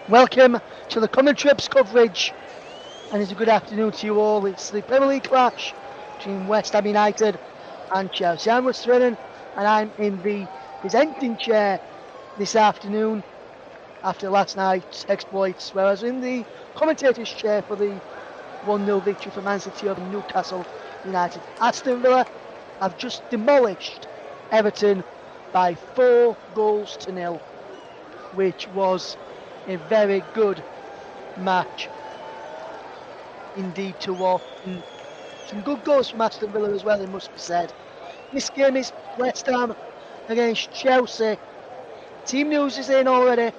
Welcome to the Common Trips coverage, and it's a good afternoon to you all. It's the Premier League clash between West Ham United and Chelsea. I'm Russ Brennan, and I'm in the presenting chair this afternoon after last night's exploits, whereas in the commentator's chair for the 1-0 victory for Man City over Newcastle United. Aston Villa have just demolished Everton by 4-0, which was a very good match indeed to watch. And some good goals from Aston Villa as well, it must be said. This game is West Ham against Chelsea. Team news is in already.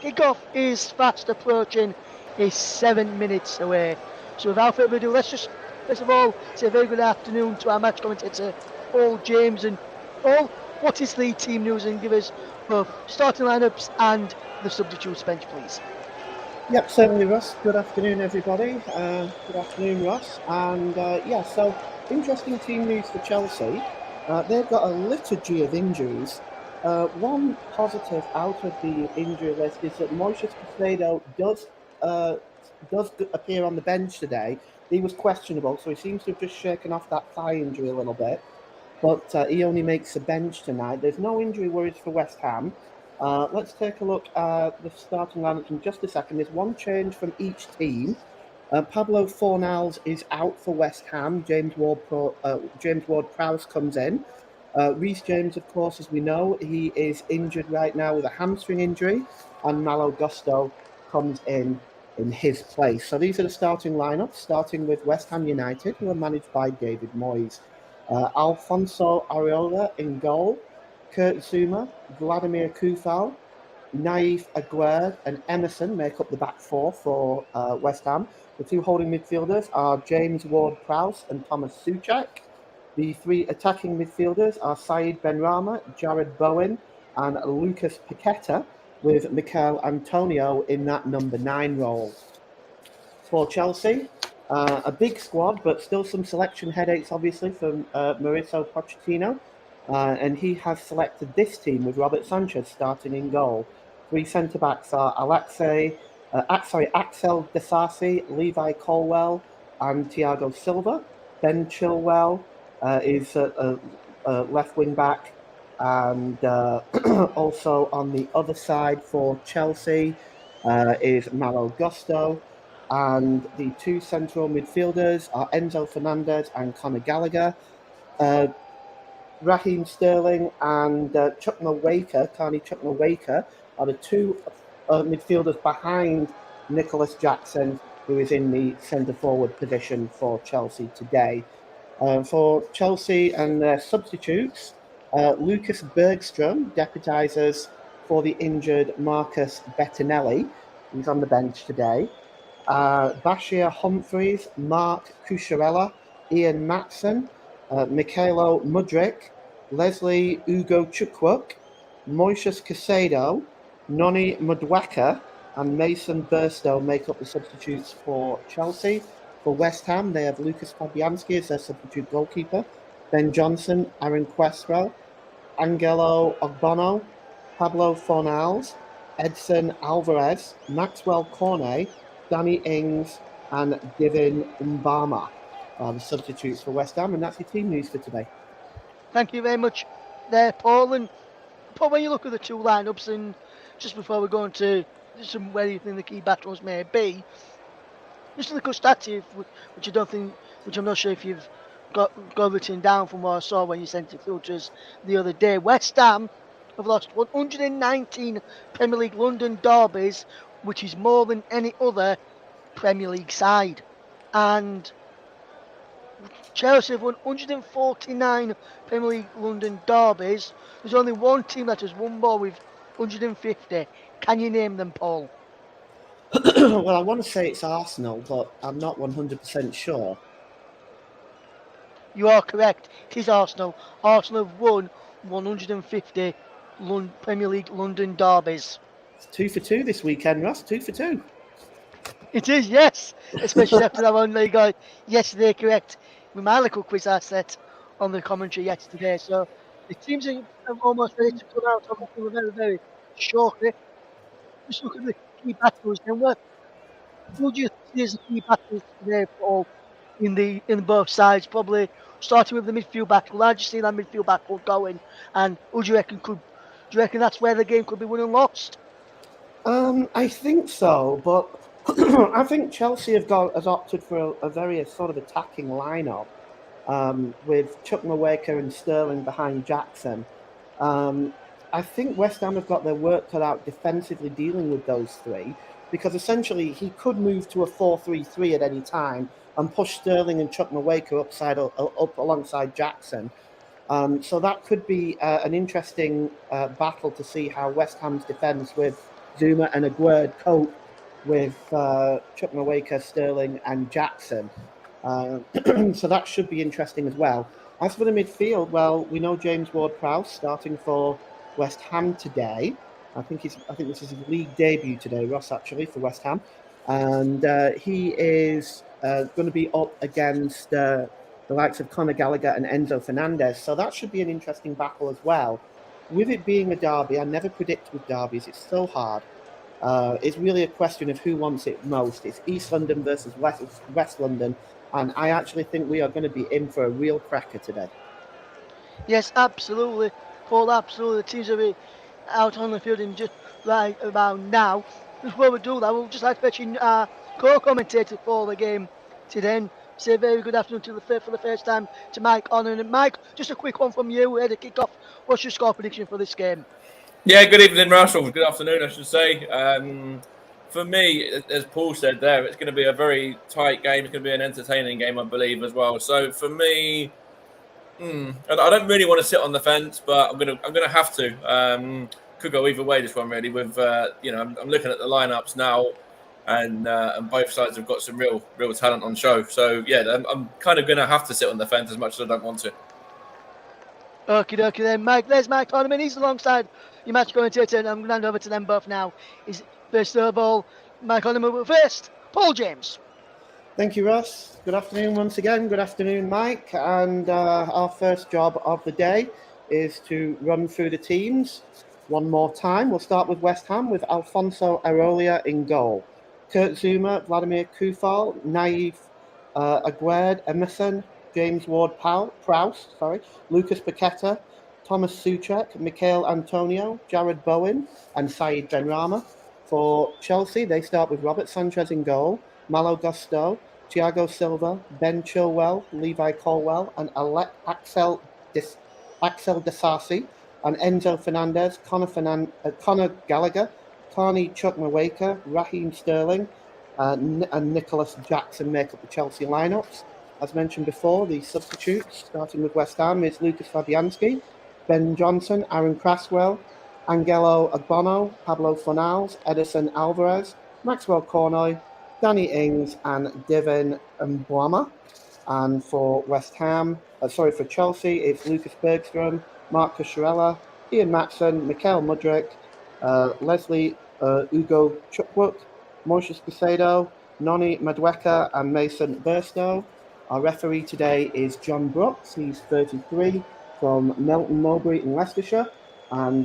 Kickoff is fast approaching. It's 7 minutes away. So without further ado, let's just first of all say a very good afternoon to our match commentator Paul James. And Paul, what is the team news, and give us both starting lineups and the substitutes bench, please. Yep, certainly, Russ. Good afternoon, everybody. Good afternoon, Russ. And so interesting team news for Chelsea. They've got a liturgy of injuries. One positive out of the injury list is that Moises Caicedo does appear on the bench today. He was questionable, so he seems to have just shaken off that thigh injury a little bit. But he only makes the bench tonight. There's no injury worries for West Ham. Let's take a look at the starting lineup in just a second. There's one change from each team. Pablo Fornals is out for West Ham. James Ward-Prowse comes in. Reece James, of course, as we know, he is injured right now with a hamstring injury, and Malo Gusto comes in his place. So these are the starting lineups, starting with West Ham United, who are managed by David Moyes. Alfonso Areola in goal. Kurt Zuma, Vladimir Kufal, Naif Aguerd, and Emerson make up the back four for West Ham. The two holding midfielders are James Ward-Prowse and Thomas Souček. The three attacking midfielders are Said Benrahma, Jared Bowen, and Lucas Paqueta, with Mikel Antonio in that number 9 role. For Chelsea, a big squad, but still some selection headaches, obviously, from Mauricio Pochettino. And he has selected this team with Robert Sanchez starting in goal. Three centre-backs are Axel Disasi, Levi Colwell, and Thiago Silva. Ben Chilwell is a left wing-back. And also on the other side for Chelsea is Malo Gusto. And the two central midfielders are Enzo Fernandez and Conor Gallagher. Raheem Sterling and Chuck Nwaker are the two midfielders behind Nicholas Jackson, who is in the centre-forward position for Chelsea today. For Chelsea and their substitutes, Lucas Bergstrom deputises for the injured Marcus Bettinelli. He's on the bench today. Bashir Humphreys, Mark Cucurella, Ian Matson, Mikhailo Mudryk, Leslie Ugo-Chukwuk, Moises Caicedo, Noni Madueke, and Mason Burstow make up the substitutes for Chelsea. For West Ham, they have Lucas Fabianski as their substitute goalkeeper, Ben Johnson, Aaron Questro, Angelo Ogbono, Pablo Fornals, Edson Alvarez, Maxwell Cornet, Danny Ings, and Divin Mbama. The substitutes for West Ham, and that's your team news for today. Thank you very much there, Paul. And Paul, when you look at the two lineups, and just before we go into some where you think the key battles may be, just look at Stativ, which I'm not sure if you've got written down from what I saw when you sent it filters the other day. West Ham have lost 119 Premier League London derbies, which is more than any other Premier League side. And Chelsea have won 149 Premier League London derbies. There's only one team that has won more with 150. Can you name them, Paul? Well, I want to say it's Arsenal, but I'm not 100% sure. You are correct. It is Arsenal. Arsenal have won 150 Premier League London derbies. It's 2 for 2 this weekend, Ross. 2 for 2. It is, yes. Especially after that one they got yesterday correct with my little quiz I set on the commentary yesterday. So the teams are almost ready to come out of the very, very shortly. Just look at the key battles, then what would you see as the key battles today, Paul, in both sides? Probably starting with the midfield battle. How do you see that midfield battle going? And who do you reckon that's where the game could be won and lost? I think so, but I think Chelsea has opted for a very sort of attacking lineup with Chuck Mawaker and Sterling behind Jackson. Um, I think West Ham have got their work cut out defensively dealing with those three because essentially he could move to a 4-3-3 at any time and push Sterling and Chuck Mawaker up alongside Jackson. So that could be an interesting battle to see how West Ham's defence with Zuma and Aguerd cope with Chuck Mawaker, Sterling, and Jackson. So that should be interesting as well. As for the midfield, well, we know James Ward-Prowse starting for West Ham today. I think this is his league debut today, Ross, actually, for West Ham. And he is going to be up against the likes of Conor Gallagher and Enzo Fernandez. So that should be an interesting battle as well. With it being a derby, I never predict with derbies. It's so hard. It's really a question of who wants it most. It's East London versus West London. And I actually think we are going to be in for a real cracker today. Yes, absolutely, Paul. Absolutely, the teams will be out on the field in just right about now. Before we do that, we'll just like to mention our co-commentator for the game today. And say a very good afternoon for the first time to Mike Onnon. And Mike, just a quick one from you. We had a kick-off. What's your score prediction for this game? Yeah, good evening, Russell. Good afternoon, I should say. For me, as Paul said there, it's going to be a very tight game. It's going to be an entertaining game, I believe, as well. So for me, I don't really want to sit on the fence, but I'm gonna have to. Could go either way, this one really. With I'm looking at the lineups now, and both sides have got some real talent on show. So yeah, I'm kind of gonna have to sit on the fence as much as I don't want to. Okie dokie then, Mike. There's Mike Onnon. He's alongside your match commentator, and I'm going to hand over to them both now. First of all, Mike Onnon first. Paul James. Thank you, Ross. Good afternoon once again. Good afternoon, Mike. And our first job of the day is to run through the teams one more time. We'll start with West Ham with Alfonso Arolia in goal. Kurt Zouma, Vladimir Kufal, Naif Aguerd, Emerson, James Ward-Prowse, Lucas Paqueta, Thomas Souček, Michail Antonio, Jared Bowen, and Said Benrahma. For Chelsea, they start with Robert Sanchez in goal, Malo Gusto, Thiago Silva, Ben Chilwell, Levi Colwell, and Axel Disasi, and Enzo Fernandez, Conor Gallagher, Carney Chuck Mawaker, Raheem Sterling, and Nicholas Jackson make up the Chelsea lineups. As mentioned before, the substitutes, starting with West Ham, is Lucas Fabianski, Ben Johnson, Aaron Cresswell, Angelo Agbono, Pablo Fornals, Edison Alvarez, Maxwell Cornoy, Danny Ings, and Divin Mbwama. And for for Chelsea, it's Lucas Bergstrom, Mark Cucurella, Ian Matson, Mikael Mudryk, Leslie Ugo Chukwuk, Moses Caicedo, Noni Madueka, and Mason Burstow. Our referee today is John Brooks. He's 33 from Melton Mowbray in Leicestershire. And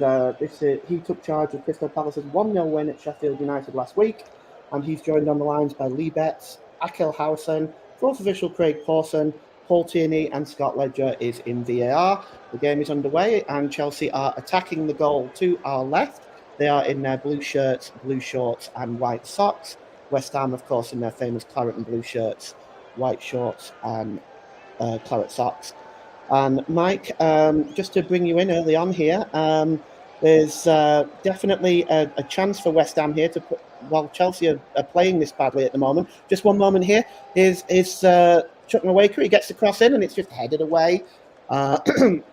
he took charge of Crystal Palace's 1-0 win at Sheffield United last week. And he's joined on the lines by Lee Betts, Akhil Howson, fourth official Craig Pawson, Paul Tierney, and Scott Ledger is in VAR. The game is underway, and Chelsea are attacking the goal to our left. They are in their blue shirts, blue shorts, and white socks. West Ham, of course, in their famous claret and blue shirts, white shorts, and claret socks. And Mike, just to bring you in early on here, there's definitely a chance for West Ham here while Chelsea are playing this badly at the moment. Just one moment here. Is Chuck Mawaker. He gets the cross in, and it's just headed away. And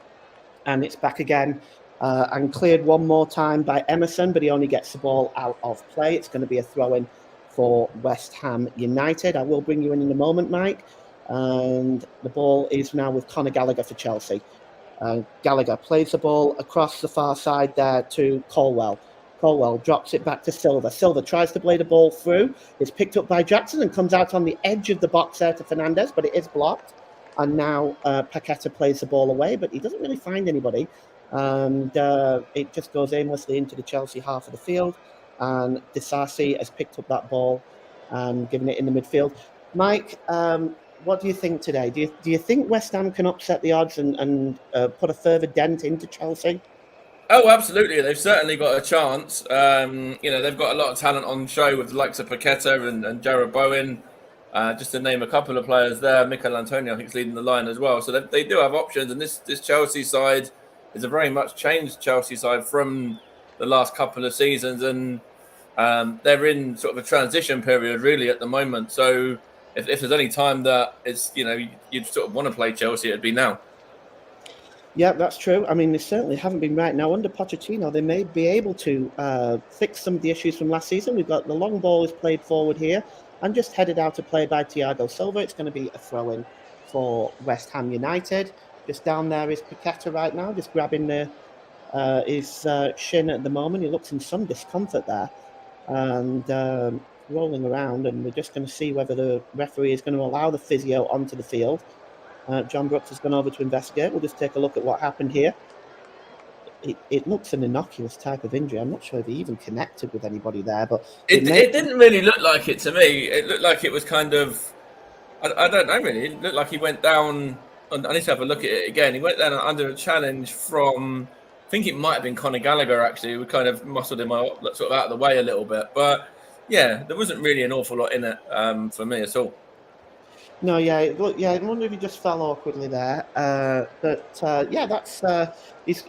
it's back again and cleared one more time by Emerson, but he only gets the ball out of play. It's going to be a throw-in for West Ham United. I will bring you in a moment, Mike. And the ball is now with Conor Gallagher for Chelsea. Gallagher plays the ball across the far side there to Colwell. Colwell drops it back to Silva. Silva tries to play the ball through. It's picked up by Jackson and comes out on the edge of the box there to Fernandez, but it is blocked. And now Paqueta plays the ball away, but he doesn't really find anybody. And it just goes aimlessly into the Chelsea half of the field. and Disasi has picked up that ball and given it in the midfield. Mike, what do you think today? Do you think West Ham can upset the odds and put a further dent into Chelsea? Oh, absolutely. They've certainly got a chance. They've got a lot of talent on show with the likes of Paqueta and Jared Bowen. Just to name a couple of players there. Mikel Antonio, I think, is leading the line as well. So they do have options. And this Chelsea side is a very much changed Chelsea side from the last couple of seasons. And they're in sort of a transition period, really, at the moment. So if there's any time that it's, you'd sort of want to play Chelsea, it'd be now. Yeah, that's true. I mean, they certainly haven't been right. Now, under Pochettino, they may be able to fix some of the issues from last season. We've got the long ball is played forward here and just headed out of play by Thiago Silva. It's going to be a throw-in for West Ham United. Just down there is Paqueta right now, just grabbing his shin at the moment. He looks in some discomfort there and rolling around, and we're just going to see whether the referee is going to allow the physio onto the field. John Brooks has gone over to investigate. We'll just take a look at what happened here. It looks an innocuous type of injury. I'm not sure if he even connected with anybody there, but it didn't really look like it to me. It looked like it was kind of, I don't know really. It looked like he went down. I need to have a look at it again. He went down under a challenge from, I think it might have been Conor Gallagher actually. We kind of muscled him out, sort of out of the way a little bit. But yeah, there wasn't really an awful lot in it for me at all. No, I wonder if he just fell awkwardly there. He's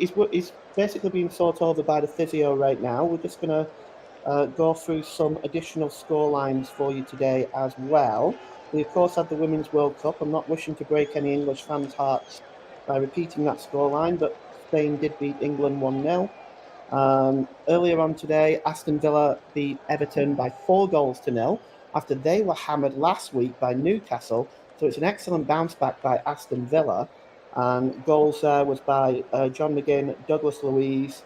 basically being sought over by the physio right now. We're just going to go through some additional score lines for you today as well. We, of course, had the Women's World Cup. I'm not wishing to break any English fans' hearts by repeating that scoreline, but Spain did beat England 1-0. Earlier on today, Aston Villa beat Everton by 4-0 after they were hammered last week by Newcastle. So it's an excellent bounce back by Aston Villa. And goals there was by John McGinn, Douglas Luiz,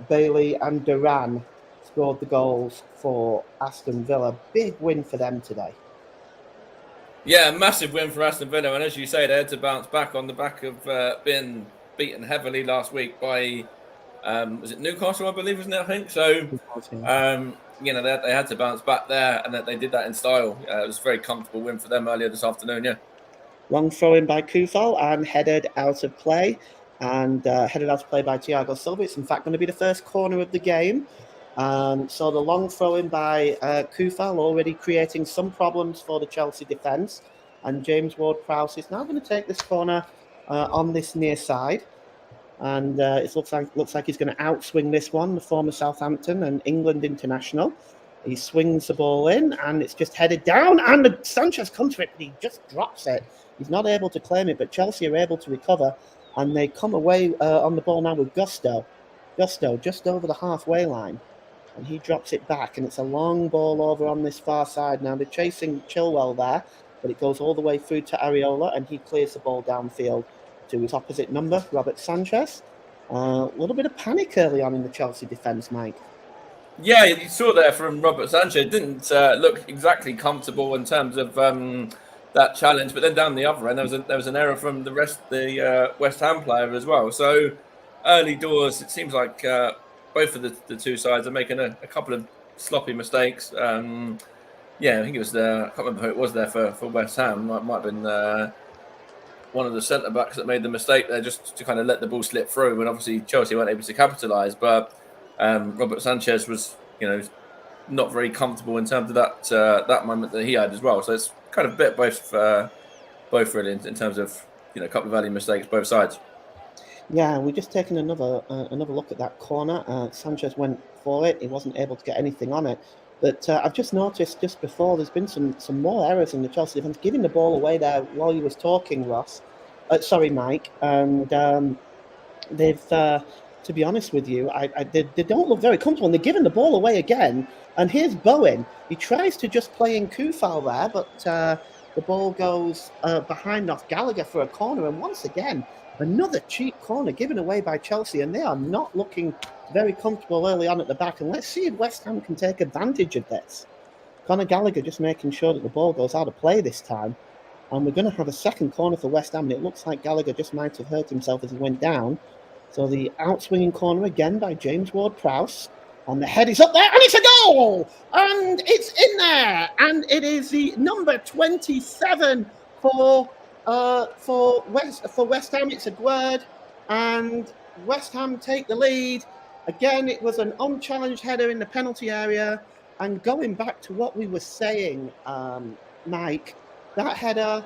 Bailey and Duran scored the goals for Aston Villa. Big win for them today. Yeah, massive win for Aston Villa. And as you say, they had to bounce back on the back of being beaten heavily last week by, was it Newcastle, I believe, wasn't it, I think? So, they had to bounce back there, and they did that in style. It was a very comfortable win for them earlier this afternoon, yeah. Long throw in by Kufal and headed out of play. And headed out of play by Thiago Silva. It's in fact going to be the first corner of the game. So the long throw in by Kufal already creating some problems for the Chelsea defence. And James Ward-Prowse is now going to take this corner on this near side. And it looks like he's going to outswing this one, the former Southampton and England international. He swings the ball in, and it's just headed down, and Sanchez comes for it, but he just drops it. He's not able to claim it, but Chelsea are able to recover, and they come away on the ball now with Gusto. Gusto just over the halfway line, and he drops it back, and it's a long ball over on this far side. Now they're chasing Chilwell there, but it goes all the way through to Areola, and he clears the ball downfield to his opposite number, Robert Sanchez. A little bit of panic early on in the Chelsea defence, Mike. Yeah, you saw there from Robert Sanchez. Didn't look exactly comfortable in terms of that challenge, but then down the other end, there was an error from the West Ham player as well. So early doors, it seems like both of the two sides are making a couple of sloppy mistakes. I think it was I can't remember who it was there for West Ham. Might have been one of the centre backs that made the mistake there, just to kind of let the ball slip through, and obviously Chelsea weren't able to capitalise. But Robert Sanchez was, not very comfortable in terms of that moment that he had as well. So it's kind of bit both really in terms of a couple of early mistakes both sides. Yeah, we're just taking another look at that corner. Sanchez went for it; he wasn't able to get anything on it. But I've just noticed just before there's been some more errors in the Chelsea defence, giving the ball away there while you was talking, Ross. Mike. And they've, to be honest with you, they don't look very comfortable. And they're giving the ball away again. And here's Bowen. He tries to just play in Kufal there, but the ball goes behind off Gallagher for a corner. And once again, another cheap corner given away by Chelsea. And they are not looking very comfortable early on at the back. And let's see if West Ham can take advantage of this. Conor Gallagher just making sure that the ball goes out of play this time. And we're going to have a second corner for West Ham. And it looks like Gallagher just might have hurt himself as he went down. So the outswinging corner again by James Ward-Prowse. And the head is up there, and it's a goal! And it's in there! And it is the number 27 for West Ham. It's Aguerd, and West Ham take the lead. Again, it was an unchallenged header in the penalty area. And going back to what we were saying, Mike, that header,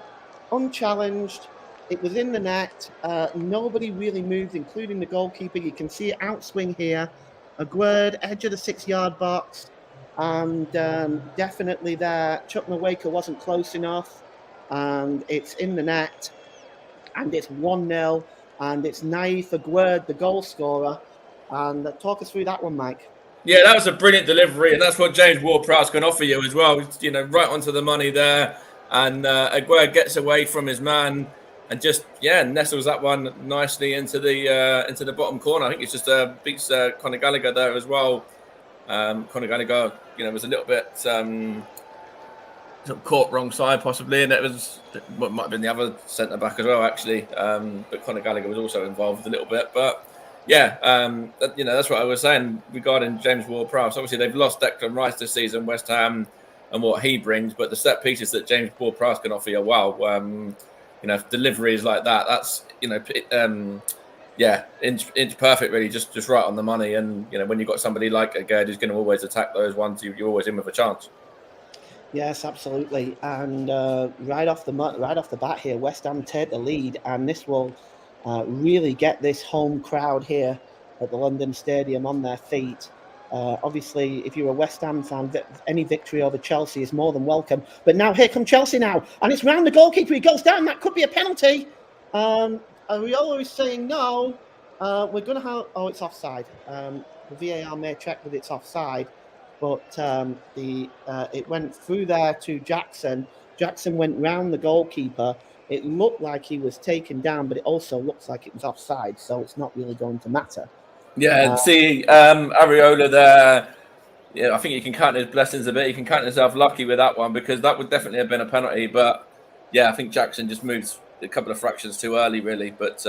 unchallenged, it was in the net. Nobody really moved, including the goalkeeper. You can see it outswing here. Aguerd, edge of the 6-yard box. And definitely there, Chuck Nweke wasn't close enough. And it's in the net. And it's 1-0. And it's Naif Aguerd, the goal scorer. And talk us through that one, Mike. Yeah, that was a brilliant delivery, and that's what James Ward-Prowse can offer you as well. You know, right onto the money there, and Aguerd gets away from his man and just nestles that one nicely into the bottom corner. I think it's just beats Conor Gallagher there as well. Conor Gallagher, was a little bit sort of caught wrong side possibly, and it was what might have been the other centre back as well actually. But Conor Gallagher was also involved a little bit, but. Yeah, that's what I was saying regarding James Ward-Prowse. Obviously, they've lost Declan Rice this season, West Ham, and what he brings. But the set pieces that James Ward-Prowse can offer you, wow. Deliveries like that, that's, inch perfect, really, just right on the money. And, when you've got somebody like Aguerd who's going to always attack those ones, you're always in with a chance. Yes, absolutely. And right off the bat here, West Ham take the lead, and this will... really get this home crowd here at the London Stadium on their feet. Obviously, if you're a West Ham fan, any victory over Chelsea is more than welcome. But now here come Chelsea now, and it's round the goalkeeper. He goes down. That could be a penalty. Ariola is saying no. We're going to have... Oh, it's offside. The VAR may check that it's offside, but it went through there to Jackson. Jackson went round the goalkeeper. It looked like he was taken down, but it also looks like it was offside, so it's not really going to matter. Yeah, Ariola there, I think you can count his blessings a bit. You can count yourself lucky with that one, because that would definitely have been a penalty. But, I think Jackson just moved a couple of fractions too early, really. But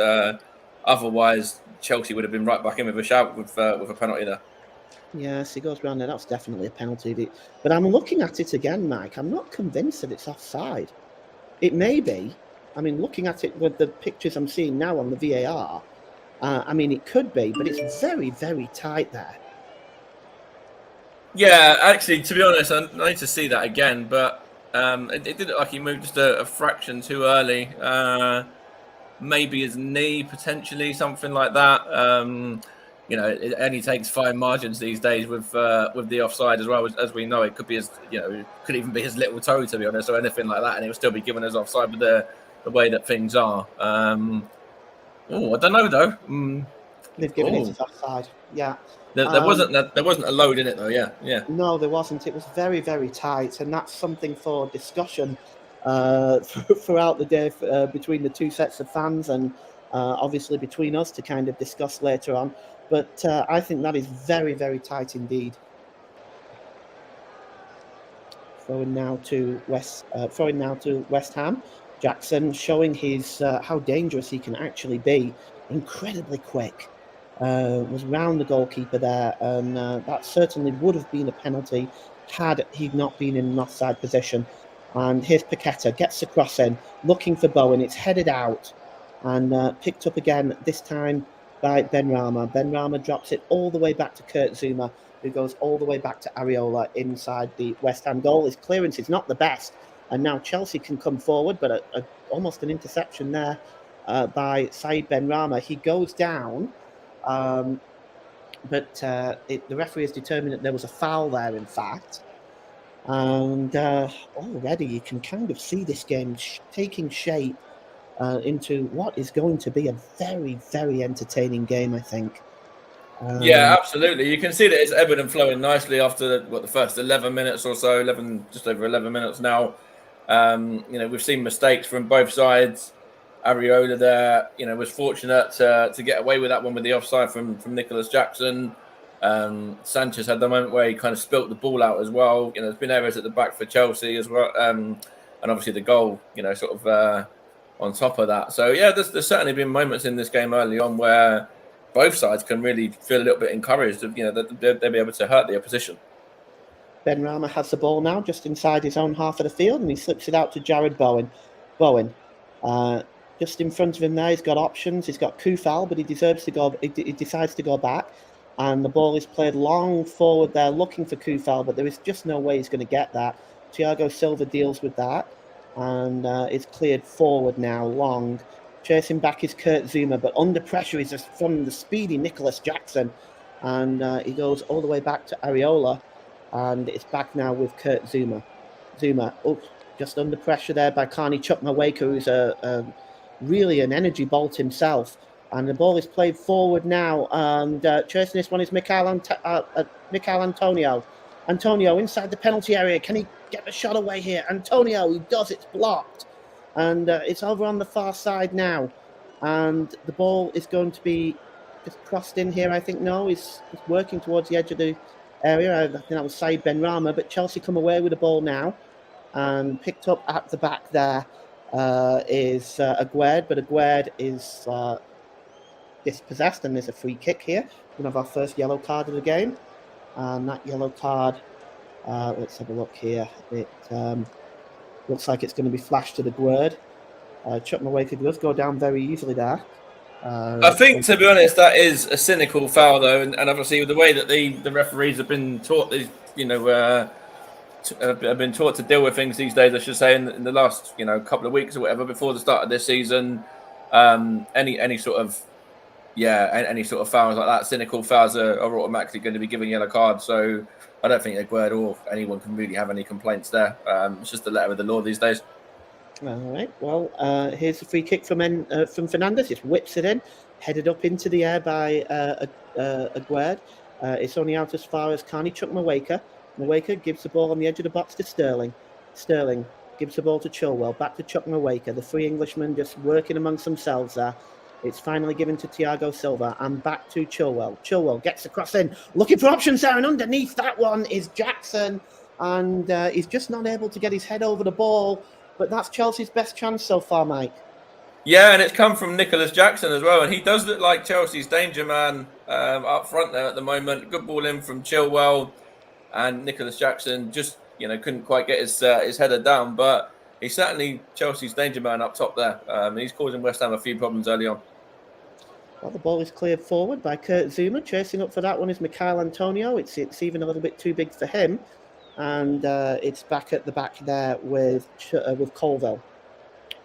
otherwise, Chelsea would have been right back in with a shout with a penalty there. Yes, he goes round there. That's definitely a penalty. But I'm looking at it again, Mike. I'm not convinced that it's offside. It may be. I mean, looking at it with the pictures I'm seeing now on the VAR, it could be, but it's very, very tight there. Yeah, actually, to be honest, I need to see that again, but it did look like he moved just a fraction too early. Maybe his knee, potentially, something like that. It only takes fine margins these days with the offside as well, as we know. It could be it could even be his little toe, to be honest, or anything like that, and it will still be given as offside with the way that things are. I don't know though. They've given it as offside. Yeah. There wasn't a load in it though. Yeah. No, there wasn't. It was very, very tight, and that's something for discussion throughout the day between the two sets of fans, and obviously between us to kind of discuss later on. But I think that is very, very tight indeed. Throwing now to West Ham. Jackson showing his how dangerous he can actually be. Incredibly quick. Was round the goalkeeper there, and that certainly would have been a penalty had he not been in an offside position. And here's Paqueta, gets the cross in, looking for Bowen. It's headed out and picked up again, this time by Benrahma. Benrahma drops it all the way back to Kurt Zouma, who goes all the way back to Ariola inside the West Ham goal. His clearance is not the best. And now Chelsea can come forward, but almost an interception there by Said Benrahma. He goes down, but the referee has determined that there was a foul there, in fact. And already you can kind of see this game taking shape into what is going to be a very, very entertaining game, I think. Yeah, absolutely. You can see that it's ebbing and flowing nicely after the first 11 minutes or so, just over 11 minutes now. We've seen mistakes from both sides. Ariola there, was fortunate to get away with that one with the offside from Nicholas Jackson. Sanchez had the moment where he kind of spilt the ball out as well. There's been errors at the back for Chelsea as well, and obviously the goal, on top of that. So yeah, there's certainly been moments in this game early on where both sides can really feel a little bit encouraged. That they'll be able to hurt the opposition. Benrahma has the ball now just inside his own half of the field, and he slips it out to Jared Bowen. Just in front of him there, he's got options. He's got Kufal, but he deserves to go. He decides to go back, and the ball is played long forward there, looking for Kufal, but there is just no way he's going to get that. Thiago Silva deals with that, and it's cleared forward now, long. Chasing back is Kurt Zuma, but under pressure is just from the speedy Nicholas Jackson, and he goes all the way back to Areola, and it's back now with Kurt Zuma. Just under pressure there by Carney Chukwuemeka, who's really an energy bolt himself. And the ball is played forward now, and chasing this one is Michael Antonio. Antonio inside the penalty area. Can he get the shot away here? Antonio, he does. It's blocked. And it's over on the far side now. And the ball is going to be just crossed in here, I think. No, he's working towards the edge of the area. I think that was Said Benrahma, but Chelsea come away with the ball now. And picked up at the back there is Aguerd, but Aguerd is dispossessed, and there's a free kick here. We have our first yellow card of the game. And that yellow card, let's have a look here. It looks like it's going to be flashed to the Aguerd. Chukwuemeka does go down very easily there. I think, to be honest, that is a cynical foul, though, and obviously the way that the referees have been taught, have been taught to deal with things these days, I should say, in the last couple of weeks or whatever before the start of this season. Any sort of fouls like that, cynical fouls are automatically going to be given yellow cards. So I don't think Aguerd or anyone can really have any complaints there. It's just the letter of the law these days. All right. Well, here's a free kick from Fernandes. Just whips it in, headed up into the air by Aguerd. It's only out as far as Carney Chukwuemeka. Mweka gives the ball on the edge of the box to Sterling. Sterling gives the ball to Chilwell. Back to Chukwuemeka. The three Englishmen just working amongst themselves there. It's finally given to Thiago Silva and back to Chilwell. Chilwell gets the cross in, looking for options there, and underneath that one is Jackson, and he's just not able to get his head over the ball. But that's Chelsea's best chance so far, Mike. Yeah, and it's come from Nicholas Jackson as well, and he does look like Chelsea's danger man up front there at the moment. Good ball in from Chilwell, and Nicholas Jackson just couldn't quite get his header down, but he's certainly Chelsea's danger man up top there. He's causing West Ham a few problems early on. Well, the ball is cleared forward by Kurt Zuma. Chasing up for that one is Michael Antonio. It's even a little bit too big for him. And it's back at the back there with Colville.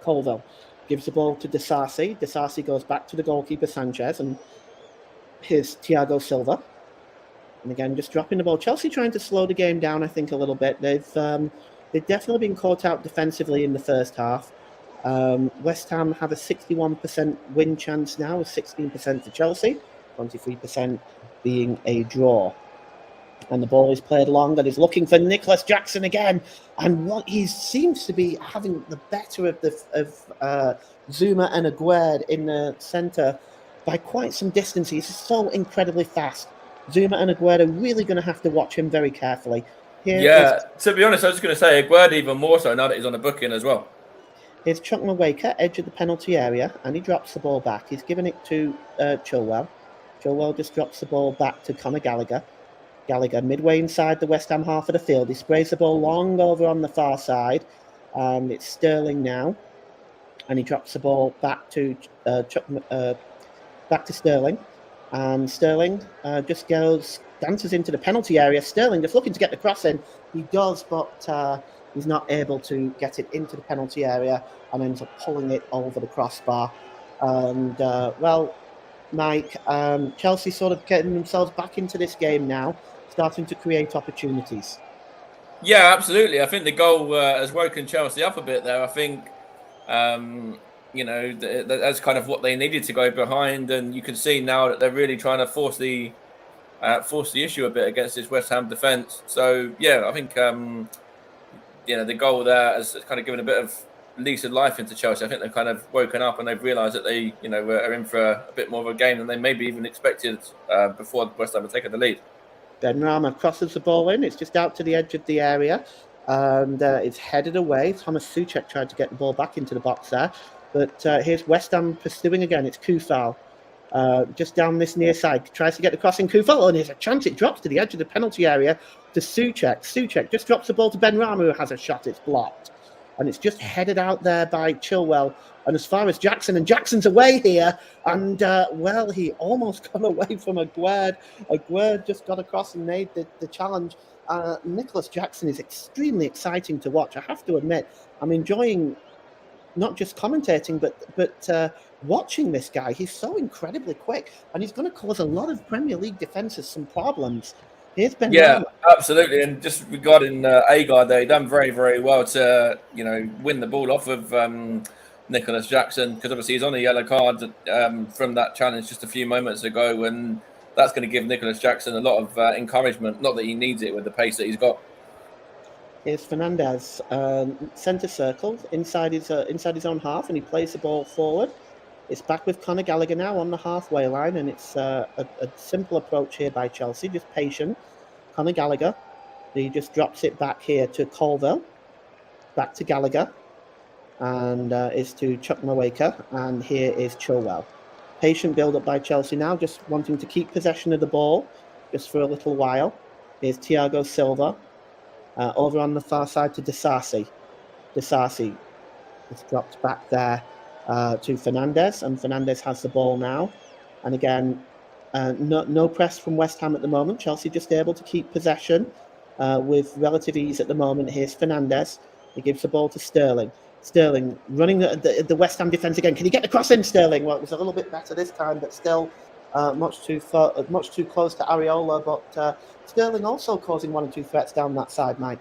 Colville gives the ball to Disasi. Disasi goes back to the goalkeeper, Sanchez. And here's Thiago Silva. And again, just dropping the ball. Chelsea trying to slow the game down, I think, a little bit. They've definitely been caught out defensively in the first half. West Ham have a 61% win chance now, with 16% to Chelsea, 23% being a draw. And the ball is played long, and he's looking for Nicholas Jackson again. And he seems to be having the better of Zuma and Aguerd in the centre by quite some distance. He's so incredibly fast. Zuma and Aguerd are really going to have to watch him very carefully. To be honest, I was just going to say Aguerd even more so now that he's on a booking as well. Here's Chukwuemeka, edge of the penalty area, and he drops the ball back. He's given it to Chilwell. Chilwell just drops the ball back to Conor Gallagher. Gallagher, midway inside the West Ham half of the field. He sprays the ball long over on the far side, and it's Sterling now. And he drops the ball back to Sterling. And Sterling just dances into the penalty area. Sterling just looking to get the cross in. He does, but he's not able to get it into the penalty area and ends up pulling it over the crossbar. And, Mike, Chelsea sort of getting themselves back into this game now, starting to create opportunities. Yeah, absolutely. I think the goal has woken Chelsea up a bit there. I think, that's kind of what they needed to go behind. And you can see now that they're really trying to force the issue a bit against this West Ham defence. So, yeah, I think, the goal there has kind of given a bit of lease of life into Chelsea. I think they've kind of woken up and they've realised that they, are in for a bit more of a game than they maybe even expected before West Ham had taken the lead. Benrahma crosses the ball in. It's just out to the edge of the area, and it's headed away. Thomas Souček tried to get the ball back into the box there, but here's West Ham pursuing again. It's Kufal. just down this near side, tries to get the crossing. Kufel, and there's a chance it drops to the edge of the penalty area to Souček. Souček just drops the ball to Benrahma, who has a shot. It's blocked. And it's just headed out there by Chilwell. And as far as Jackson, and Jackson's away here. And, well, he almost got away from Aguerd. Aguerd just got across and made the challenge. Nicholas Jackson is extremely exciting to watch. I have to admit, I'm enjoying not just commentating, but watching this guy. He's so incredibly quick, and he's going to cause a lot of Premier League defences some problems. Here's Ben. Yeah, absolutely. And just regarding Aguerd, they done very, very well to win the ball off of Nicholas Jackson, because obviously he's on a yellow card from that challenge just a few moments ago, and that's going to give Nicholas Jackson a lot of encouragement. Not that he needs it with the pace that he's got. Here's Fernandez, centre circle inside his own half, and he plays the ball forward. It's back with Conor Gallagher now on the halfway line, and it's a simple approach here by Chelsea, just patient. Conor Gallagher, he just drops it back here to Colville, back to Gallagher, and is to Chukwuemeka, and here is Chilwell. Patient build-up by Chelsea now, just wanting to keep possession of the ball just for a little while. Here's Thiago Silva, over on the far side to Disasi. Disasi is dropped back there to Fernandez, and Fernandez has the ball now. And again, no press from West Ham at the moment. Chelsea just able to keep possession with relative ease at the moment. Here's Fernandez. He gives the ball to Sterling. Sterling running the West Ham defence again. Can he get the cross in, Sterling? Well, it was a little bit better this time, but still much too close to Areola. But Sterling also causing 1 or 2 threats down that side, Mike.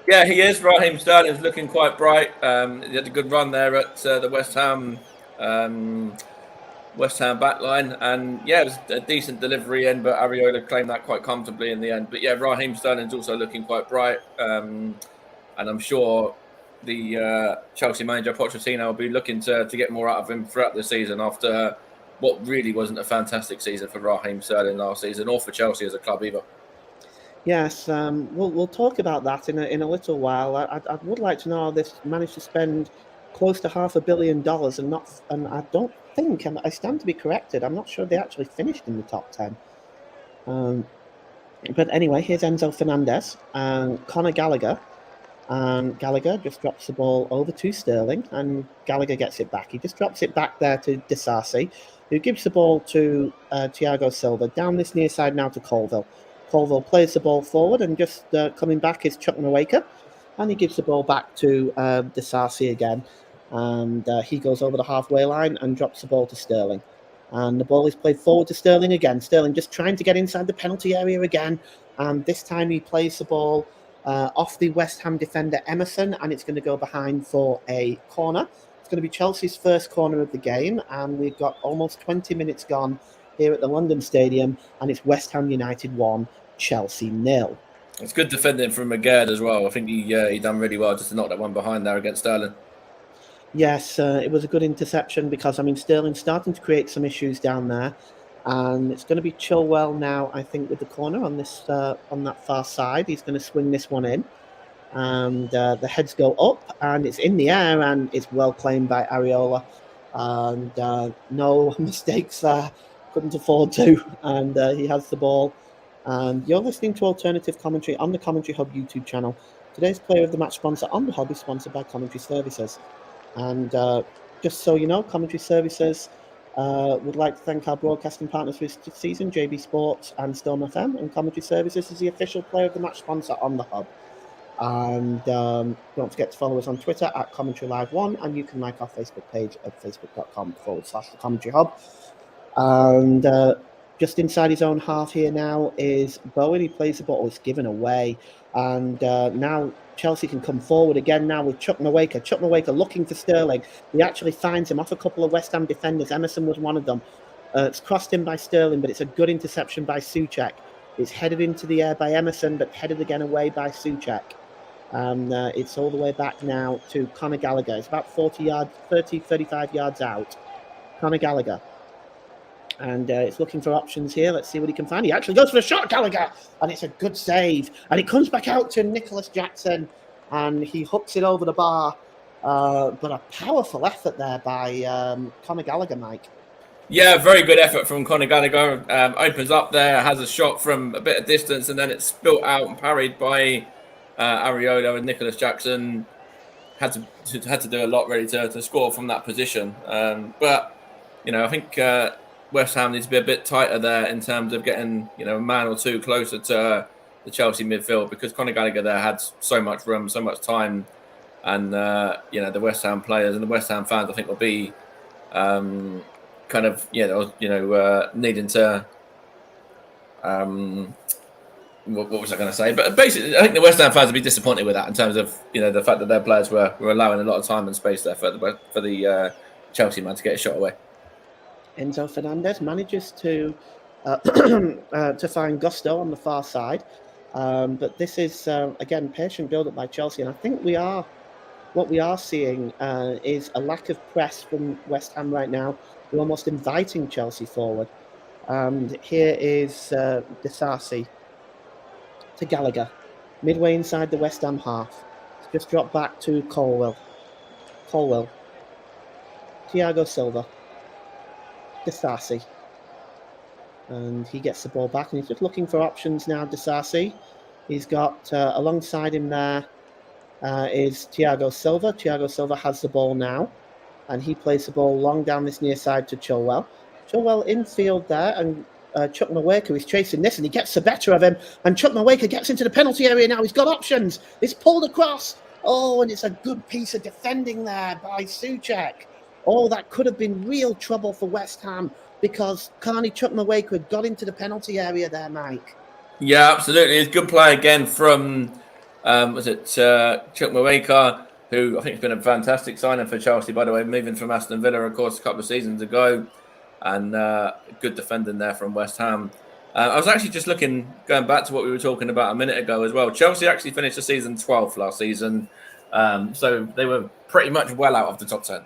Yeah, he is. Raheem Sterling's looking quite bright. He had a good run there at the West Ham backline, and yeah, it was a decent delivery in, but Areola claimed that quite comfortably in the end. But yeah, Raheem Sterling's also looking quite bright, and I'm sure the Chelsea manager Pochettino will be looking to get more out of him throughout the season after what really wasn't a fantastic season for Raheem Sterling last season, or for Chelsea as a club either. Yes, we'll talk about that in a little while. I would like to know how this managed to spend close to $500 million and I don't think, and I stand to be corrected, I'm not sure they actually finished in the top 10. But anyway, here's Enzo Fernandez and Conor Gallagher. And Gallagher just drops the ball over to Sterling, and Gallagher gets it back. He just drops it back there to Disasi, who gives the ball to Thiago Silva. Down this near side now to Colville. Colville plays the ball forward, and just coming back is Chukwuemeka, and he gives the ball back to Disasi again. And he goes over the halfway line and drops the ball to Sterling. And the ball is played forward to Sterling again. Sterling just trying to get inside the penalty area again. And this time he plays the ball off the West Ham defender Emerson, and it's going to go behind for a corner. It's going to be Chelsea's first corner of the game, and we've got almost 20 minutes gone here at the London Stadium, and it's West Ham United 1, Chelsea 0. It's good defending from Aguerd as well. I think he done really well just to knock that one behind there against Sterling. Yes, it was a good interception because, Sterling's starting to create some issues down there. And it's going to be Chilwell now, I think, with the corner on that far side. He's going to swing this one in. And the heads go up, and it's in the air, and it's well claimed by Areola. And no mistakes there. Couldn't afford to. And he has the ball. And you're listening to Alternative Commentary on the Commentary Hub YouTube channel. Today's Player of the Match sponsor on the Hub is sponsored by Commentary Services. And just so you know, Commentary Services would like to thank our broadcasting partners this season, JB Sports and Storm FM. And Commentary Services is the official Player of the Match sponsor on the Hub. And don't forget to follow us on Twitter at Commentary Live 1, and you can like our Facebook page at facebook.com/the Commentary Hub. And just inside his own half here now is Bowen. He plays the ball. It's given away. And now Chelsea can come forward again now with Chukwuemeka. Chukwuemeka looking for Sterling. He actually finds him off a couple of West Ham defenders. Emerson was one of them. It's crossed in by Sterling, but it's a good interception by Souček. It's headed into the air by Emerson, but headed again away by Souček. And it's all the way back now to Conor Gallagher. It's about 35 yards out. Conor Gallagher. And it's looking for options here. Let's see what he can find. He actually goes for a shot, Gallagher, and it's a good save. And it comes back out to Nicholas Jackson, and he hooks it over the bar. but a powerful effort there by Conor Gallagher, Mike. Yeah, very good effort from Conor Gallagher. Opens up there, has a shot from a bit of distance, and then it's spilt out and parried by Ariola, and Nicholas Jackson had to do a lot really to score from that position. But I think West Ham needs to be a bit tighter there in terms of getting a man or two closer to the Chelsea midfield, because Conor Gallagher there had so much room, so much time, and the West Ham players and the West Ham fans, I think, will be needing to. What was I going to say? But basically, I think the West Ham fans would be disappointed with that in terms of the fact that their players were allowing a lot of time and space there for the Chelsea man to get a shot away. Enzo Fernandez manages to find gusto on the far side, but this is again patient build-up by Chelsea, and I think what we are seeing is a lack of press from West Ham right now. We're almost inviting Chelsea forward. And here is Disasi to Gallagher, midway inside the West Ham half. It's just dropped back to Colwill. Thiago Silva. Disasi. And he gets the ball back, and he's just looking for options now, Disasi. He's got, alongside him there, is Thiago Silva. Thiago Silva has the ball now, and he plays the ball long down this near side to Chilwell. Chilwell infield there, and Chuck Mawaker is chasing this, and he gets the better of him, and Chuck Mawaker gets into the penalty area now. He's got options. It's pulled across. Oh, and it's a good piece of defending there by Souček. Oh, that could have been real trouble for West Ham, because Carney Chuck Mawaker got into the penalty area there, Mike. Yeah, absolutely. It's a good play again from Chuck Mawaker, who I think has been a fantastic signing for Chelsea, by the way, moving from Aston Villa, of course, a couple of seasons ago, and good defending there from West Ham. I was actually just going back to what we were talking about a minute ago as well. Chelsea actually finished the season 12th last season, so they were pretty much well out of the top 10.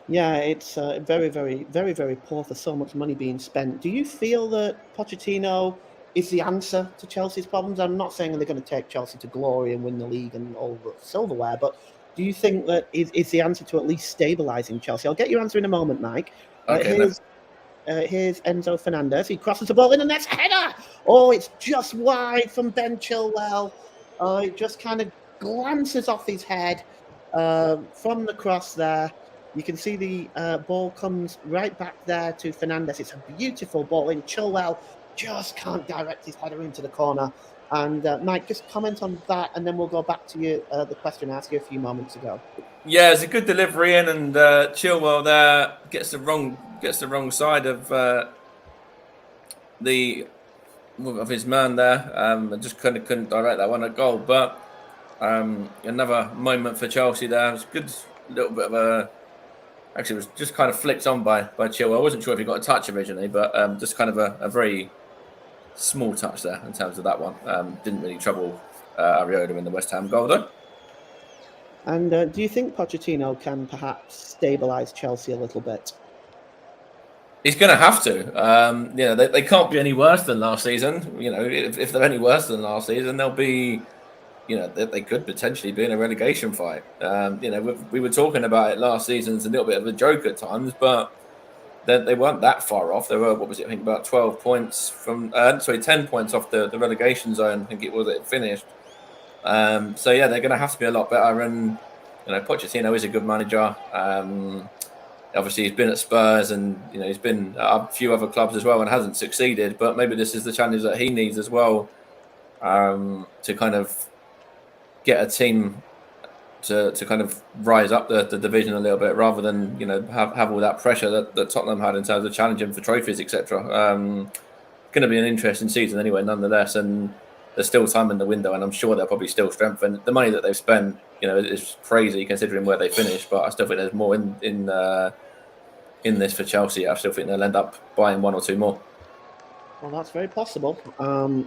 Yeah, it's very, very, very, very poor for so much money being spent. Do you feel that Pochettino is the answer to Chelsea's problems? I'm not saying they're going to take Chelsea to glory and win the league and all the silverware, but do you think that is the answer to at least stabilising Chelsea? I'll get your answer in a moment, Mike. Okay. Here's Enzo Fernandez. He crosses the ball in, and that's a header. Oh, it's just wide from Ben Chilwell. It just kind of glances off his head from the cross there. You can see the ball comes right back there to Fernandez. It's a beautiful ball in. Chilwell just can't direct his header into the corner. And Mike, just comment on that, and then we'll go back to you, the question I asked you a few moments ago. Yeah, it's a good delivery in, and Chilwell there gets the wrong side of his man there. And just couldn't direct that one at goal. But another moment for Chelsea there. It was a good little bit of a. Actually, it was just kind of flicked on by Chilwell. I wasn't sure if he got a touch originally, but just kind of a very small touch there in terms of that one. Didn't really trouble Ariola in the West Ham goal, though. And do you think Pochettino can perhaps stabilise Chelsea a little bit? He's going to have to. They can't be any worse than last season. If they're any worse than last season, they'll be. They could potentially be in a relegation fight. We were talking about it last season. It's a little bit of a joke at times, but they weren't that far off. They were, I think about 12 points 10 points off the relegation zone. I think it finished. They're going to have to be a lot better. And Pochettino is a good manager. Obviously, he's been at Spurs, and he's been at a few other clubs as well and hasn't succeeded. But maybe this is the challenge that he needs as well, to kind of get a team to kind of rise up the division a little bit, rather than have all that pressure that Tottenham had in terms of challenging for trophies, etc. Going to be an interesting season anyway, nonetheless, and there's still time in the window, and I'm sure they'll probably still strengthen. The money that they've spent, is crazy considering where they finished, but I still think there's more in this for Chelsea. I still think they'll end up buying one or two more. Well, that's very possible.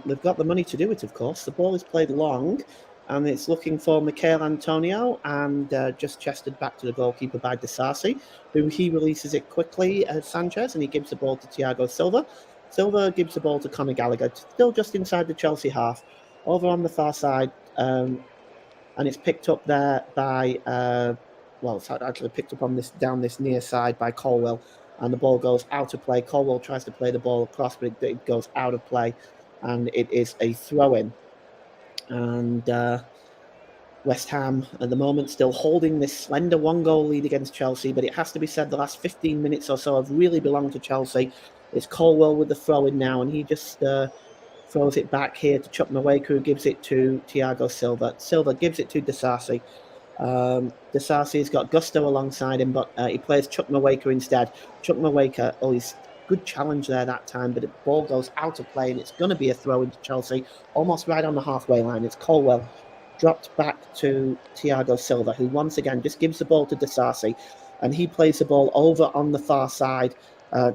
They've got the money to do it, of course. The ball is played long, and it's looking for Michail Antonio, and just chested back to the goalkeeper by Disasi, who he releases it quickly as Sanchez, and he gives the ball to Thiago Silva. Silva gives the ball to Conor Gallagher, still just inside the Chelsea half, over on the far side, and it's picked up there by well, it's actually picked up on this down this near side by Colwell, and the ball goes out of play. Colwell tries to play the ball across, but it goes out of play, and it is a throw-in. And West Ham at the moment still holding this slender 1-goal lead against Chelsea, but it has to be said the last 15 minutes or so have really belonged to Chelsea. It's Colwell with the throw-in now, and he just throws it back here to Chuck Nweke, who gives it to Thiago Silva. Silva gives it to Disasi. Disasi's got Gusto alongside him, but he plays Chuck Nweke instead. Chuck Nweke, he's good challenge there that time, but the ball goes out of play, and it's going to be a throw into Chelsea, almost right on the halfway line. It's Colwell dropped back to Thiago Silva, who once again just gives the ball to Disasi, and he plays the ball over on the far side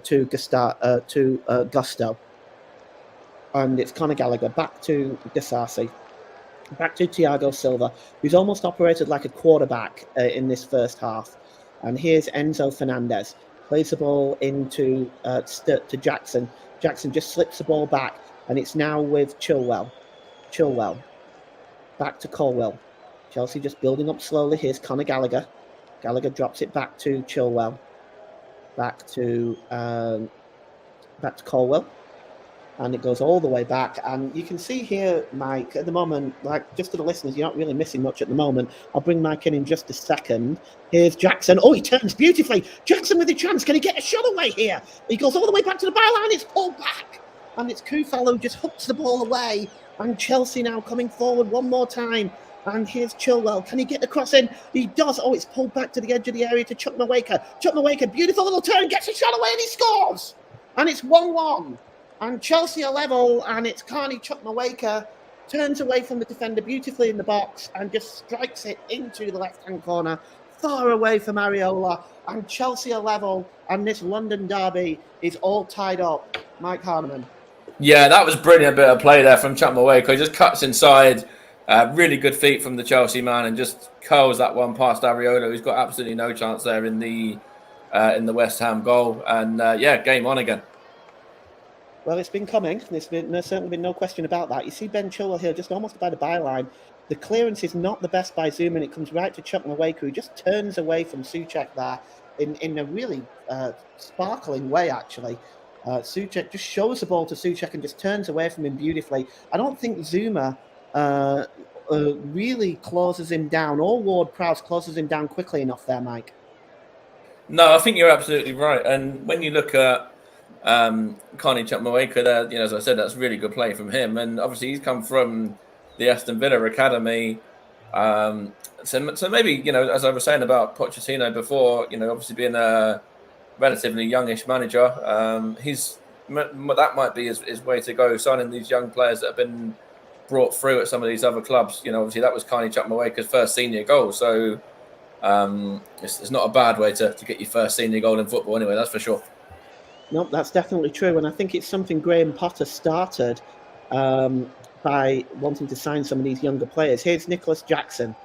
to Gusto. And it's Conor Gallagher back to Disasi, back to Thiago Silva, who's almost operated like a quarterback in this first half. And here's Enzo Fernandez, plays the ball into to Jackson. Jackson just slips the ball back, and it's now with Chilwell. Back to Colwell. Chelsea just building up slowly. Here's Conor Gallagher. Gallagher drops it back to Chilwell. Back to Colwell. And it goes all the way back. And you can see here, Mike, at the moment, like just to the listeners, you're not really missing much at the moment. I'll bring Mike in just a second. Here's Jackson. Oh, he turns beautifully. Jackson with a chance. Can he get a shot away here? He goes all the way back to the byline. It's pulled back. And it's Kufal who just hooks the ball away. And Chelsea now coming forward one more time. And here's Chilwell. Can he get the cross in? He does. Oh, it's pulled back to the edge of the area to Chuck Nweke. Chuck Nweke, beautiful little turn, gets a shot away and he scores. And it's 1-1. And Chelsea are level, and it's Carney Chuck Nweke turns away from the defender beautifully in the box and just strikes it into the left-hand corner, far away from Areola. And Chelsea are level, and this London derby is all tied up. Mike Harneman. Yeah, that was brilliant bit of play there from Chuck Nweke. He just cuts inside, really good feet from the Chelsea man, and just curls that one past Areola, who's got absolutely no chance there in the West Ham goal. And game on again. Well, it's been coming. There's certainly been no question about that. You see Ben Chilwell here just almost by the byline. The clearance is not the best by Zoom, and it comes right to Chuck Nweke, who just turns away from Souček there in a really sparkling way, actually. Souček just shows the ball to Souček and just turns away from him beautifully. I don't think Zuma really closes him down, or Ward-Prowse closes him down quickly enough there, Mike. No, I think you're absolutely right. And when you look at Carney Chuck Nweke there, as I said, that's really good play from him. And obviously he's come from the Aston Villa Academy. So maybe, as I was saying about Pochettino before, obviously being a relatively youngish manager, that might be his way to go, signing these young players that have been brought through at some of these other clubs. Obviously that was Carney Chuck Nweke's first senior goal. So it's not a bad way to get your first senior goal in football anyway, that's for sure. No, that's definitely true. And I think it's something Graham Potter started by wanting to sign some of these younger players. Here's Nicholas Jackson.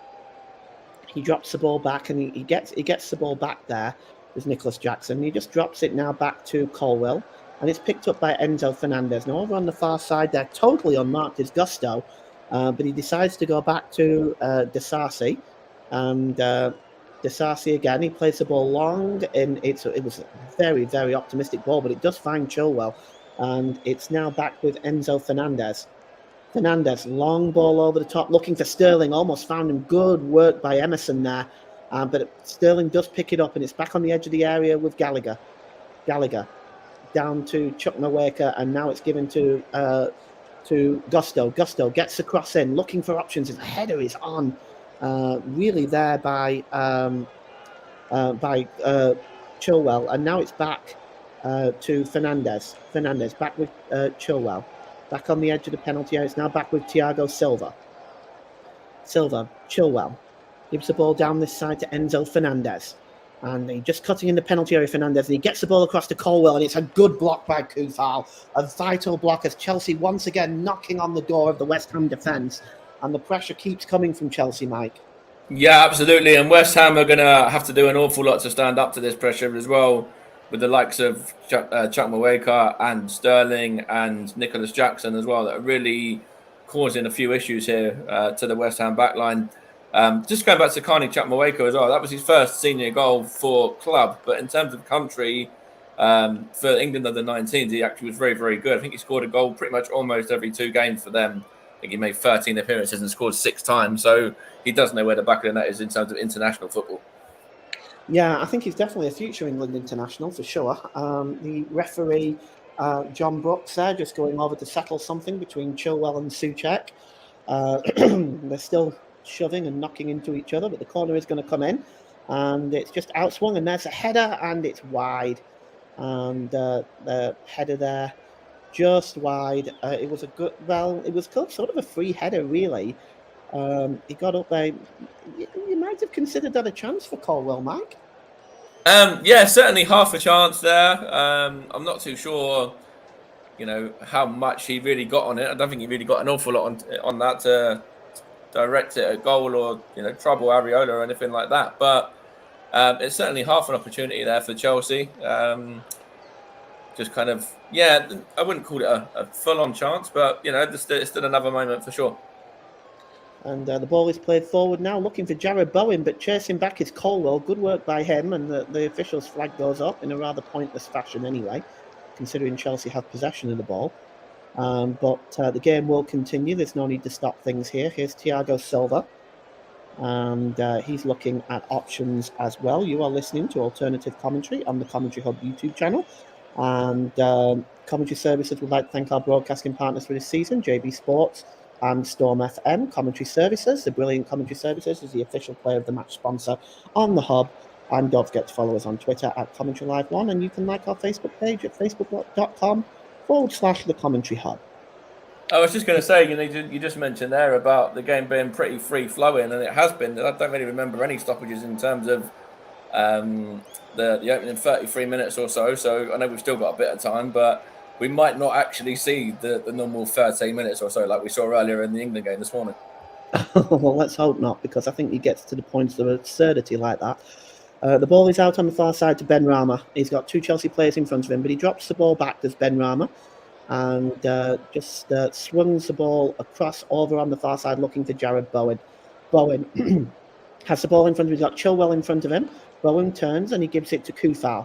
He drops the ball back, and he gets the ball back there. There's Nicholas Jackson. He just drops it now back to Colwell, and it's picked up by Enzo Fernandez. Now over on the far side there, totally unmarked, is Gusto, but he decides to go back to Disasi, and Disasi again. He plays the ball long, and it was a very, very optimistic ball, but it does find Chilwell, and it's now back with Enzo Fernandez. Fernandez, long ball over the top, looking for Sterling. Almost found him. Good work by Emerson there, but Sterling does pick it up, and it's back on the edge of the area with Gallagher. Gallagher down to Chuck Nweke, and now it's given to Gusto. Gusto gets the cross in, looking for options. His header is on. Really there by Chilwell, and now it's back to Fernandez. Fernandez back with Chilwell, back on the edge of the penalty area. It's now back with Thiago Silva. Chilwell gives the ball down this side to Enzo Fernandez, and he just cutting in the penalty area. Fernandez, and he gets the ball across to Colwell, and it's a good block by Kufal, a vital block as Chelsea once again knocking on the door of the West Ham defence. And the pressure keeps coming from Chelsea, Mike. Yeah, absolutely. And West Ham are going to have to do an awful lot to stand up to this pressure as well, with the likes of Chuck Nweke and Sterling and Nicholas Jackson as well, that are really causing a few issues here to the West Ham backline. Just going back to Carney Chukwuemeka as well, that was his first senior goal for club, but in terms of country, for England under 19s, he actually was very, very good. I think he scored a goal pretty much almost every 2 games for them. I think he made 13 appearances and scored 6 times, so he does know where the back of the net is in terms of international football. Yeah, I think he's definitely a future England international for sure. The referee, John Brooks, there just going over to settle something between Chilwell and Souček. They're still shoving and knocking into each other, but the corner is going to come in, and it's just outswung, and there's a header, and it's wide. And the header there, just wide. It was it was sort of a free header, really. He got up there. You might have considered that a chance for Colwell, Mike. Yeah, certainly half a chance there. I'm not too sure, how much he really got on it. I don't think he really got an awful lot on that to direct it at goal or trouble Areola or anything like that. But it's certainly half an opportunity there for Chelsea. Just kind of, I wouldn't call it a full-on chance, but it's still another moment for sure. And the ball is played forward now, looking for Jared Bowen, but chasing back is Colwell. Good work by him, and the official's flag goes up in a rather pointless fashion anyway, considering Chelsea have possession of the ball. But the game will continue. There's no need to stop things here. Here's Thiago Silva, and he's looking at options as well. You are listening to Alternative Commentary on the Commentary Hub YouTube channel. And Commentary Services would like to thank our broadcasting partners for this season, JB Sports and Storm FM. Commentary Services, the brilliant Commentary Services, is the official player of the match sponsor on the Hub. And don't forget to follow us on Twitter at Commentary Live 1, and you can like our Facebook page at facebook.com/The Commentary Hub. I was just going to say, you just mentioned there about the game being pretty free-flowing, and it has been. I don't really remember any stoppages in terms of the opening 33 minutes or so. So I know we've still got a bit of time, but we might not actually see the normal 13 minutes or so like we saw earlier in the England game this morning. Well, let's hope not, because I think he gets to the points of absurdity like that. The ball is out on the far side to Benrahma. He's got 2 Chelsea players in front of him, but he drops the ball back to Benrahma and just swings the ball across over on the far side looking for Jared Bowen. Bowen has the ball in front of him. He's got Chilwell in front of him. Bowen turns and he gives it to Kufal.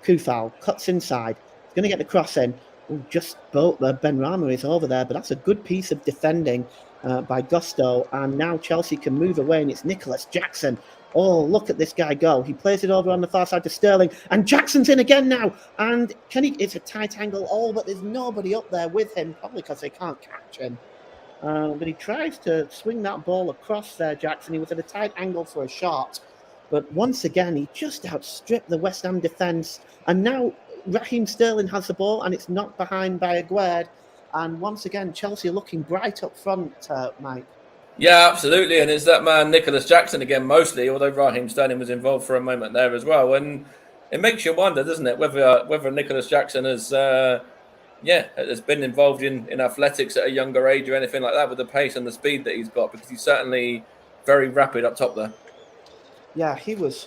Kufal cuts inside. He's going to get the cross in. Benrahma is over there, but that's a good piece of defending by Gusto. And now Chelsea can move away, and it's Nicholas Jackson. Oh, look at this guy go. He plays it over on the far side to Sterling, and Jackson's in again now. And it's a tight angle, but there's nobody up there with him, probably because they can't catch him. But he tries to swing that ball across there, Jackson. He was at a tight angle for a shot. But once again, he just outstripped the West Ham defence. And now Raheem Sterling has the ball, and it's knocked behind by Aguerd. And once again, Chelsea looking bright up front, Mike. Yeah, absolutely. And it's that man, Nicholas Jackson, again, mostly, although Raheem Sterling was involved for a moment there as well. And it makes you wonder, doesn't it, whether Nicholas Jackson has been involved in athletics at a younger age or anything like that with the pace and the speed that he's got, because he's certainly very rapid up top there. Yeah, he was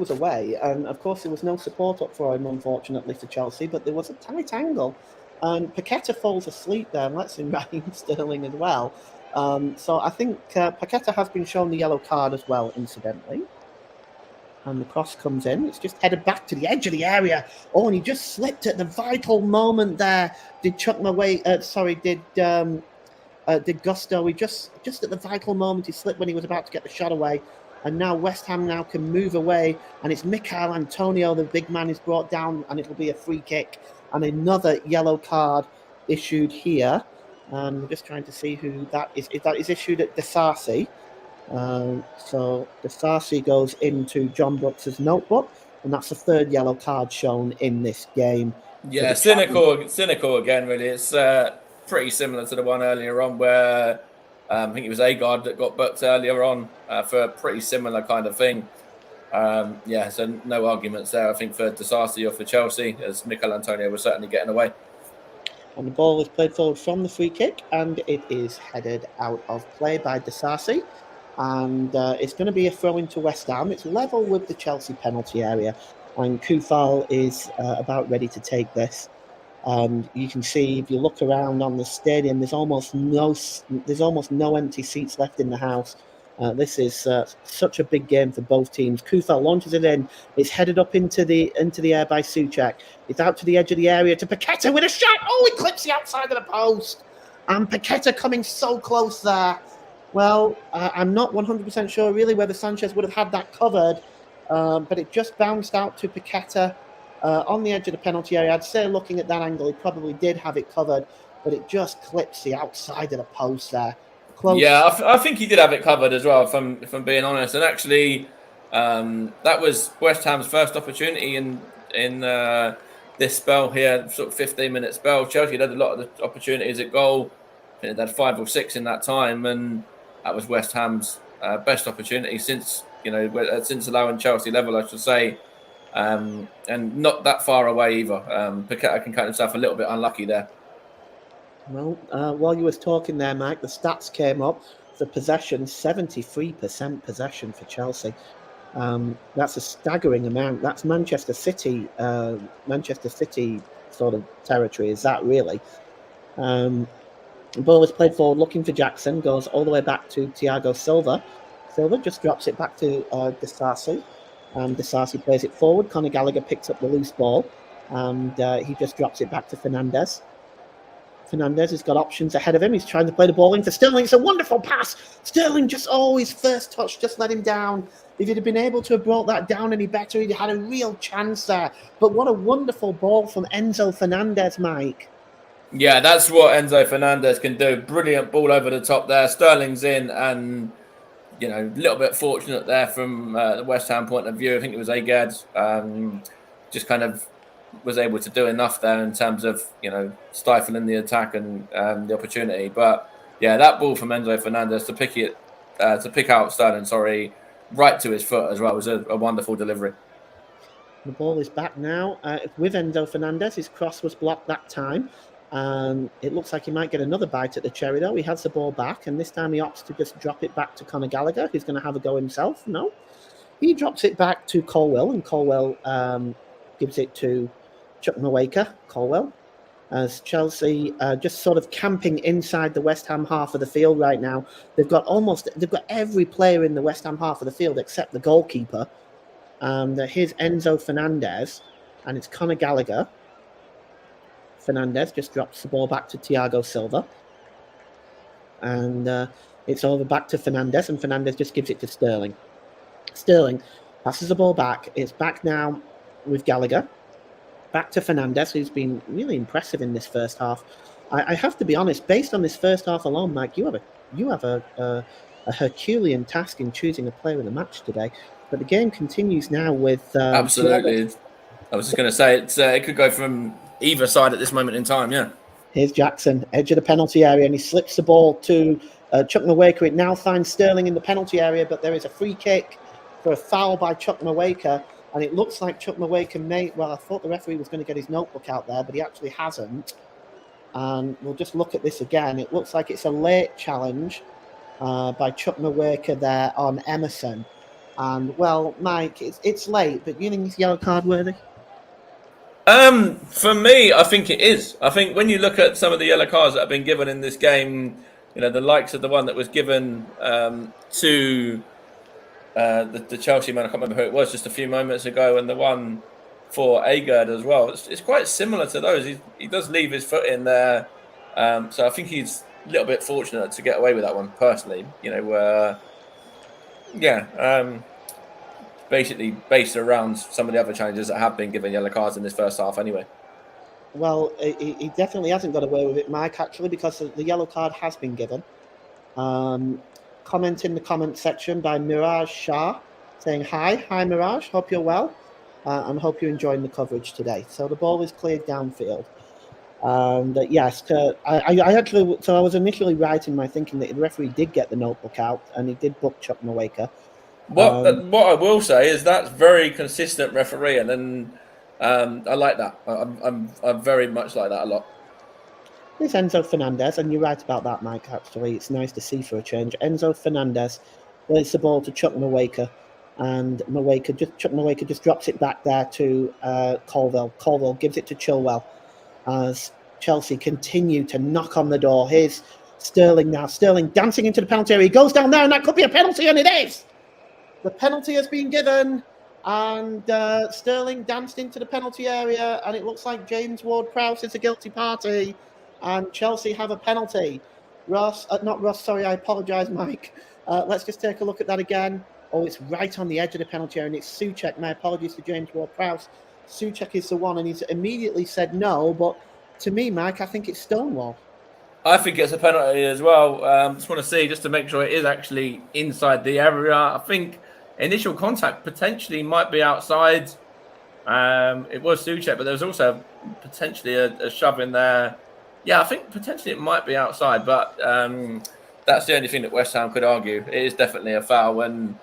away, and of course there was no support up for him, unfortunately, for Chelsea. But there was a tight angle, and Paqueta falls asleep there and lets in Raheem Sterling as well. So I think Paqueta has been shown the yellow card as well, incidentally. And the cross comes in. It's just headed back to the edge of the area. Oh, and he just slipped at the vital moment there. Did Gusto? He just at the vital moment he slipped when he was about to get the shot away. And now West Ham can move away, and it's Michail Antonio, the big man, is brought down, and it'll be a free kick. And another yellow card issued here. We're just trying to see who that is. If that is issued at Disasi. So Disasi goes into John Brooks's notebook, and that's the 3rd yellow card shown in this game. Yeah, cynical again, really. It's pretty similar to the one earlier on where I think it was Agard that got booked earlier on for a pretty similar kind of thing. So no arguments there, I think, for Disasi or for Chelsea, as Michail Antonio was certainly getting away. And the ball is played forward from the free kick, and it is headed out of play by Disasi. And it's going to be a throw into West Ham. It's level with the Chelsea penalty area, and Kufal is about ready to take this. And you can see, if you look around on the stadium, there's almost no empty seats left in the house. This is such a big game for both teams. Kufel launches it in. It's headed up into the air by Souček. It's out to the edge of the area to Paqueta with a shot. Oh, it clips the outside of the post. And Paqueta coming so close there. Well, I'm not 100% sure really whether Sanchez would have had that covered, but it just bounced out to Paqueta on the edge of the penalty area. I'd say looking at that angle, he probably did have it covered, but it just clips the outside of the post there. Close. Yeah, I think he did have it covered as well, if I'm being honest. And actually, that was West Ham's first opportunity in this spell here, sort of 15-minute spell. Chelsea had a lot of the opportunities at goal. I think they had 5 or 6 in that time, and that was West Ham's best opportunity since allowing Chelsea level, I should say, and not that far away either. Paqueta can count himself a little bit unlucky there. Well, while you was talking there, Mike, the stats came up. The possession, 73% possession for Chelsea. That's a staggering amount. That's Manchester City sort of territory, is that really? The ball is played forward, looking for Jackson, goes all the way back to Thiago Silva. Silva just drops it back to Disasi. Disasi plays it forward. Conor Gallagher picks up the loose ball, and he just drops it back to Fernandes. Fernandes has got options ahead of him. He's trying to play the ball in for Sterling. It's a wonderful pass. Sterling just, his first touch just let him down. If he'd have been able to have brought that down any better, he'd had a real chance there. But what a wonderful ball from Enzo Fernandez, Mike. Yeah, that's what Enzo Fernandez can do. Brilliant ball over the top there. Sterling's in, and a little bit fortunate there from the West Ham point of view. I think it was Agad. Just kind of was able to do enough there in terms of stifling the attack and the opportunity. But yeah, that ball from Enzo Fernandez to pick out Sterling, right to his foot as well, was a wonderful delivery. The ball is back now with Enzo Fernandez. His cross was blocked that time. It looks like he might get another bite at the cherry, though. He has the ball back, and this time he opts to just drop it back to Conor Gallagher, who's going to have a go himself. No, he drops it back to Colwill, and Colwill gives it to Chukwuemeka. Colwill, as Chelsea just sort of camping inside the West Ham half of the field right now. They've got every player in the West Ham half of the field except the goalkeeper. Here's Enzo Fernandez, and it's Conor Gallagher. Fernandez just drops the ball back to Thiago Silva. And it's over back to Fernandez, and Fernandez just gives it to Sterling. Sterling passes the ball back. It's back now with Gallagher. Back to Fernandez, who's been really impressive in this first half. I have to be honest, based on this first half alone, Mike, you have a Herculean task in choosing a player of the match today. But the game continues now with... Absolutely. I was just going to say, it could go from either side at this moment in time, yeah. Here's Jackson, edge of the penalty area, and he slips the ball to Chukwuemeka. It now finds Sterling in the penalty area, but there is a free kick for a foul by Chukwuemeka, and it looks like Chukwuemeka I thought the referee was going to get his notebook out there, but he actually hasn't. And we'll just look at this again. It looks like it's a late challenge by Chukwuemeka there on Emerson. And, well, Mike, it's late, but you think it's yellow card worthy? For me, I think it is. I think when you look at some of the yellow cards that have been given in this game, the likes of the one that was given to the Chelsea man, I can't remember who it was, just a few moments ago, and the one for Agard as well. It's quite similar to those. He does leave his foot in there. So I think he's a little bit fortunate to get away with that one, personally. Basically based around some of the other challenges that have been given yellow cards in this first half anyway. Well, he definitely hasn't got away with it, Mike, actually, because the yellow card has been given. Comment in the comment section by Miraj Shah saying, Hi Miraj, hope you're well, and hope you're enjoying the coverage today. So the ball is cleared downfield. And yes, I was initially right in my thinking that the referee did get the notebook out, and he did book Chukwuemeka. What I will say is that's very consistent refereeing, and I like that. I very much like that a lot. It's Enzo Fernandez, and you're right about that, Mike, actually. It's nice to see for a change. Enzo Fernandez plays the ball to Chukwuemeka, and Chukwuemeka just drops it back there to Colwill. Colwill gives it to Chilwell as Chelsea continue to knock on the door. Here's Sterling now. Sterling dancing into the penalty area. He goes down there, and that could be a penalty, and it is. The penalty has been given, and Sterling danced into the penalty area, and it looks like James Ward-Prowse is a guilty party, and Chelsea have a penalty. Not Ross, sorry, I apologise, Mike. Let's just take a look at that again. Oh, it's right on the edge of the penalty area, and it's Souček. My apologies to James Ward-Prowse. Souček is the one, and he's immediately said no, but to me, Mike, I think it's Stonewall. I think it's a penalty as well. Just want to see, just to make sure it is actually inside the area. I think initial contact potentially might be outside. It was Souček, but there was also potentially a shove in there. Yeah, I think potentially it might be outside, but that's the only thing that West Ham could argue. It is definitely a foul when,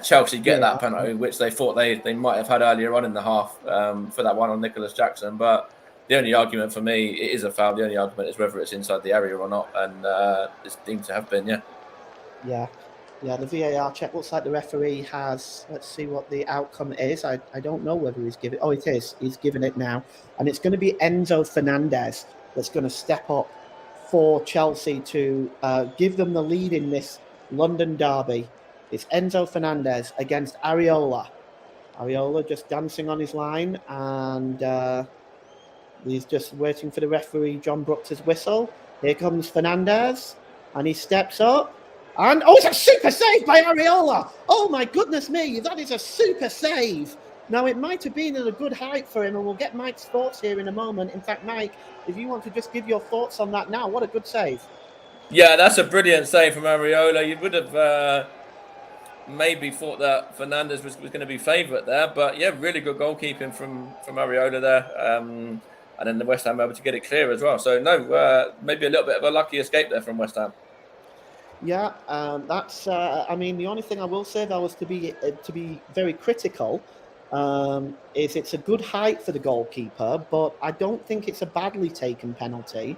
Chelsea get that penalty, which they thought they might have had earlier on in the half for that one on Nicholas Jackson. But the only argument for me, it is a foul. The only argument is whether it's inside the area or not, and it's deemed to have been, Yeah, the VAR check looks like the referee has, let's see what the outcome is. I don't know whether he's given, it is. He's given it now. And it's going to be Enzo Fernandez that's going to step up for Chelsea to give them the lead in this London derby. It's Enzo Fernandez against Areola. Areola just dancing on his line, and he's just waiting for the referee, John Brooks' whistle. Here comes Fernandez, and he steps up. And, it's a super save by Areola. Oh, my goodness me. That is a super save. Now, it might have been at a good height for him, and we'll get Mike's thoughts here in a moment. In fact, Mike, if you want to just give your thoughts on that now, what a good save. Yeah, that's a brilliant save from Areola. You would have maybe thought that Fernandez was going to be favourite there. But, really good goalkeeping from Areola there. And then the West Ham able to get it clear as well. So, no, maybe a little bit of a lucky escape there from West Ham. Yeah, that's. The only thing I will say, though, is to be very critical. Is it's a good height for the goalkeeper, but I don't think it's a badly taken penalty.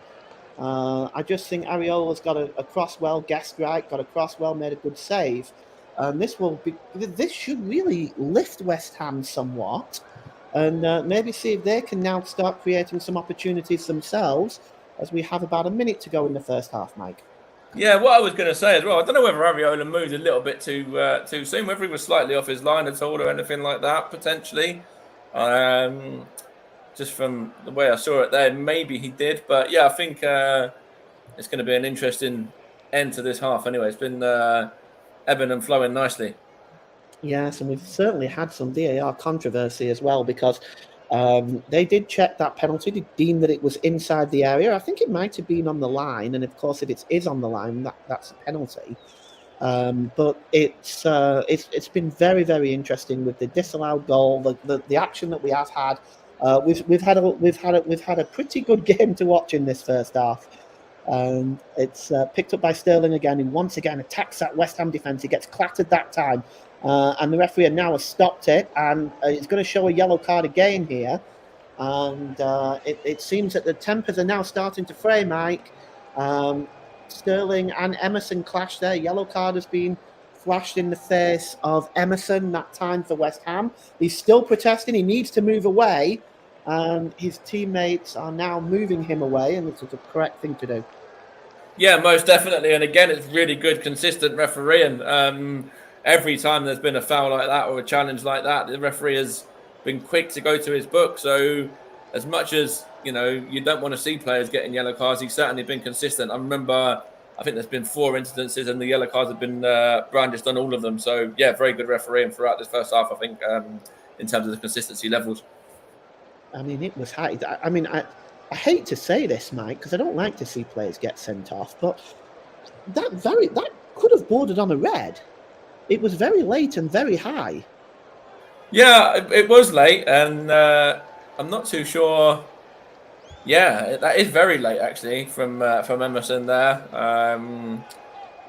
I just think Areola's got a cross well, guessed right, got a cross well, made a good save. This should really lift West Ham somewhat, and maybe see if they can now start creating some opportunities themselves, as we have about a minute to go in the first half, Mike. Yeah, what I was going to say as well, I don't know whether Areola moved a little bit too soon, whether he was slightly off his line at all or anything like that, potentially. Just from the way I saw it there, maybe he did. But, I think it's going to be an interesting end to this half anyway. It's been ebbing and flowing nicely. Yes, and we've certainly had some VAR controversy as well, because they did check that penalty. They deemed that it was inside the area. I think it might have been on the line, and of course, if it is on the line, that's a penalty. But it's been very, very interesting with the disallowed goal, the action that we have had. We've had a pretty good game to watch in this first half. It's picked up by Sterling again, and once again attacks that West Ham defence. He gets clattered that time. And the referee now has stopped it, and it's going to show a yellow card again here. And it seems that the tempers are now starting to fray, Mike. Sterling and Emerson clash there. Yellow card has been flashed in the face of Emerson, that time for West Ham. He's still protesting. He needs to move away. And his teammates are now moving him away, and it's the correct thing to do. Yeah, most definitely. And again, it's really good, consistent refereeing. Every time there's been a foul like that or a challenge like that, the referee has been quick to go to his book. So as much as, you don't want to see players getting yellow cards, he's certainly been consistent. I remember, I think there's been 4 incidences and the yellow cards have been brandished on all of them. So, very good refereeing throughout this first half, I think, in terms of the consistency levels. It was high. I hate to say this, Mike, because I don't like to see players get sent off, but that could have bordered on a red. It was very late and very high. Yeah, it was late, and I'm not too sure. Yeah, that is very late actually from Emerson there.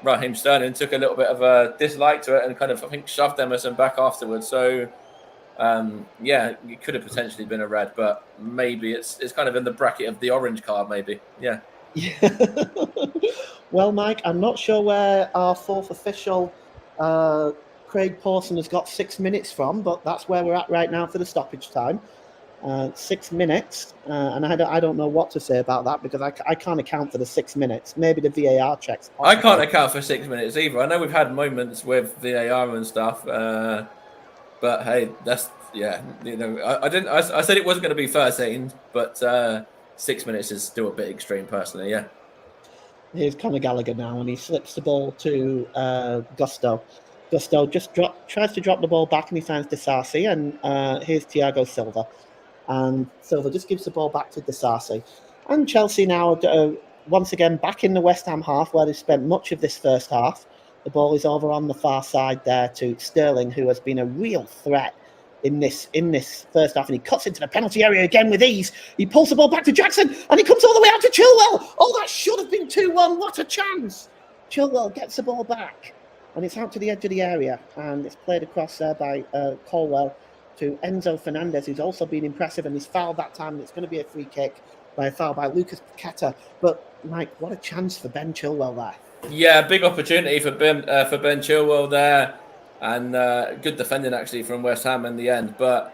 Raheem Sterling took a little bit of a dislike to it and kind of, I think, shoved Emerson back afterwards. So, it could have potentially been a red, but maybe it's kind of in the bracket of the orange card, maybe. Yeah. Well, Mike, I'm not sure where our fourth official, Craig Pawson, has got 6 minutes from, but that's where we're at right now for the stoppage time. 6 minutes, and I don't know what to say about that because I can't account for the 6 minutes. Maybe the VAR checks. I can't account for 6 minutes either. I know we've had moments with VAR and stuff, but hey, that's I didn't. I said it wasn't going to be 13, but 6 minutes is still a bit extreme, personally. Yeah. Here's Conor Gallagher now, and he slips the ball to Gusto. Gusto just tries to drop the ball back, and he finds Disasi, and here's Thiago Silva. And Silva just gives the ball back to Disasi. And Chelsea now, once again, back in the West Ham half, where they've spent much of this first half. The ball is over on the far side there to Sterling, who has been a real threat in this first half, and he cuts into the penalty area again with ease. He pulls the ball back to Jackson, and he comes all the way out to Chilwell. Oh, that should have been 2-1. What a chance! Chilwell gets the ball back, and it's out to the edge of the area, and it's played across there by Colwell to Enzo Fernandez, who's also been impressive, and he's fouled that time, and it's going to be a free kick by a foul by Lucas Paqueta. But, Mike, what a chance for Ben Chilwell there. Yeah, big opportunity for Ben Chilwell there, and good defending actually from West Ham in the end. But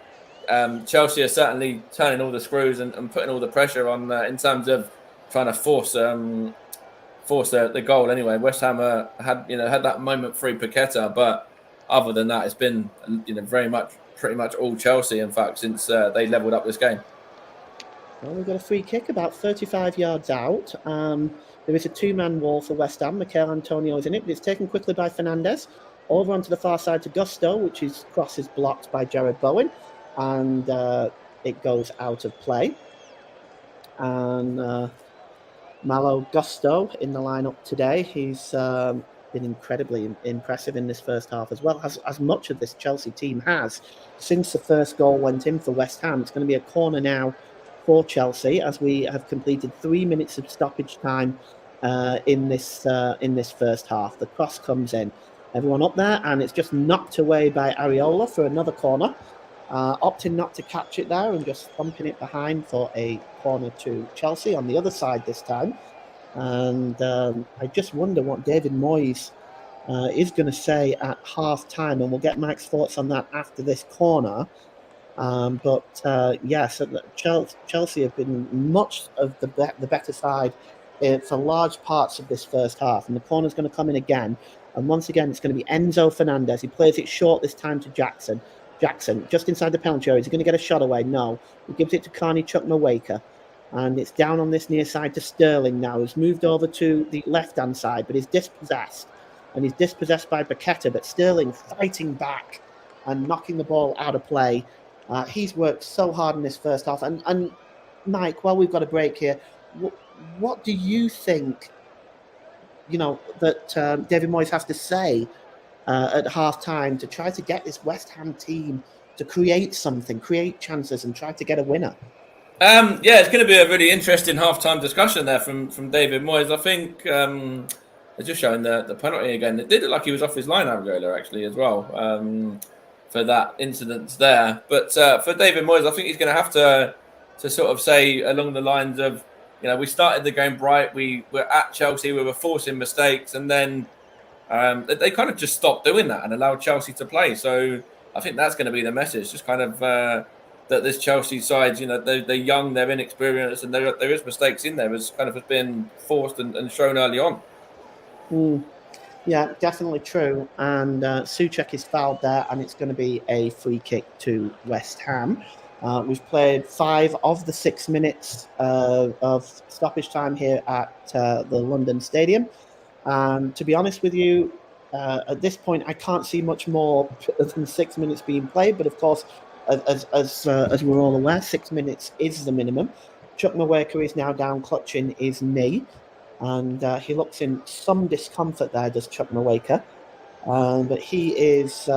Chelsea are certainly turning all the screws and putting all the pressure on in terms of trying to force the goal. Anyway, West Ham had that moment through Paqueta, but other than that, it's been pretty much all Chelsea. In fact, since they levelled up this game. Well, we've got a free kick about 35 yards out. There is a two-man wall for West Ham. Mikel Antonio is in it, but it's taken quickly by Fernandez. Over onto the far side to Gusto, which is cross is blocked by Jared Bowen, and it goes out of play. And Malo Gusto in the lineup today. He's been incredibly impressive in this first half as well, as much of this Chelsea team has since the first goal went in for West Ham. It's going to be a corner now for Chelsea as we have completed 3 minutes of stoppage time in this first half. The cross comes in. Everyone up there, and it's just knocked away by Areola for another corner. Opting not to catch it there and just thumping it behind for a corner to Chelsea on the other side this time. And I just wonder what David Moyes is going to say at half time, and we'll get Mike's thoughts on that after this corner. Yes, Chelsea have been much of the better side for large parts of this first half, and the corner's going to come in again. And once again, it's going to be Enzo Fernandez. He plays it short this time to Jackson. Jackson, just inside the penalty area. Is he going to get a shot away? No. He gives it to Carney Chukwuemeka. And it's down on this near side to Sterling now. He's moved over to the left-hand side, but he's dispossessed. And he's dispossessed by Paqueta, but Sterling fighting back and knocking the ball out of play. He's worked so hard in this first half. And Mike, while we've got a break here, what do you think that David Moyes has to say at half-time to try to get this West Ham team to create something, create chances, and try to get a winner? It's going to be a really interesting half-time discussion there from David Moyes. I think they're just showing the penalty again. It did look like he was off his line, Areola, actually, as well, for that incident there. But for David Moyes, I think he's going to have to sort of say along the lines of, we started the game bright. We were at Chelsea. We were forcing mistakes, and then they kind of just stopped doing that and allowed Chelsea to play. So I think that's going to be the message. Just kind of that this Chelsea side, they're young, they're inexperienced, and there is mistakes in there. It's kind of has been forced and shown early on. Yeah, definitely true. And Souček is fouled there, and it's going to be a free kick to West Ham. We've played 5 of the 6 minutes of stoppage time here at the London Stadium. To be honest with you, at this point, I can't see much more than 6 minutes being played. But of course, as we're all aware, 6 minutes is the minimum. Chukwuemeka is now down, clutching his knee, and he looks in some discomfort there, does Chukwuemeka. But he is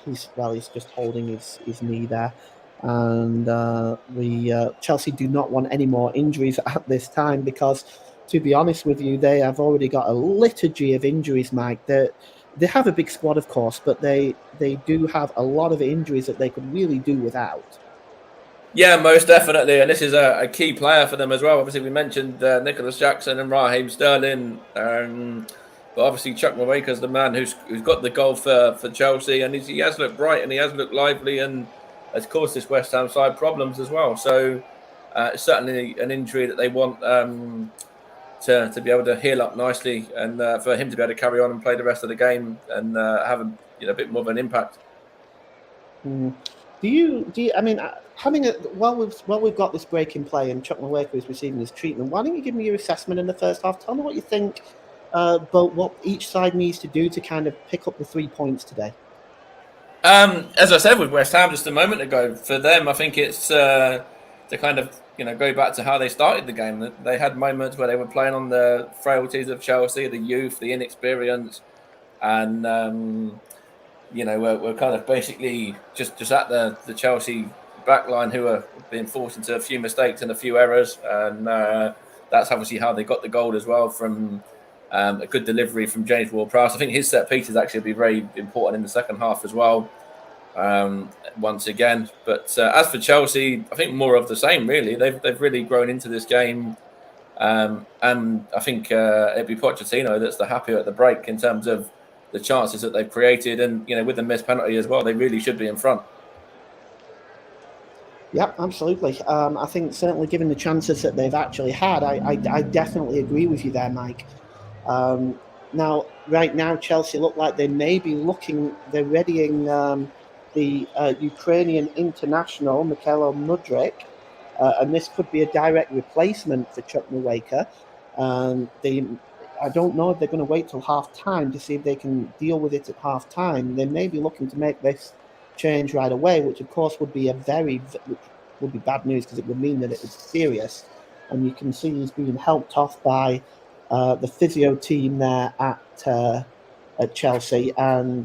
he's just holding his knee there. And Chelsea do not want any more injuries at this time because, to be honest with you, they have already got a liturgy of injuries, Mike. They have a big squad, of course, but they do have a lot of injuries that they could really do without. Yeah, most definitely. And this is a key player for them as well. Obviously, we mentioned Nicholas Jackson and Raheem Sterling. But obviously, Chukwuemeka is the man who's got the goal for Chelsea. And he has looked bright and he has looked lively. And has caused this West Ham side problems as well. So it's certainly an injury that they want to be able to heal up nicely, and for him to be able to carry on and play the rest of the game and have a bit more of an impact. Do you? I mean, while we've got this break in play and Chuck Mweka is receiving his treatment, why don't you give me your assessment in the first half? Tell me what you think about what each side needs to do to kind of pick up the 3 points today. As I said with West Ham just a moment ago, for them, I think it's to kind of go back to how they started the game. They had moments where they were playing on the frailties of Chelsea, the youth, the inexperience, and we're kind of basically just at the Chelsea backline, who are being forced into a few mistakes and a few errors, and that's obviously how they got the goal as well, from a good delivery from James Ward-Prowse. I think his set piece is actually be very important in the second half as well. Once again, but as for Chelsea, I think more of the same. Really, they've really grown into this game, and I think it'd be Pochettino that's the happier at the break in terms of the chances that they've created, and with the missed penalty as well, they really should be in front. Yeah, absolutely. I think certainly given the chances that they've actually had, I definitely agree with you there, Mike. Right now, Chelsea look like they may be they're readying the Ukrainian international, Mykhailo Mudryk, and this could be a direct replacement for Chuck Mweka. I don't know if they're going to wait till half time to see if they can deal with it at half time. They may be looking to make this change right away, which of course would be would be bad news, because it would mean that it was serious. And you can see he's being helped off by the physio team there at Chelsea, and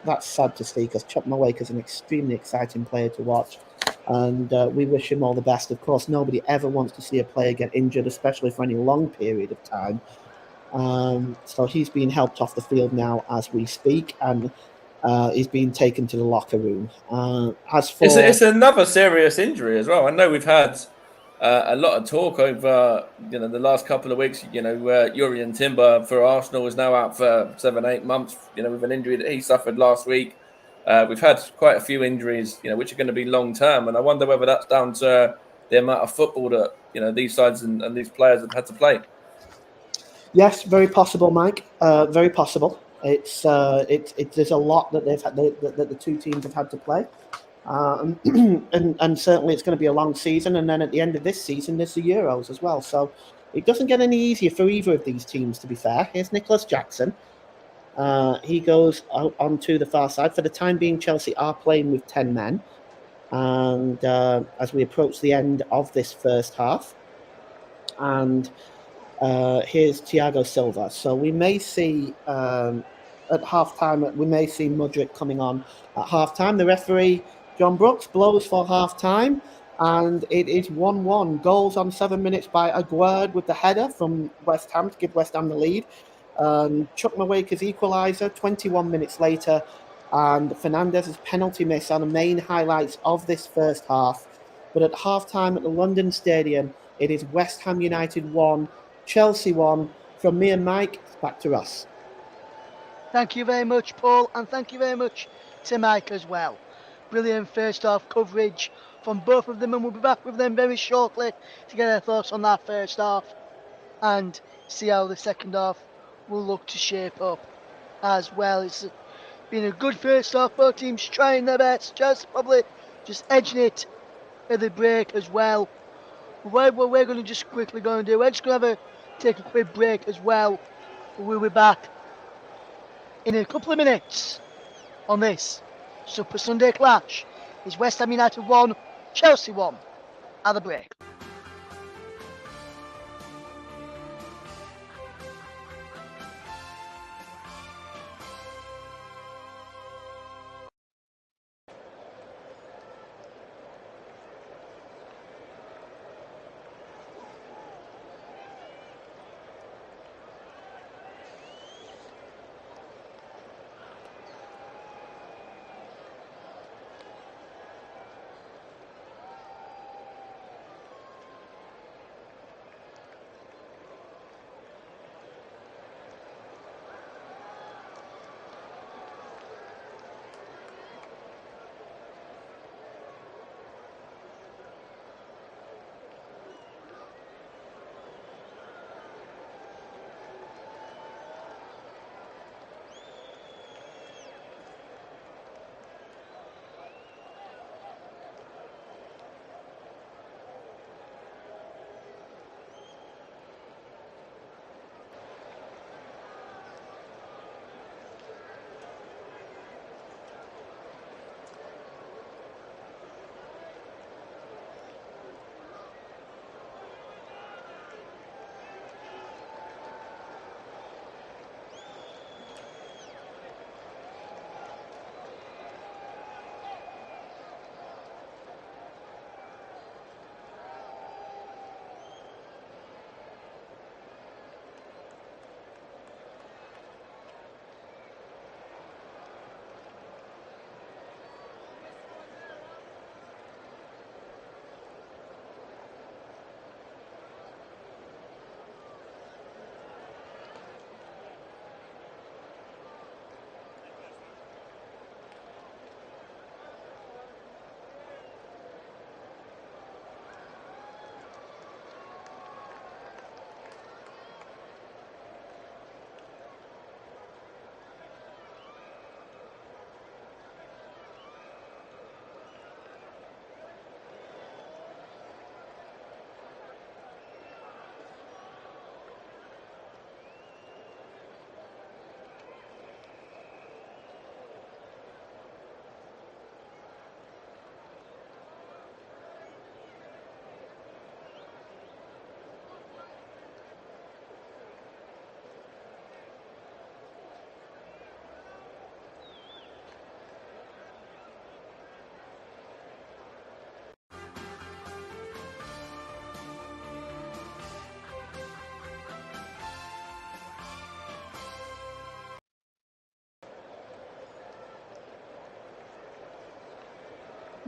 that's sad to see, because Chuck Mweka is an extremely exciting player to watch, and we wish him all the best. Of course, nobody ever wants to see a player get injured, especially for any long period of time. So he's being helped off the field now as we speak, and he's being taken to the locker room. It's another serious injury as well. I know we've had a lot of talk over the last couple of weeks. Jurrien Timber for Arsenal is now out for 7-8 months. With an injury that he suffered last week. We've had quite a few injuries, which are going to be long term, and I wonder whether that's down to the amount of football that these sides and these players have had to play. Yes, very possible, Mike. Very possible. It's there's a lot that that the two teams have had to play, and certainly it's going to be a long season. And then at the end of this season, there's the Euros as well. So it doesn't get any easier for either of these teams, to be fair. Here's Nicholas Jackson. He goes onto the far side. For the time being, Chelsea are playing with 10 men, and as we approach the end of this first half, and here's Thiago Silva. So we may see at halftime, we may see Mudryk coming on at halftime. The referee, John Brooks, blows for halftime, and it is 1-1. Goals on 7 minutes by Aguerd with the header from West Ham to give West Ham the lead. Chuck Mweka's equaliser 21 minutes later, and Fernandez's penalty miss are the main highlights of this first half. But at halftime at the London Stadium, it is West Ham United 1, Chelsea 1. From me and Mike, back to Ross. Thank you very much, Paul, and thank you very much to Mike as well. Brilliant first half coverage from both of them, and we'll be back with them very shortly to get their thoughts on that first half and see how the second half will look to shape up as well. It's been a good first half, both teams trying their best, probably just edging it at the break as well. What we're going to just quickly go and do, we're just going to take a quick break as well. We'll be back in a couple of minutes on this Super Sunday Clash. Is West Ham United 1, Chelsea 1 at the break.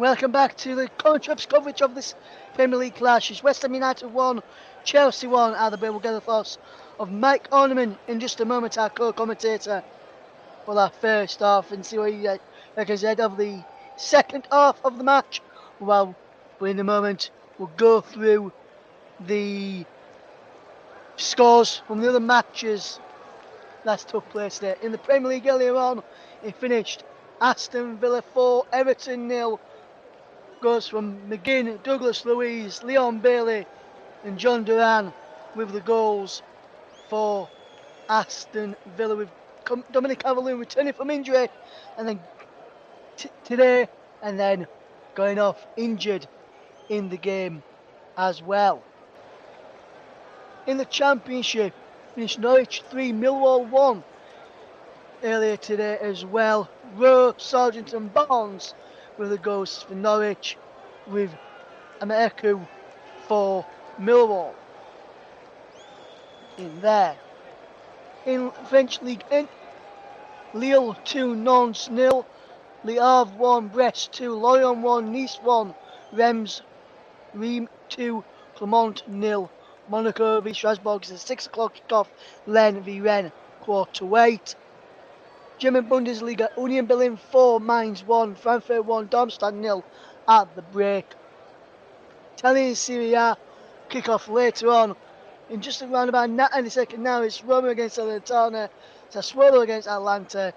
Welcome back to the Contraps coverage of this Premier League clash. West Ham United 1, Chelsea 1. Are the We'll get the thoughts of Mike Orneman in just a moment, our co-commentator for that first half, and see what he reckons ahead of the second half of the match. Well, in a moment, we'll go through the scores from the other matches that took place there. In the Premier League earlier on, it finished Aston Villa 4, Everton 0. Goes from McGinn, Douglas Luiz, Leon Bailey and John Duran with the goals for Aston Villa, with Dominic Calvert-Lewin returning from injury and then today, and then going off injured in the game as well. In the Championship, finished Norwich 3, Millwall 1 earlier today as well. Rowe, Sargent and Barnes with the goals for Norwich, with Ameku for Millwall in there. In French League 1, Lille 2, Nantes 0, Le Havre 1, Brest 2, Lorient 1, Nice 1, Reims 2, Clermont 0, Monaco v Strasbourg is a 6 o'clock kickoff, Lens v Rennes 7:15. German Bundesliga, Union Berlin 4, Mainz 1, Frankfurt 1, Darmstadt 0 at the break. Italian Serie A kick-off later on in just around about 90 seconds now. It's Roma against Salernitana, Sassuolo against Atalanta,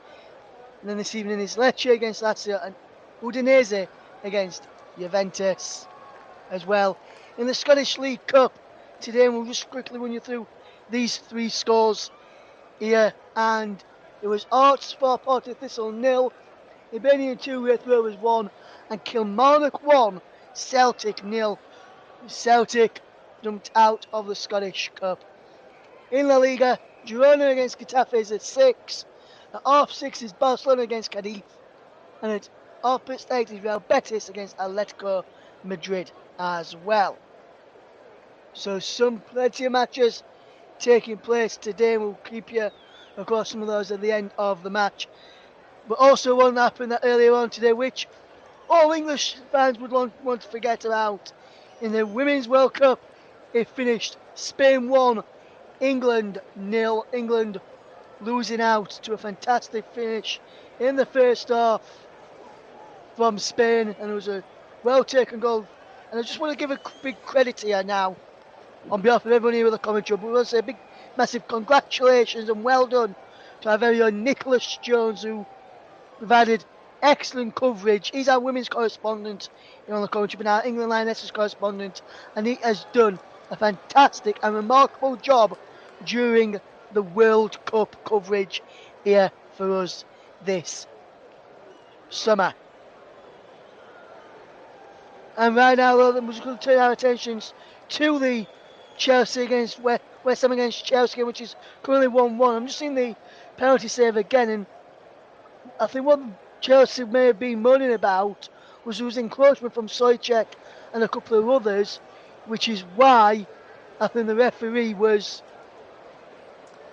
and then this evening it's Lecce against Lazio and Udinese against Juventus as well. In the Scottish League Cup today, we'll just quickly run you through these three scores here, and it was Arts 4, Porty Thistle 0, Hibernian 2, Raith Rovers 1, and Kilmarnock 1, Celtic 0. Celtic jumped out of the Scottish Cup. In La Liga, Girona against Getafe is at 6. At half 6 is Barcelona against Cadiz, and at half past 8 is Real Betis against Atletico Madrid as well. So plenty of matches taking place today. We'll keep you across some of those at the end of the match. But also one happened earlier on today, which all English fans would want to forget about. In the Women's World Cup, it finished Spain 1, England 0. England losing out to a fantastic finish in the first half from Spain, and it was a well-taken goal. And I just want to give a big credit here now on behalf of everyone here with the commentary. But we want to say a big, massive congratulations and well done to our very own Nicholas Jones, who provided excellent coverage. He's our women's correspondent on the commentary, but our England Lionesses correspondent, and he has done a fantastic and remarkable job during the World Cup coverage here for us this summer. And right now, we're just going to turn our attentions to the Chelsea against West Ham against Chelsea, which is currently 1-1. I'm just seeing the penalty save again, and I think what Chelsea may have been moaning about was there was encroachment from Souček and a couple of others, which is why I think the referee was,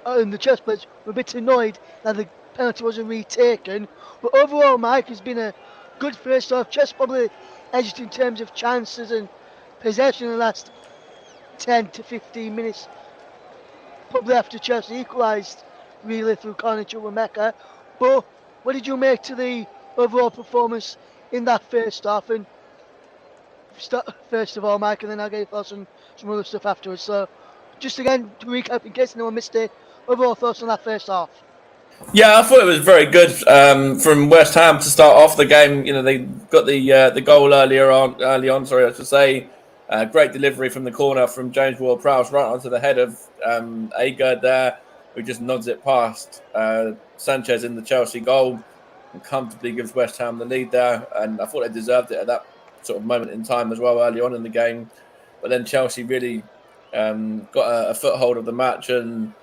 and the Chelsea players were a bit annoyed that the penalty wasn't retaken. But overall, Mike, has been a good first half. Chelsea probably edged in terms of chances and possession in the last 10 to 15 minutes, probably after Chelsea equalised really through Corner Chukwuemeka. But what did you make to the overall performance in that first half? And first of all, Mike, and then I'll get your thoughts on some other stuff afterwards. So just again to recap in case anyone missed it, overall thoughts on that first half. Yeah, I thought it was very good from West Ham to start off the game. You know, they got the goal early on. Sorry, I should say. Great delivery from the corner from James Ward-Prowse right onto the head of Aguerd there, who just nods it past Sanchez in the Chelsea goal and comfortably gives West Ham the lead there. And I thought they deserved it at that sort of moment in time as well early on in the game. But then Chelsea really got a foothold of the match, and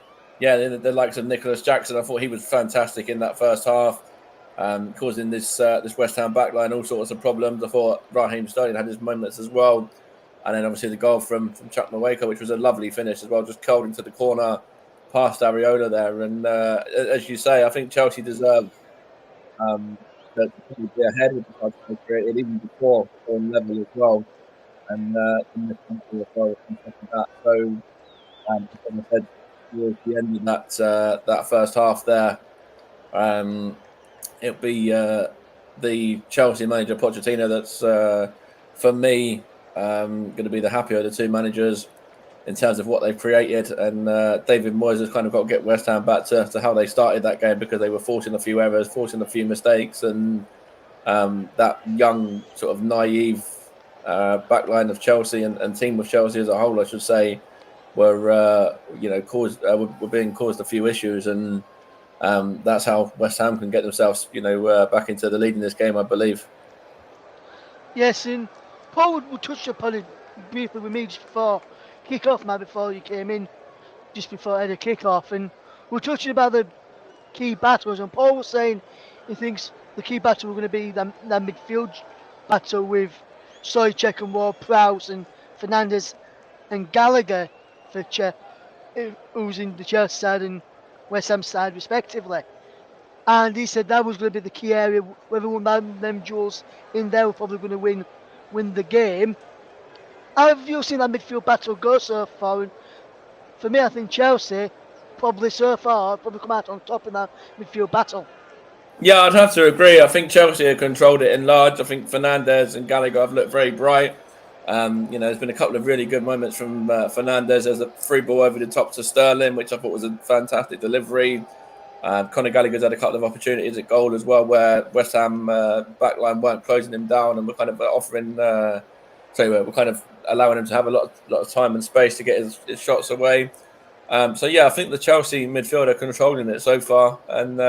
yeah, the likes of Nicholas Jackson, I thought he was fantastic in that first half, causing this West Ham backline all sorts of problems. I thought Raheem Sterling had his moments as well. And then obviously the goal from Chuck Mweko, which was a lovely finish as well, just curled into the corner past Areola there. And as you say, I think Chelsea deserve to probably be ahead with the chances they created even before on level as well, and in this country as well on top of that. So, as I said towards the end of that first half there, it'll be the Chelsea manager Pochettino that's for me going to be the happier of the two managers in terms of what they've created. And David Moyes has kind of got to get West Ham back to how they started that game, because they were forcing a few errors, forcing a few mistakes, and that young sort of naive backline of Chelsea and team of Chelsea as a whole, I should say, were were being caused a few issues, and that's how West Ham can get themselves back into the lead in this game, I believe. Yes, and Paul would touch upon it briefly with me just before kick-off, man, before you came in, just before the kick-off, and we're touching about the key battles, and Paul was saying he thinks the key battle was going to be that midfield battle with Souček and Ward-Prowse and Fernandes and Gallagher for who's in the Chelsea side and West Ham side respectively. And he said that was going to be the key area. Whether one of them duels in there were probably going to win the game. How have you seen that midfield battle go so far? And for me, I think Chelsea probably so far probably come out on top in that midfield battle. Yeah, I'd have to agree. I think Chelsea have controlled it in large. I think Fernandes and Gallagher have looked very bright. There's been a couple of really good moments from Fernandes. There's a free ball over the top to Sterling, which I thought was a fantastic delivery. Conor Gallagher's had a couple of opportunities at goal as well, where West Ham backline weren't closing him down, and we're kind of we're kind of allowing him to have a lot of time and space to get his shots away. I think the Chelsea midfield are controlling it so far, and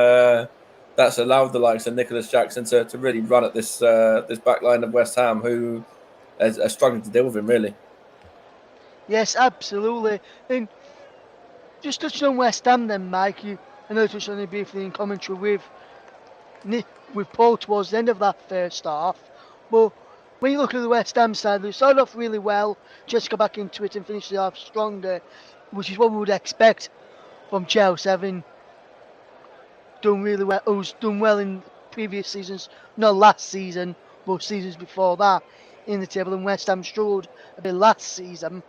that's allowed the likes of Nicholas Jackson to really run at this backline of West Ham, who are struggling to deal with him, really. Yes, absolutely. And just touching on West Ham then, Mike, I know you touched on it briefly in commentary with Paul towards the end of that first half, but when you look at the West Ham side, they started off really well, just got back into it and finished the half stronger, which is what we would expect from Chelsea, having done really well. Who's done well in previous seasons, not last season, but seasons before that in the table, and West Ham struggled a bit last season.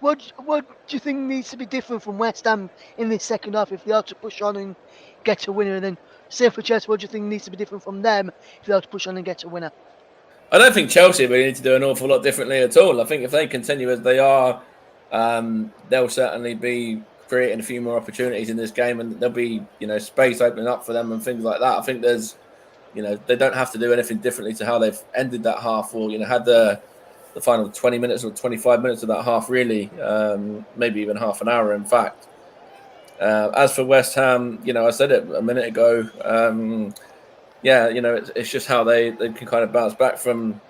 What do you think needs to be different from West Ham in this second half if they are to push on and get a winner? And then, say for Chelsea, what do you think needs to be different from them if they are to push on and get a winner? I don't think Chelsea really need to do an awful lot differently at all. I think if they continue as they are, they'll certainly be creating a few more opportunities in this game, and there'll be space opening up for them and things like that. I think there's they don't have to do anything differently to how they've ended that half, or had the final 20 minutes or 25 minutes of that half, really, maybe even half an hour, in fact. As for West Ham, I said it a minute ago. It's just how they can kind of bounce back from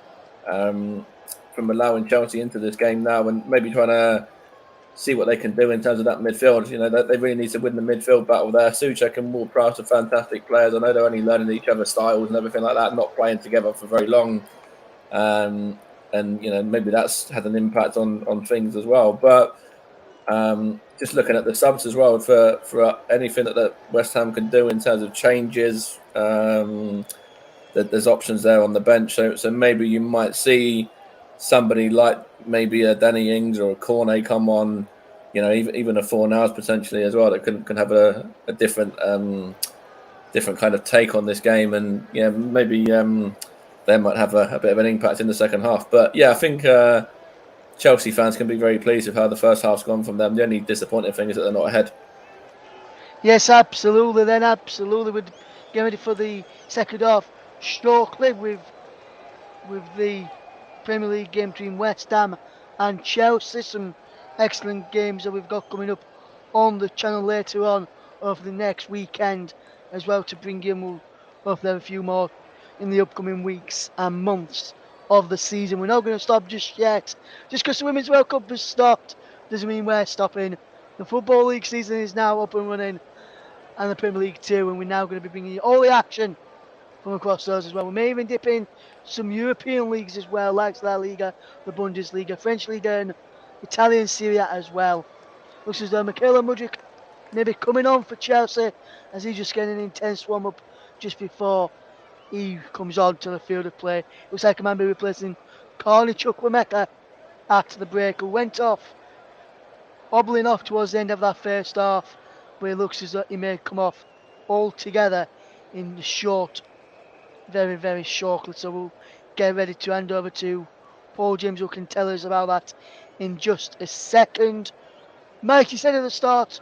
allowing Chelsea into this game now, and maybe trying to see what they can do in terms of that midfield. They really need to win the midfield battle there. Souček and Ward-Prowse are fantastic players. I know they're only learning each other's styles and everything like that, not playing together for very long. And maybe that's had an impact on things as well. But just looking at the subs as well for anything that West Ham can do in terms of changes, there's options there on the bench. So maybe you might see somebody like maybe a Danny Ings or a Cornet come on, even a Fornals potentially as well, that can have a different kind of take on this game, and maybe they might have a bit of an impact in the second half. But I think Chelsea fans can be very pleased with how the first half's gone from them. The only disappointing thing is that they're not ahead. Yes, absolutely. Then absolutely, we're getting ready for the second half. Stokely with the Premier League game between West Ham and Chelsea. Some excellent games that we've got coming up on the channel later on over the next weekend as well, to bring you. We'll hopefully have a few more in the upcoming weeks and months of the season. We're not going to stop just yet. Just because the Women's World Cup has stopped doesn't mean we're stopping. The Football League season is now up and running, and the Premier League too, and we're now going to be bringing you all the action from across those as well. We may even dip in some European leagues as well, like La Liga, the Bundesliga, French Liga, and Italian Serie A as well. Looks as though Michaela Mudryk may be coming on for Chelsea, as he's just getting an intense warm-up just before he comes on to the field of play. It looks like a man be replacing Corny Chukwuemeka after the break, who went off, hobbling off towards the end of that first half, but it looks as though he may come off altogether in the short, very, very shortly. So we'll get ready to hand over to Paul James, who can tell us about that in just a second. Mike, you said at the start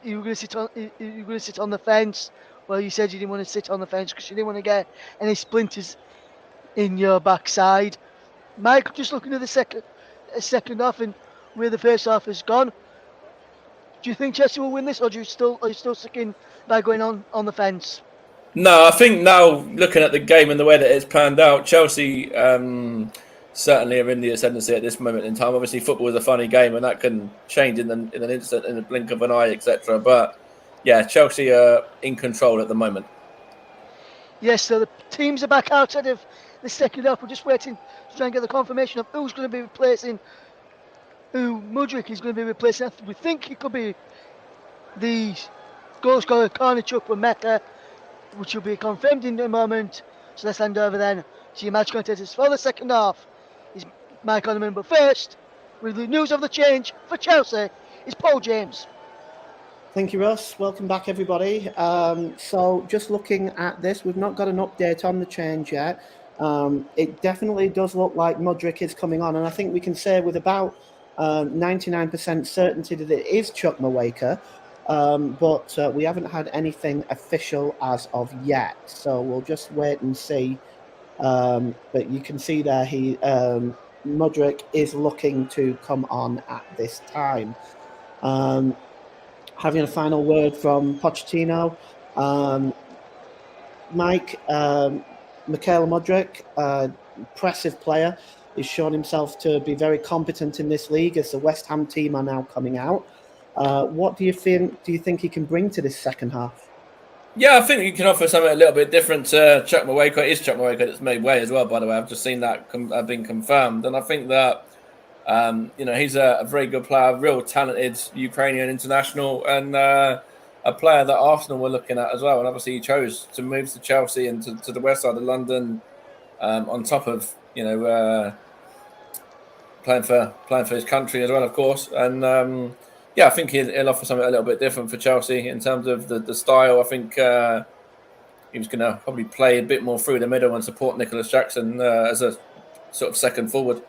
you were going to sit on the fence. Well, you said you didn't want to sit on the fence because you didn't want to get any splinters in your backside. Mike, just looking at the second half and where the first half has gone, do you think Chelsea will win this, or are you still sticking by going on the fence? No, I think now looking at the game and the way that it's panned out, Chelsea certainly are in the ascendancy at this moment in time. Obviously, football is a funny game, and that can change in an instant, in the blink of an eye, etc. But yeah, Chelsea are in control at the moment. Yes, so the teams are back outside of the second half. We're just waiting to try and get the confirmation of who's going to be replacing who. Mudryk is going to be replacing. We think it could be the goal scorer Corny Chukwuemeka, which will be confirmed in a moment. So let's hand over then to your match commentators for the second half. Is Mike Onneman, but first, with the news of the change for Chelsea, is Paul James. Thank you, Russ. Welcome back, everybody. So just looking at this, we've not got an update on the change yet. It definitely does look like Mudryk is coming on, and I think we can say with about 99% certainty that it is Chukwuemeka, but we haven't had anything official as of yet. So we'll just wait and see. But you can see there, Mudryk is looking to come on at this time. Having a final word from Pochettino. Mike, Mykhailo Mudryk, impressive player. He's shown himself to be very competent in this league as the West Ham team are now coming out. What do you think he can bring to this second half? Yeah, I think he can offer something a little bit different to Chukwuemeka. It is Chukwuemeka that's made way as well, by the way. I've just seen that being confirmed. And I think that he's a very good player, real talented Ukrainian international, and a player that Arsenal were looking at as well. And obviously, he chose to move to Chelsea and to the west side of London, on top of playing for his country as well, of course. And I think he'll offer something a little bit different for Chelsea in terms of the style. I think he was going to probably play a bit more through the middle and support Nicholas Jackson as a sort of second forward.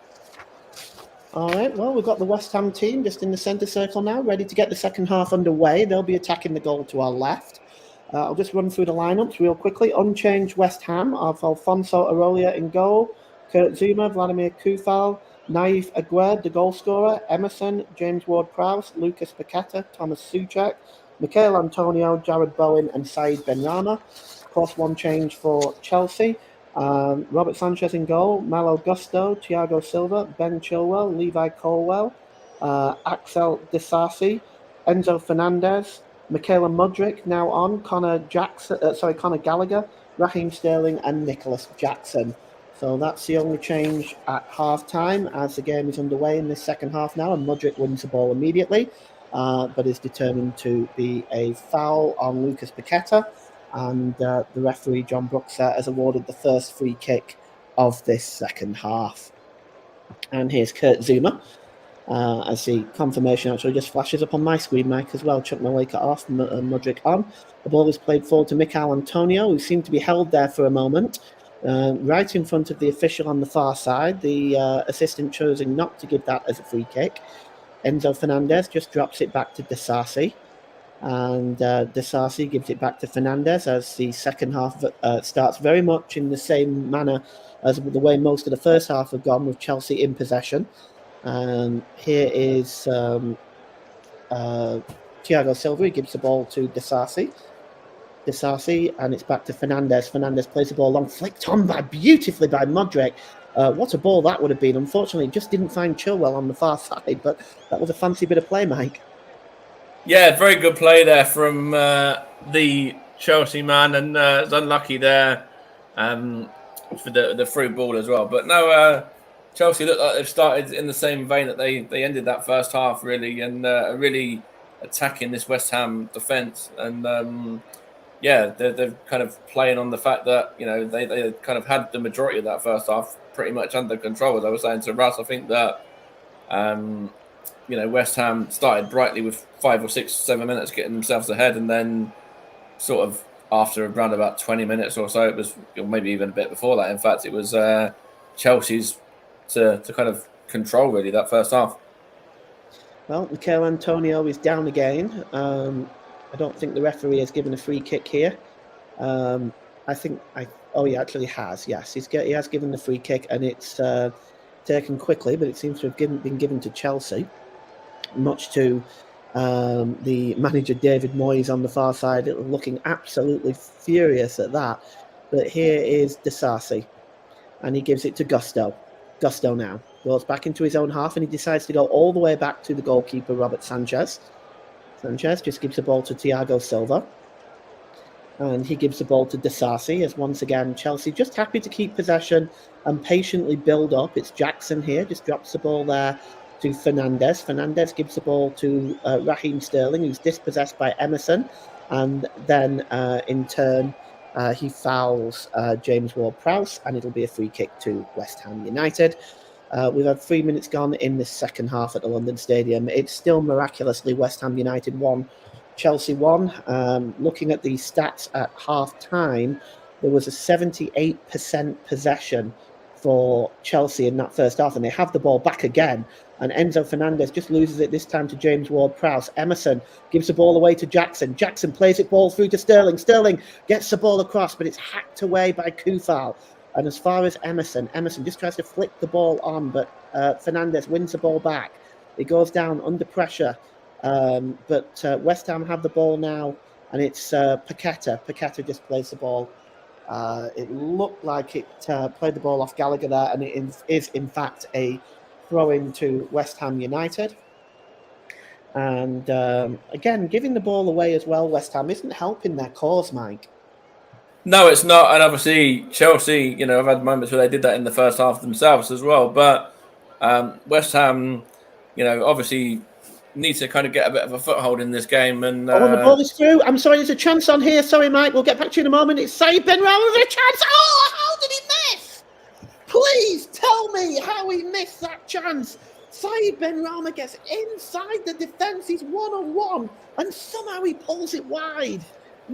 All right, well, we've got the West Ham team just in the centre circle now, ready to get the second half underway. They'll be attacking the goal to our left. I'll just run through the lineups real quickly. Unchanged West Ham of Alfonso Arolia in goal, Kurt Zouma, Vladimir Kufal, Naif Aguerd, the goal scorer, Emerson, James Ward-Prowse, Lucas Paqueta, Thomas Souček, Michail Antonio, Jared Bowen and Said Benrahma. Of course, one change for Chelsea. Robert Sanchez in goal, Malo Gusto, Thiago Silva, Ben Chilwell, Levi Colwell, Axel Disasi, Enzo Fernandez, Mykhailo Mudryk now on, Conor Gallagher, Raheem Sterling and Nicholas Jackson. So that's the only change at half-time as the game is underway in this second half now, and Mudryk wins the ball immediately, but is determined to be a foul on Lucas Paqueta. And the referee, John Brooks, has awarded the first free kick of this second half. And here's Kurt Zouma, as the confirmation actually just flashes up on my screen, Mike, as well. Chukwuemeka off, Mudryk on. The ball is played forward to Michail Antonio, who seemed to be held there for a moment, right in front of the official on the far side. The assistant choosing not to give that as a free kick. Enzo Fernandez just drops it back to Disasi. And Disasi gives it back to Fernandez as the second half starts very much in the same manner as the way most of the first half have gone, with Chelsea in possession. Here is Thiago Silva. He gives the ball to Disasi, and it's back to Fernandez. Fernandez plays the ball long, flicked on beautifully by Mudryk. What a ball that would have been. Unfortunately, just didn't find Chilwell on the far side, but that was a fancy bit of play, Mike. Yeah, very good play there from the Chelsea man, and it's unlucky there for the through ball as well. But no, Chelsea look like they've started in the same vein that they ended that first half, really, and really attacking this West Ham defence. And yeah, they're kind of playing on the fact that, you know, they kind of had the majority of that first half pretty much under control. As I was saying to Russ, I think that, you know, West Ham started brightly with 5 or 6, 7 minutes getting themselves ahead, and then sort of after around about 20 minutes or so, it was, or maybe even a bit before that, in fact, it was Chelsea's to kind of control really that first half. Well, Mikel Antonio is down again. I don't think the referee has given a free kick here. He actually has. Yes, he has given the free kick, and it's taken quickly, but it seems to have been given to Chelsea, much to the manager David Moyes on the far side, looking absolutely furious at that. But here is Disasi, and he gives it to Gusto. Gusto now goes back into his own half, and he decides to go all the way back to the goalkeeper, Robert Sanchez. Sanchez just gives the ball to Thiago Silva, and he gives the ball to Disasi, as once again Chelsea just happy to keep possession and patiently build up. It's Jackson here, just drops the ball there to Fernandez. Fernandez gives the ball to Raheem Sterling, who's dispossessed by Emerson, and then in turn he fouls James Ward-Prowse, and it'll be a free kick to West Ham United. We've had 3 minutes gone in the second half at the London Stadium. It's still miraculously West Ham United 1, Chelsea 1. Looking at the stats at half-time, there was a 78% possession for Chelsea in that first half, and they have the ball back again. And Enzo Fernandez just loses it this time to James Ward-Prowse. Emerson gives the ball away to Jackson. Jackson plays it ball through to Sterling. Sterling gets the ball across, but it's hacked away by Koufal. And as far as Emerson just tries to flick the ball on, but Fernandez wins the ball back. It goes down under pressure. But West Ham have the ball now, and it's Paqueta. Paqueta just plays the ball. It looked like it played the ball off Gallagher there, and it is in fact a throw-in to West Ham United. And again, giving the ball away as well, West Ham isn't helping their cause, Mike. No, it's not. And obviously, Chelsea, you know, have had moments where they did that in the first half themselves as well. But West Ham, you know, obviously need to kind of get a bit of a foothold in this game. And the ball is through. I'm sorry, there's a chance on here. Sorry, Mike. We'll get back to you in a moment. It's Saïd Benrahma with a chance. Oh, how did he miss? Please tell me how he missed that chance. Saïd Benrahma gets inside the defence. He's one-on-one, and somehow he pulls it wide.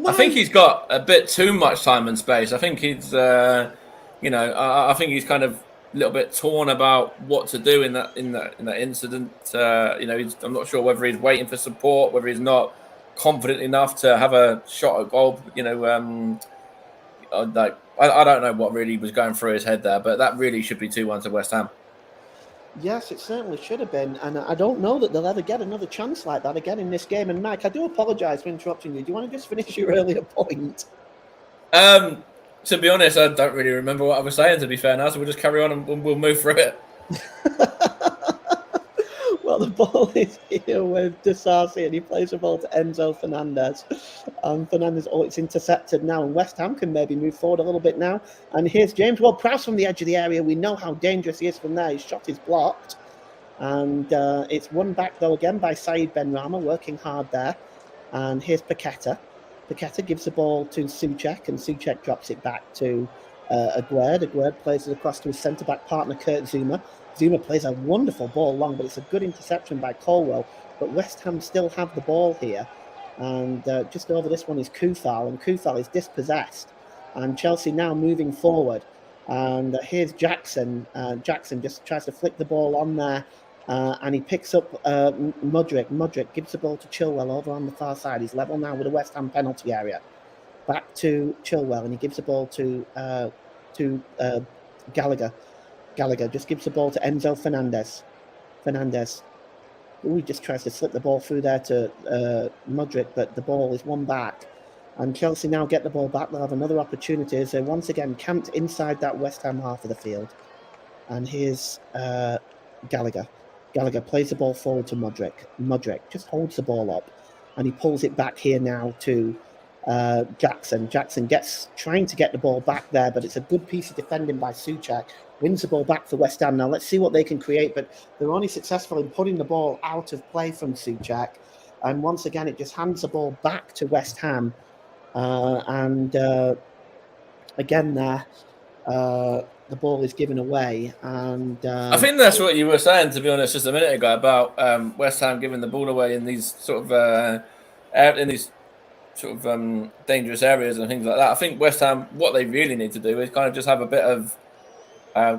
I think he's got a bit too much time and space. I think he's, you know, I think he's kind of a little bit torn about what to do in that incident. You know, I'm not sure whether he's waiting for support, whether he's not confident enough to have a shot at goal. You know, like I don't know what really was going through his head there, but that really should be 2-1 to West Ham. Yes, it certainly should have been, and I don't know that they'll ever get another chance like that again in this game. And Mike, I do apologise for interrupting you. Do you want to just finish your earlier point? To be honest, I don't really remember what I was saying, to be fair now, so we'll just carry on and we'll move through it. Well, the ball is here with Disasi, and he plays the ball to Enzo Fernandez. Fernandez, it's intercepted now, and West Ham can maybe move forward a little bit now. And here's James Ward-Prowse from the edge of the area. We know how dangerous he is from there. His shot is blocked. And it's won back, though, again by Saïd Benrahma, working hard there. And here's Paqueta. Paqueta gives the ball to Souček, and Souček drops it back to Aguerd. Aguerd plays it across to his centre-back partner, Kurt Zouma. Zouma plays a wonderful ball long, but it's a good interception by Colwell. But West Ham still have the ball here. And just over this one is Koufal, and Koufal is dispossessed. And Chelsea now moving forward. And here's Jackson. Jackson just tries to flick the ball on there. And he picks up Mudryk. Mudryk gives the ball to Chilwell over on the far side. He's level now with the West Ham penalty area. Back to Chilwell, and he gives the ball to Gallagher. Gallagher just gives the ball to Enzo Fernandez. He just tries to slip the ball through there to Mudryk, but the ball is won back. And Chelsea now get the ball back. They'll have another opportunity as they're once again camped inside that West Ham half of the field. And here's Gallagher. Gallagher plays the ball forward to Mudryk. Mudryk just holds the ball up, and he pulls it back here now to Jackson. Jackson trying to get the ball back there, but it's a good piece of defending by Souček. Wins the ball back for West Ham. Now let's see what they can create, but they're only successful in putting the ball out of play from Souček. And once again, it just hands the ball back to West Ham. and again there, the ball is given away, and I think that's what you were saying, to be honest, just a minute ago about West Ham giving the ball away in these sort of dangerous areas and things like that. I think West Ham, what they really need to do is kind of just have a bit of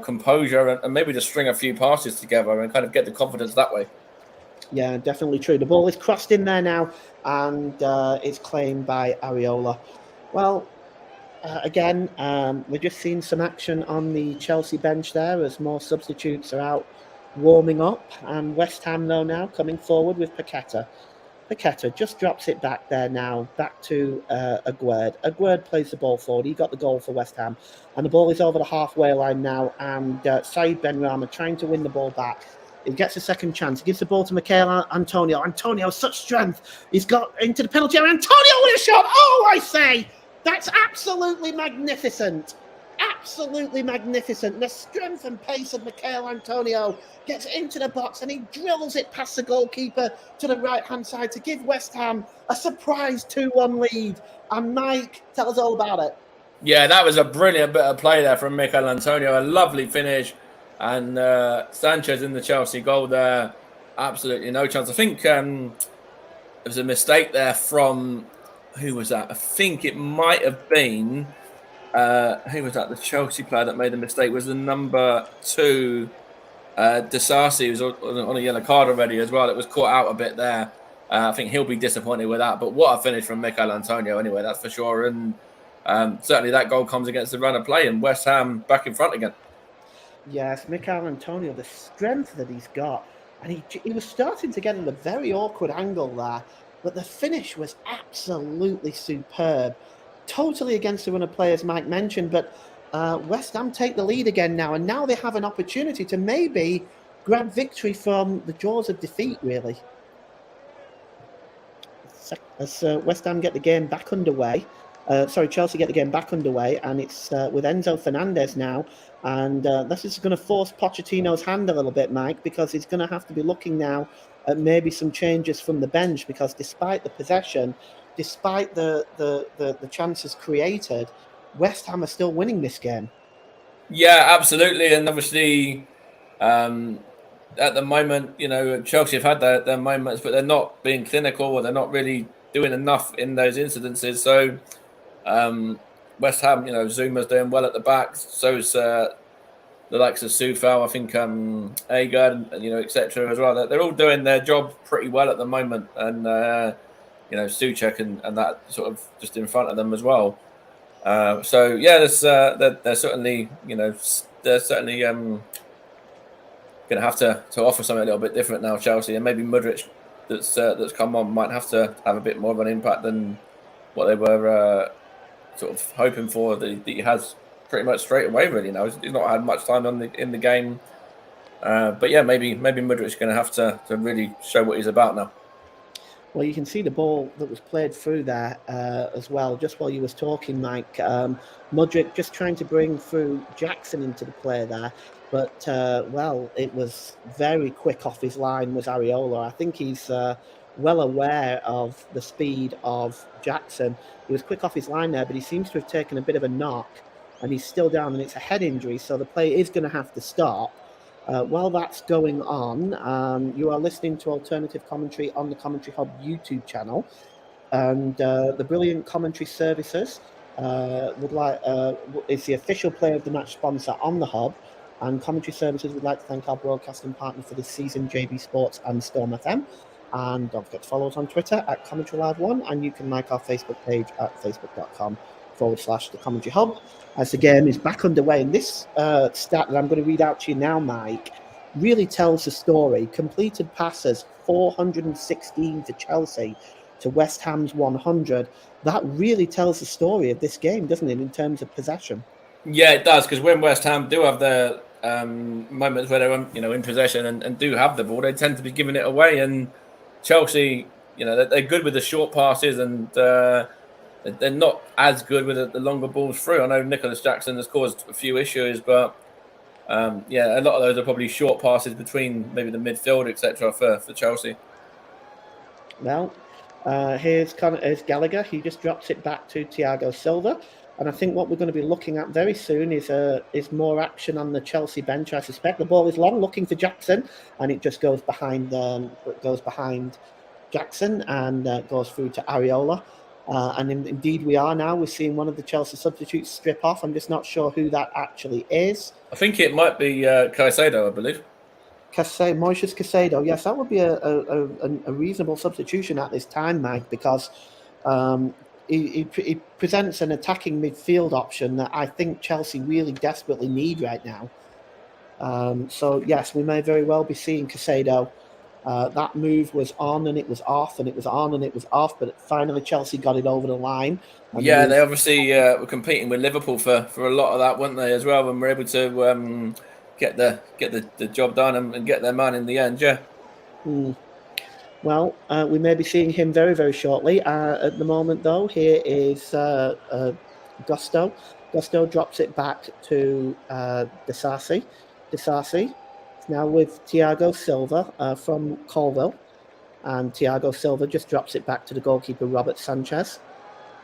composure and maybe just string a few passes together and kind of get the confidence that way. Yeah, definitely true. The ball is crossed in there now, and it's claimed by Areola. Well, again, we're just seeing some action on the Chelsea bench there as more substitutes are out warming up, and West Ham though now coming forward with Paqueta. Paqueta just drops it back there now, back to Aguerd. Aguerd plays the ball forward. He got the goal for West Ham, and the ball is over the halfway line now, and Said Benrahma trying to win the ball back. He gets a second chance. He gives the ball to Michail Antonio. Antonio, such strength. He's got into the penalty area. Antonio with a shot. Oh, I say, that's absolutely magnificent. Absolutely magnificent. The strength and pace of Michail Antonio gets into the box and he drills it past the goalkeeper to the right-hand side to give West Ham a surprise 2-1 lead. And Mike, tell us all about it. Yeah, that was a brilliant bit of play there from Michail Antonio. A lovely finish. And Sanchez in the Chelsea goal there, absolutely no chance. I think there was a mistake there from, who was that? I think it might have been, who was that? The Chelsea player that made the mistake was the number 2, Disasi, who's on a yellow card already as well. It was caught out a bit there. I think he'll be disappointed with that. But what a finish from Michail Antonio anyway, that's for sure. And certainly that goal comes against the run of play and West Ham back in front again. Yes, Michail Antonio, the strength that he's got. And he was starting to get in a very awkward angle there. But the finish was absolutely superb. Totally against the run of play, as Mike mentioned. But West Ham take the lead again now. And now they have an opportunity to maybe grab victory from the jaws of defeat, really. As West Ham get the game back underway. Chelsea get the game back underway, and it's with Enzo Fernandez now. And this is going to force Pochettino's hand a little bit, Mike, because he's going to have to be looking now at maybe some changes from the bench, because despite the possession, despite the chances created, West Ham are still winning this game. Yeah, absolutely. And obviously, at the moment, Chelsea have had their moments, but they're not being clinical or they're not really doing enough in those incidences. So West Ham, Zuma's doing well at the back. So's the likes of Soufal, I think Agar, and etc. as well. They're all doing their job pretty well at the moment, and Souček and that sort of just in front of them as well. So yeah, they're certainly going to have to offer something a little bit different now, Chelsea, and maybe Mudryk that's come on might have to have a bit more of an impact than what they were sort of hoping for. That he has pretty much straight away. Really, now he's not had much time in the game, but yeah, maybe Mudryk's going to have to really show what he's about now. Well, you can see the ball that was played through there as well, just while you was talking, Mike. Mudryk just trying to bring through Jackson into the play there. But, it was very quick off his line was Areola. I think he's well aware of the speed of Jackson. He was quick off his line there, but he seems to have taken a bit of a knock, and he's still down, and it's a head injury, so the play is going to have to stop. While that's going on, you are listening to alternative commentary on the Commentary Hub YouTube channel, and the brilliant commentary services is the official player of the match sponsor on the Hub, and commentary services would like to thank our broadcasting partner for this season, JB Sports and Storm FM. And don't forget to follow us on Twitter at Commentary Live 1, and you can like our Facebook page at facebook.com/the Commentary Hub. As the game is back underway, and this stat that I'm going to read out to you now, Mike, really tells the story. Completed passes 416 for Chelsea to West Ham's 100. That really tells the story of this game, doesn't it, in terms of possession? Yeah, it does, because when West Ham do have their moments where they're in possession and do have the ball, they tend to be giving it away. And Chelsea, they're good with the short passes, and they're not as good with the longer balls through. I know Nicholas Jackson has caused a few issues, but a lot of those are probably short passes between maybe the midfield, etc. for Chelsea. Well, Here's Gallagher. He just drops it back to Thiago Silva. And I think what we're going to be looking at very soon is more action on the Chelsea bench. I suspect the ball is long, looking for Jackson, and it just goes behind Jackson and goes through to Areola. Indeed, we are now. We're seeing one of the Chelsea substitutes strip off. I'm just not sure who that actually is. I think it might be Caicedo, I believe. Moises Caicedo. Yes, that would be a reasonable substitution at this time, Mike, because he presents an attacking midfield option that I think Chelsea really desperately need right now. So, yes, we may very well be seeing Caicedo. That move was on and it was off, and it was on and it was off, but finally Chelsea got it over the line. Yeah, they obviously were competing with Liverpool for a lot of that, weren't they, as well, and were able to get the job done and get their man in the end, yeah. Well, we may be seeing him very, very shortly. At the moment, though, here is Gusto. Gusto drops it back to Disasi. Disasi is now with Thiago Silva from Colville. And Thiago Silva just drops it back to the goalkeeper, Robert Sanchez.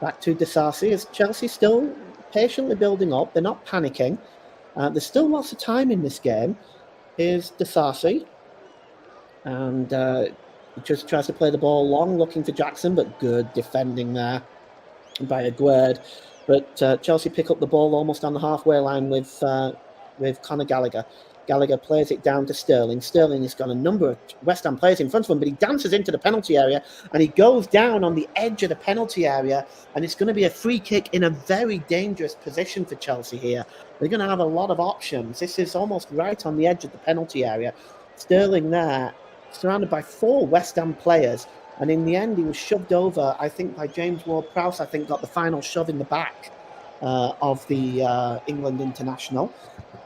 Back to Disasi. As Chelsea still patiently building up. They're not panicking. There's still lots of time in this game. Here's Disasi. And he just tries to play the ball long, looking for Jackson, but good defending there by Aguerd. But Chelsea pick up the ball almost on the halfway line with Conor Gallagher. Gallagher plays it down to Sterling. Sterling has got a number of West Ham players in front of him, but he dances into the penalty area and he goes down on the edge of the penalty area, and it's going to be a free kick in a very dangerous position for Chelsea here. They're going to have a lot of options. This is almost right on the edge of the penalty area. Sterling there, surrounded by 4 West Ham players, and in the end he was shoved over, I think, by James Ward-Prowse. I think got the final shove in the back of the England international.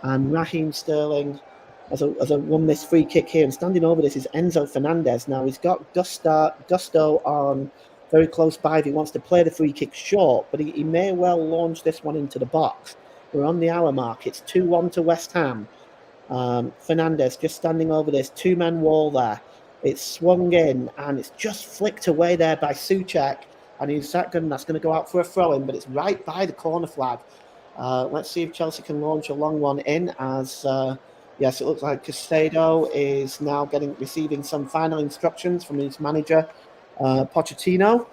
And Raheem Sterling has won this free kick here, and standing over this is Enzo Fernandez. Now he's got Gusto on very close by if he wants to play the free kick short, but he may well launch this one into the box. We're on the hour mark. It's 2-1 to West Ham. Fernandez just standing over this 2-man wall there. It's swung in and it's just flicked away there by Souček, and that's going to go out for a throw-in, but it's right by the corner flag. Let's see if Chelsea can launch a long one in, as yes, it looks like Caicedo is now receiving some final instructions from his manager, Pochettino.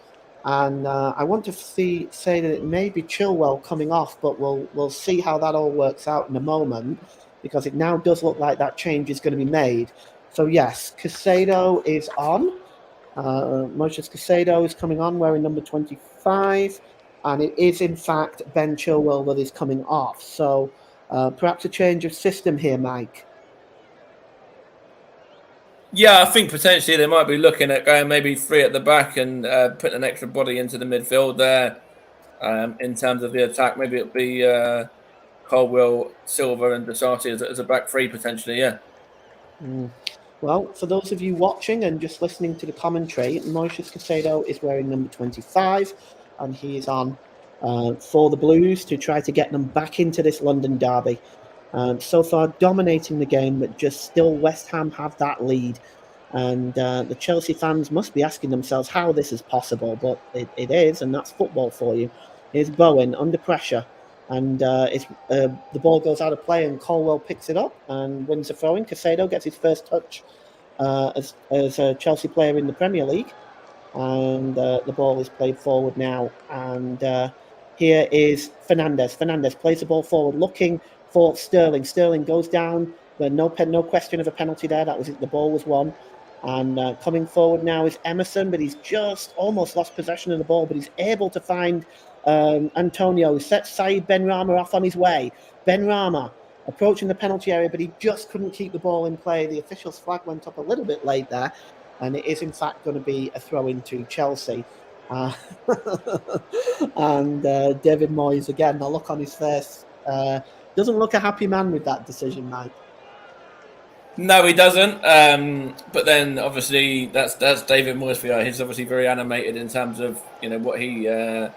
And I want to say that it may be Chilwell coming off, but we'll see how that all works out in a moment, because it now does look like that change is going to be made. So yes, Caicedo is on. Moises Caicedo is coming on, wearing number 25. And it is, in fact, Ben Chilwell that is coming off. So perhaps a change of system here, Mike. Yeah, I think potentially they might be looking at going maybe 3 at the back and putting an extra body into the midfield there in terms of the attack. Maybe it'll be Colwill, Silva and Disasi as a back 3 potentially, yeah. Well, for those of you watching and just listening to the commentary, Moises Caicedo is wearing number 25. And he is on for the Blues to try to get them back into this London derby. So far, dominating the game, but just still West Ham have that lead. And the Chelsea fans must be asking themselves how this is possible, but it is, and that's football for you. Here's Bowen under pressure, and the ball goes out of play, and Colwell picks it up and wins a throw-in. Caicedo gets his first touch as a Chelsea player in the Premier League. And the ball is played forward now, and here is Fernandez. Fernandez plays the ball forward, looking for Sterling. Sterling goes down, but no question of a penalty there. That was it. The ball was won, and coming forward now is Emerson, but he's just almost lost possession of the ball, but he's able to find Antonio, who sets Saeed Benrahma off on his way. Benrahma approaching the penalty area, but he just couldn't keep the ball in play. The official's flag went up a little bit late there. And it is, in fact, going to be a throw-in to Chelsea. And David Moyes, again, the look on his face, doesn't look a happy man with that decision, Mike. No, he doesn't. But then, obviously, that's David Moyes for you. He's obviously very animated in terms of what he's like.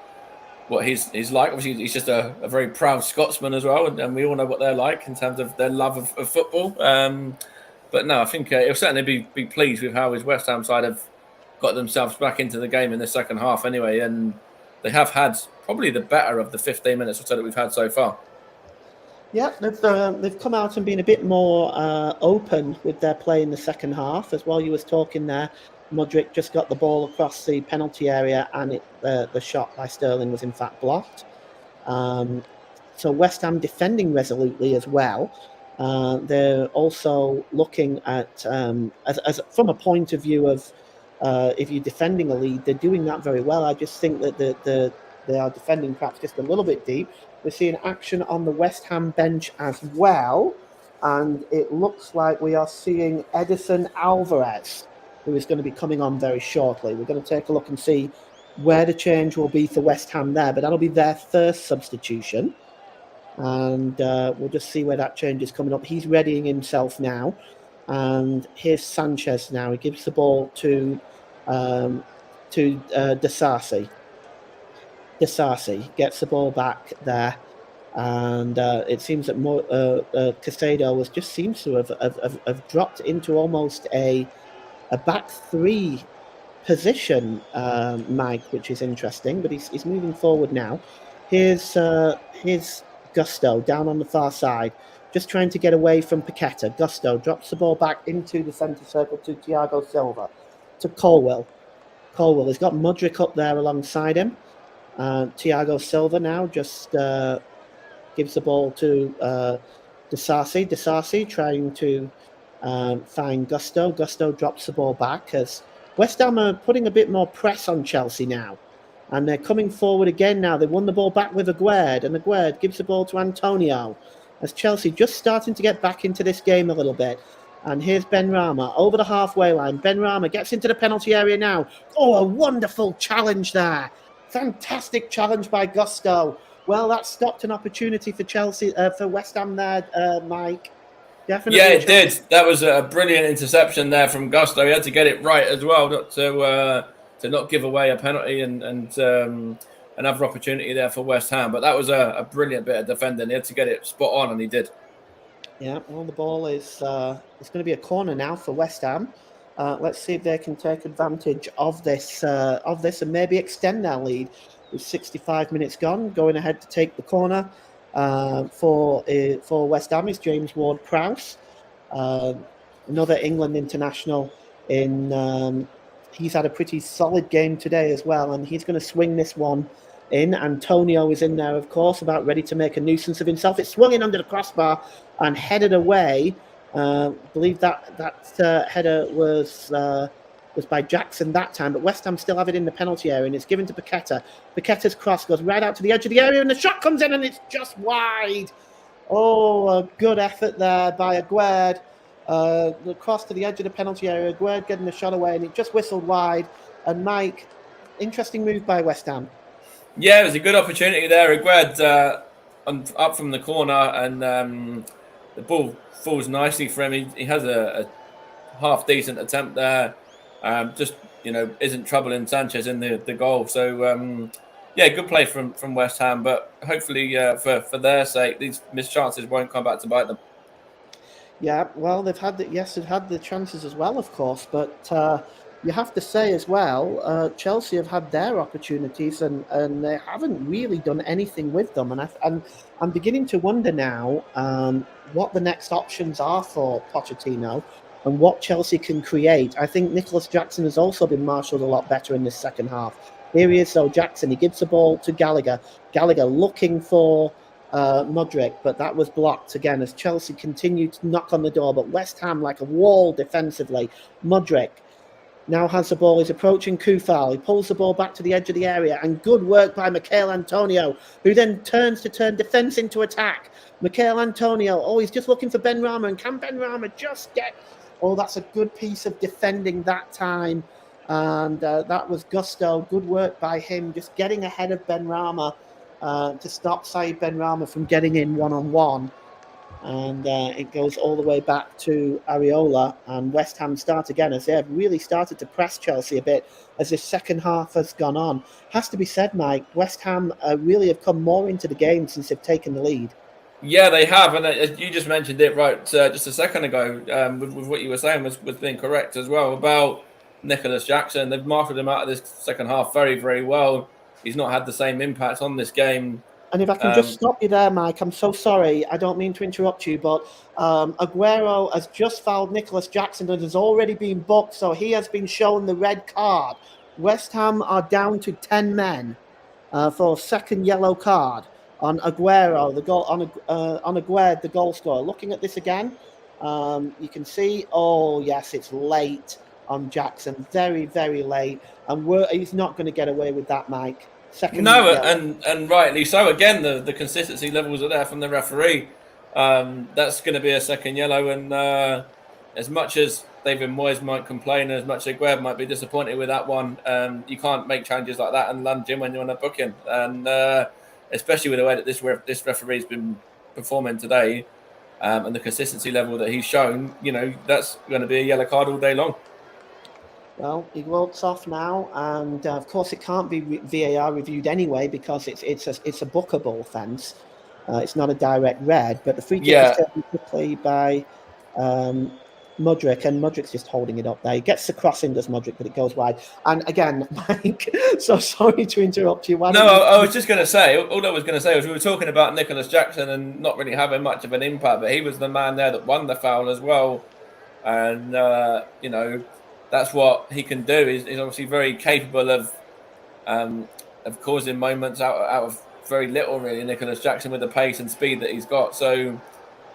Obviously, he's just a very proud Scotsman as well, and we all know what they're like in terms of their love of football. But no, I think he'll certainly be pleased with how his West Ham side have got themselves back into the game in the second half anyway, and they have had probably the better of the 15 minutes or so that we've had so far. Yeah, they've come out and been a bit more open with their play in the second half. As while you was talking there, Mudryk just got the ball across the penalty area, and the shot by Sterling was in fact blocked. So West Ham defending resolutely as well. They're also looking at as from a point of view of if you're defending a lead, they're doing that very well. I just think that they are defending perhaps just a little bit deep. We're seeing action on the West Ham bench as well, and it looks like we are seeing Edison Alvarez, who is going to be coming on very shortly. We're going to take a look and see where the change will be for West Ham there, but that'll be their first substitution. And we'll just see where that change is coming up. He's readying himself now. And here's Sanchez now. He gives the ball to Disasi. Disasi gets the ball back there. And it seems that Caicedo just seems to have dropped into almost a back three position, Mike, which is interesting. But he's moving forward now. Here's Gusto down on the far side, just trying to get away from Paqueta. Gusto drops the ball back into the centre circle to Thiago Silva, to Colwill. Colwill has got Mudryk up there alongside him. Thiago Silva now just gives the ball to Disasi. Disasi trying to find Gusto. Gusto drops the ball back as West Ham are putting a bit more press on Chelsea now. And they're coming forward again now. They won the ball back with Aguerd, and Aguerd gives the ball to Antonio as Chelsea just starting to get back into this game a little bit. And here's Benrahma over the halfway line. Benrahma gets into the penalty area now. Oh, a wonderful challenge there. Fantastic challenge by Gusto. Well, that stopped an opportunity for Chelsea, for West Ham there, Mike. Definitely. Yeah, it did. That was a brilliant interception there from Gusto. He had to get it right as well, not to not give away a penalty and another opportunity there for West Ham. But that was a brilliant bit of defending. He had to get it spot on, and he did. Yeah, well, the ball is it's going to be a corner now for West Ham. Let's see if they can take advantage of this and maybe extend their lead. With 65 minutes gone, going ahead to take the corner for West Ham is James Ward-Prowse, another England international. He's had a pretty solid game today as well, and he's going to swing this one in. Antonio is in there, of course, about ready to make a nuisance of himself. It's swung in under the crossbar and headed away. I believe that header was by Jackson that time, but West Ham still have it in the penalty area, and it's given to Paqueta. Paqueta's cross goes right out to the edge of the area, and the shot comes in, and it's just wide. Oh, a good effort there by Aguerd. The cross to the edge of the penalty area, Aguerd getting the shot away, and it just whistled wide. And Mike, interesting move by West Ham. Yeah, it was a good opportunity there. Aguerd up from the corner, and the ball falls nicely for him. He has a half decent attempt there. Just isn't troubling Sanchez in the goal. So good play from West Ham. But hopefully for their sake, these missed chances won't come back to bite them. Yeah, well, they've had the chances as well, of course, but you have to say as well, Chelsea have had their opportunities and they haven't really done anything with them. And I'm beginning to wonder now what the next options are for Pochettino and what Chelsea can create. I think Nicholas Jackson has also been marshalled a lot better in this second half. Here he is, though, Jackson. He gives the ball to Gallagher. Gallagher looking for Mudryk, but that was blocked again as Chelsea continued to knock on the door. But West Ham like a wall defensively. Mudryk now has the ball. He's approaching Koufal. He pulls the ball back to the edge of the area, and good work by Michail Antonio, who then turns to turn defence into attack. Michail Antonio, he's just looking for Benrahma, and can Benrahma just get... Oh, that's a good piece of defending that time. And that was Gusto. Good work by him, just getting ahead of Benrahma to stop Said Benrahma from getting in one-on-one. And it goes all the way back to Areola, and West Ham start again as they have really started to press Chelsea a bit as this second half has gone on. Has to be said, Mike, West Ham really have come more into the game since they've taken the lead. Yeah, they have, and you just mentioned it right just a second ago with what you were saying was being correct as well about Nicholas Jackson. They've marshalled him out of this second half very, very well. He's not had the same impact on this game. And if I can just stop you there, Mike, I'm so sorry. I don't mean to interrupt you, but Aguero has just fouled Nicholas Jackson and has already been booked, so he has been shown the red card. West Ham are down to 10 men for a second yellow card on Aguero, the goal on Aguero, the goal scorer. Looking at this again, you can see. Oh yes, it's late on Jackson, very, very late, and he's not going to get away with that, Mike. Second and rightly so. Again, the consistency levels are there from the referee. That's going to be a second yellow, and as much as David Moyes might complain, as much as Aguero might be disappointed with that one, you can't make changes like that and lunge in when you're on a booking, and especially with the way that this referee's been performing today, and the consistency level that he's shown, that's going to be a yellow card all day long. Well, he walks off now, and of course it can't be VAR reviewed anyway because it's a bookable offence. It's not a direct red, but the free kick is taken quickly by Mudryk, and Mudryk's just holding it up there. He gets the cross in, does Mudryk, but it goes wide. And again, Mike, so sorry to interrupt you. I was just going to say, all I was going to say was we were talking about Nicholas Jackson and not really having much of an impact, but he was the man there that won the foul as well. And, that's what he can do. He's obviously very capable of causing moments out of very little, really, Nicholas Jackson, with the pace and speed that he's got. So,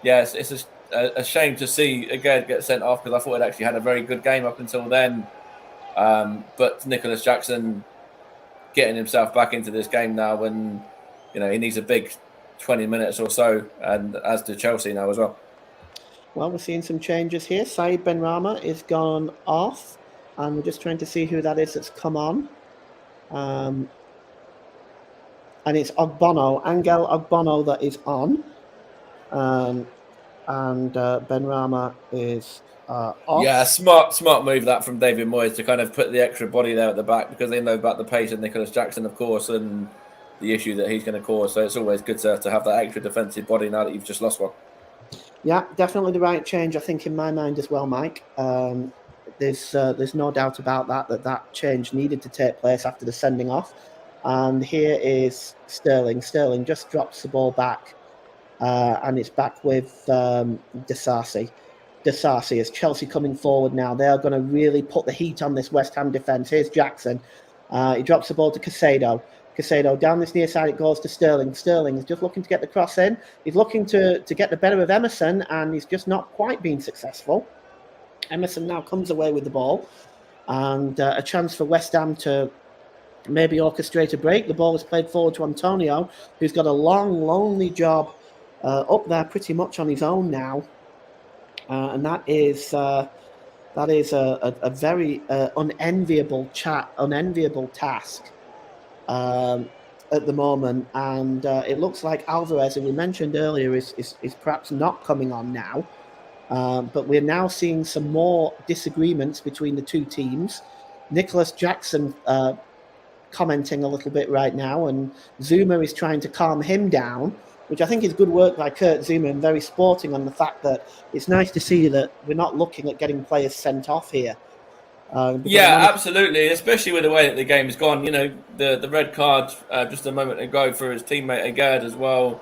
yes, it's a shame to see again get sent off because I thought it actually had a very good game up until then. But Nicholas Jackson getting himself back into this game now when he needs a big 20 minutes or so, and as do Chelsea now as well. Well, we're seeing some changes here. Said Benrahma is gone off, and we're just trying to see who that is that's come on. And it's Ogbono, Angel Ogbono, that is on. And Benrahma is off. Yeah, smart move that from David Moyes to kind of put the extra body there at the back because they know about the pace of Nicholas Jackson, of course, and the issue that he's going to cause. So it's always good to have that extra defensive body now that you've just lost one. Yeah, definitely the right change, I think, in my mind as well, Mike. There's no doubt about that change needed to take place after the sending off. And here is Sterling. Sterling just drops the ball back, and it's back with Disasi. Disasi is Chelsea coming forward now. They are going to really put the heat on this West Ham defence. Here's Jackson. He drops the ball to Caicedo. Caicedo down this near side, it goes to Sterling. Sterling is just looking to get the cross in. He's looking to get the better of Emerson, and he's just not quite been successful. Emerson now comes away with the ball, and a chance for West Ham to maybe orchestrate a break. The ball is played forward to Antonio, who's got a long, lonely job up there pretty much on his own now. And that is a very unenviable task at the moment, and it looks like Alvarez, who we mentioned earlier, is perhaps not coming on now. But we're now seeing some more disagreements between the two teams. Nicholas Jackson commenting a little bit right now, and Zuma is trying to calm him down, which I think is good work by Kurt Zuma and very sporting on the fact that it's nice to see that we're not looking at getting players sent off here. Absolutely, especially with the way that the game has gone. The red card just a moment ago for his teammate Agard as well.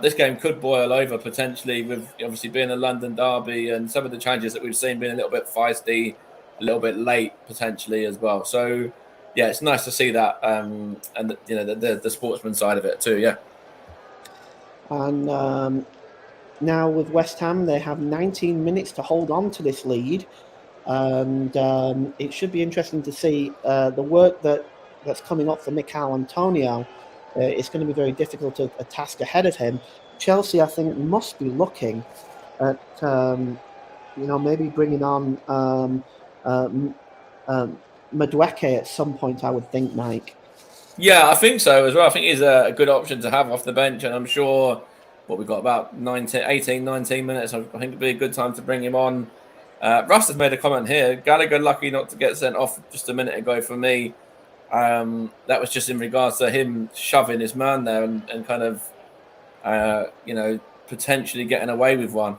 This game could boil over potentially with obviously being a London derby and some of the changes that we've seen being a little bit feisty, a little bit late potentially as well. So, yeah, it's nice to see that and the sportsman side of it too, yeah. And now with West Ham, they have 19 minutes to hold on to this lead. And it should be interesting to see the work that's coming up for Mikel Antonio. It's going to be very difficult a task ahead of him. Chelsea, I think, must be looking at maybe bringing on Madueke at some point, I would think, Mike. Yeah, I think so as well. I think he's a good option to have off the bench, and I'm sure we've got about 19 minutes. I think it'd be a good time to bring him on. Russ has made a comment here. Gallagher lucky not to get sent off just a minute ago for me. That was just in regards to him shoving his man there and kind of, potentially getting away with one.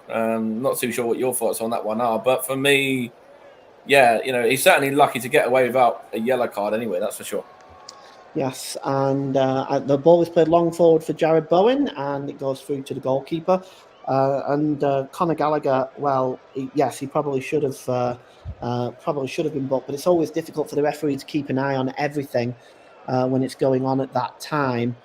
Not too sure what your thoughts on that one are, but for me, yeah, he's certainly lucky to get away without a yellow card anyway. That's for sure. Yes, and the ball is played long forward for Jared Bowen, and it goes through to the goalkeeper. Conor Gallagher, yes, he probably should have been booked, but it's always difficult for the referee to keep an eye on everything when it's going on at that time.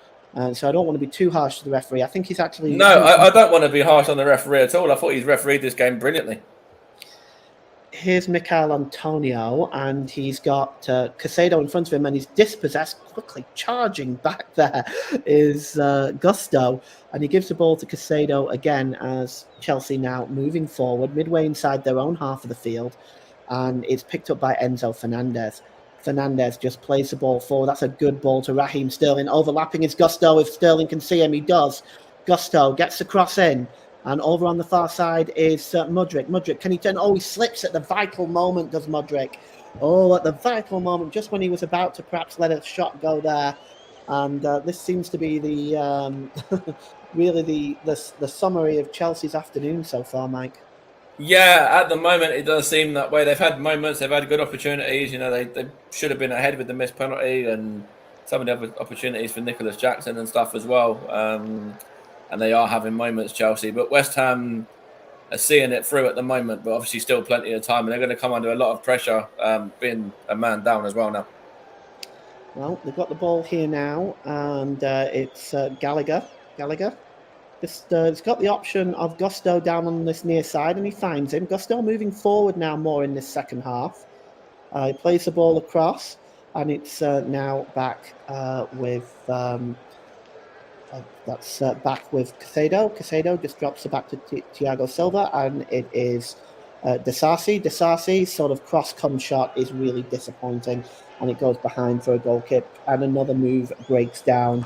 So I don't want to be too harsh to the referee. I think he's actually... No, I don't want to be harsh on the referee at all. I thought he's refereed this game brilliantly. Here's Michail Antonio, and he's got Caicedo in front of him, and he's dispossessed. Quickly charging back there is Gusto, and he gives the ball to Caicedo again as Chelsea now moving forward, midway inside their own half of the field, and it's picked up by Enzo Fernandez. Fernandez just plays the ball forward. That's a good ball to Raheem Sterling. Overlapping is Gusto. If Sterling can see him, he does. Gusto gets the cross in. And over on the far side is Mudryk. Mudryk, can he turn? Oh, he slips at the vital moment, does Mudryk. Oh, at the vital moment, just when he was about to perhaps let a shot go there. And this seems to be the really the summary of Chelsea's afternoon so far, Mike. Yeah, at the moment it does seem that way. They've had moments, they've had good opportunities. They should have been ahead with the missed penalty and some of the other opportunities for Nicholas Jackson and stuff as well. And they are having moments, Chelsea. But West Ham are seeing it through at the moment, but obviously still plenty of time. And they're going to come under a lot of pressure, being a man down as well now. Well, they've got the ball here now, and it's Gallagher. It's got the option of Gusto down on this near side, and he finds him. Gusto moving forward now more in this second half. He plays the ball across, and it's now back with... that's back with Caicedo. Caicedo just drops it back to Thiago Silva, and it is Disasi. Disasi's sort of cross-come shot is really disappointing, and it goes behind for a goal kick, and another move breaks down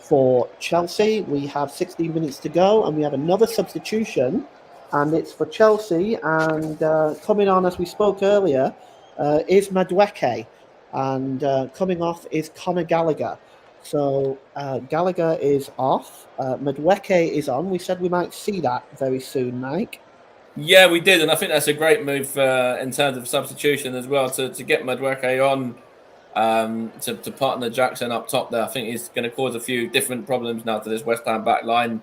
for Chelsea. We have 16 minutes to go, and we have another substitution, and it's for Chelsea, and coming on, as we spoke earlier, is Madueke, and coming off is Conor Gallagher. So Gallagher is off. Madueke is on. We said we might see that very soon, Mike. Yeah, we did, and I think that's a great move in terms of substitution as well to get Madueke on to partner Jackson up top there. I think he's going to cause a few different problems now to this West Ham back line,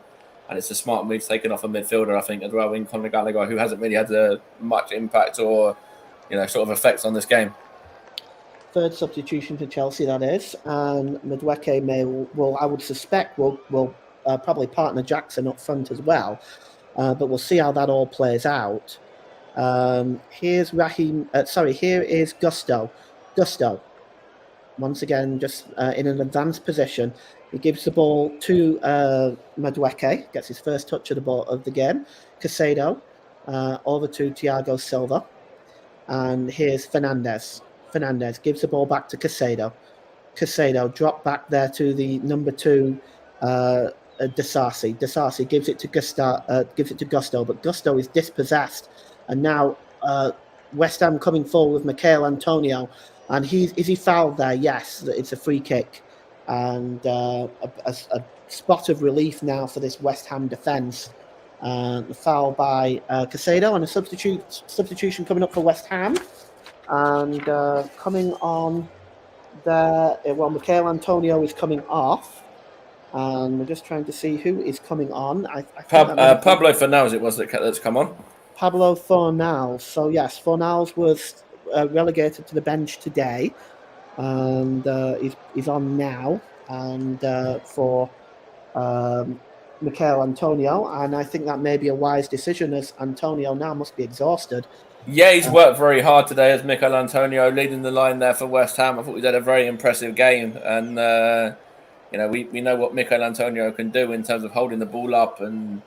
and it's a smart move taken off a midfielder, I think, as well, in Conor Gallagher, who hasn't really had much impact or sort of effects on this game. Third substitution for Chelsea, that is, and Madueke will I would suspect will probably partner Jackson up front as well, but we'll see how that all plays out. Here's here is Gusto. Gusto, once again, just in an advanced position. He gives the ball to Madueke, gets his first touch of the ball of the game. Caicedo over to Thiago Silva, and here's Fernandez. Fernandez gives the ball back to Caicedo. Caicedo dropped back there to the number 2, Disasi. Disasi gives it to Gusto, but Gusto is dispossessed. And now West Ham coming forward with Michail Antonio. And is he fouled there? Yes, it's a free kick. And a spot of relief now for this West Ham defence. The foul by Caicedo, and a substitution coming up for West Ham. And coming on there, Michail Antonio is coming off, and we're just trying to see who is coming on. Pablo Fornals that's come on. Pablo Fornals. So yes, Fornals was relegated to the bench today, and he's on now, and for Michail Antonio, and I think that may be a wise decision, as Antonio now must be exhausted. Yeah, he's worked very hard today as Michail Antonio leading the line there for West Ham. I thought he's had a very impressive game, and we know what Michail Antonio can do in terms of holding the ball up and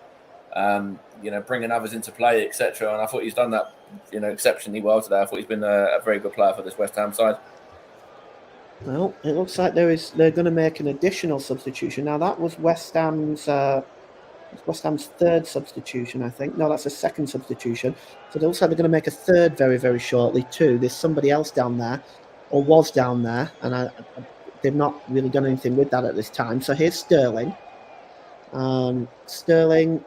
bringing others into play, etc. And I thought he's done that exceptionally well today. I thought he's been a very good player for this West Ham side. Well, it looks like they're going to make an additional substitution. Now that was West Ham's third substitution, I think. No, that's a second substitution. So it looks like they're going to make a third very, very shortly too. There's somebody else down there, or was down there, and they've not really done anything with that at this time. So here's Sterling. Sterling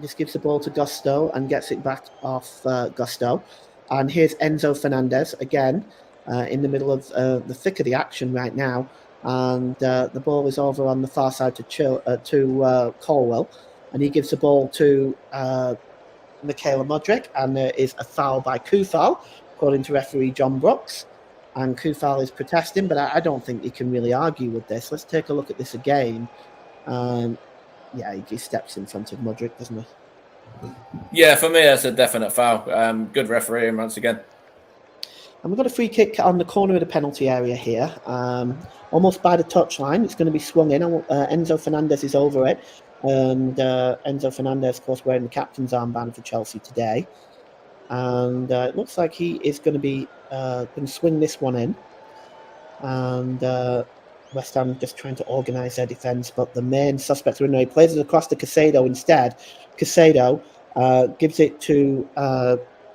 just gives the ball to Gusto and gets it back off Gusto. And here's Enzo Fernandez again in the middle of the thick of the action right now. And the ball is over on the far side to Colwell. And he gives the ball to Michaela Modric. And there is a foul by Kufal, according to referee John Brooks. And Kufal is protesting, but I don't think you can really argue with this. Let's take a look at this again. Yeah, he steps in front of Modric, doesn't he? Yeah, for me, that's a definite foul. Good refereeing once again. And we've got a free kick on the corner of the penalty area here, almost by the touchline. It's going to be swung in. Enzo Fernandez is over it. And Enzo Fernandez, of course, wearing the captain's armband for Chelsea today. And it looks like he is going to be going to swing this one in. And West Ham just trying to organise their defence, but the main suspect, he plays it across to Caicedo instead. Caicedo gives it to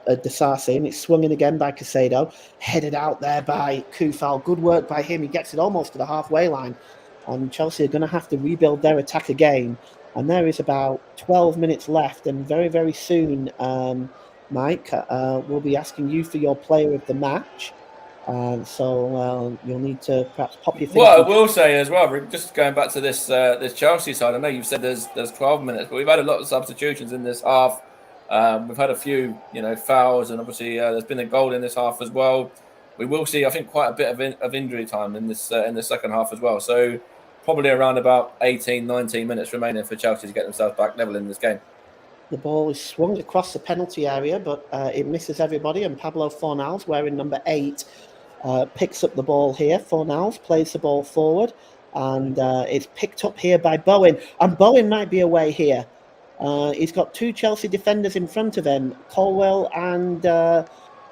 Disasi, and it's swung in again by Caicedo, headed out there by Kufal. Good work by him. He gets it almost to the halfway line, and Chelsea are going to have to rebuild their attack again. And there is about 12 minutes left, and very, very soon, Mike, we'll be asking you for your player of the match. So you'll need to perhaps pop your thing. Well, I will say as well, just going back to this Chelsea side, I know you've said there's 12 minutes, but we've had a lot of substitutions in this half. We've had a few, fouls, and obviously there's been a goal in this half as well. We will see, I think, quite a bit of injury time in this in the second half as well. So probably around about 18, 19 minutes remaining for Chelsea to get themselves back level in this game. The ball is swung across the penalty area, but it misses everybody, and Pablo Fornals, wearing number 8, picks up the ball here. Fornals plays the ball forward, and it's picked up here by Bowen. And Bowen might be away here. He's got 2 Chelsea defenders in front of him, Colwell and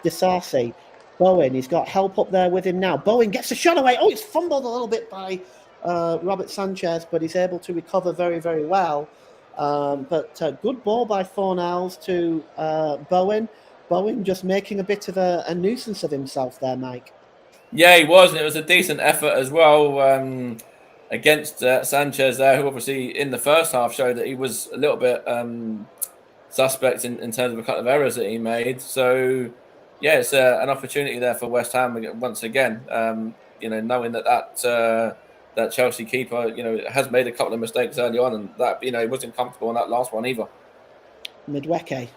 Disasi. Bowen, he's got help up there with him now. Bowen gets a shot away. Oh, it's fumbled a little bit by Robert Sanchez, but he's able to recover very, very well. But good ball by Fornals to Bowen. Bowen just making a bit of a nuisance of himself there, Mike. Yeah, he was, and it was a decent effort as well against Sanchez there, who obviously in the first half showed that he was a little bit suspect in terms of a couple of errors that he made. So, yeah, it's an opportunity there for West Ham once again, knowing that Chelsea keeper, has made a couple of mistakes early on, and that, he wasn't comfortable on that last one either. Madueke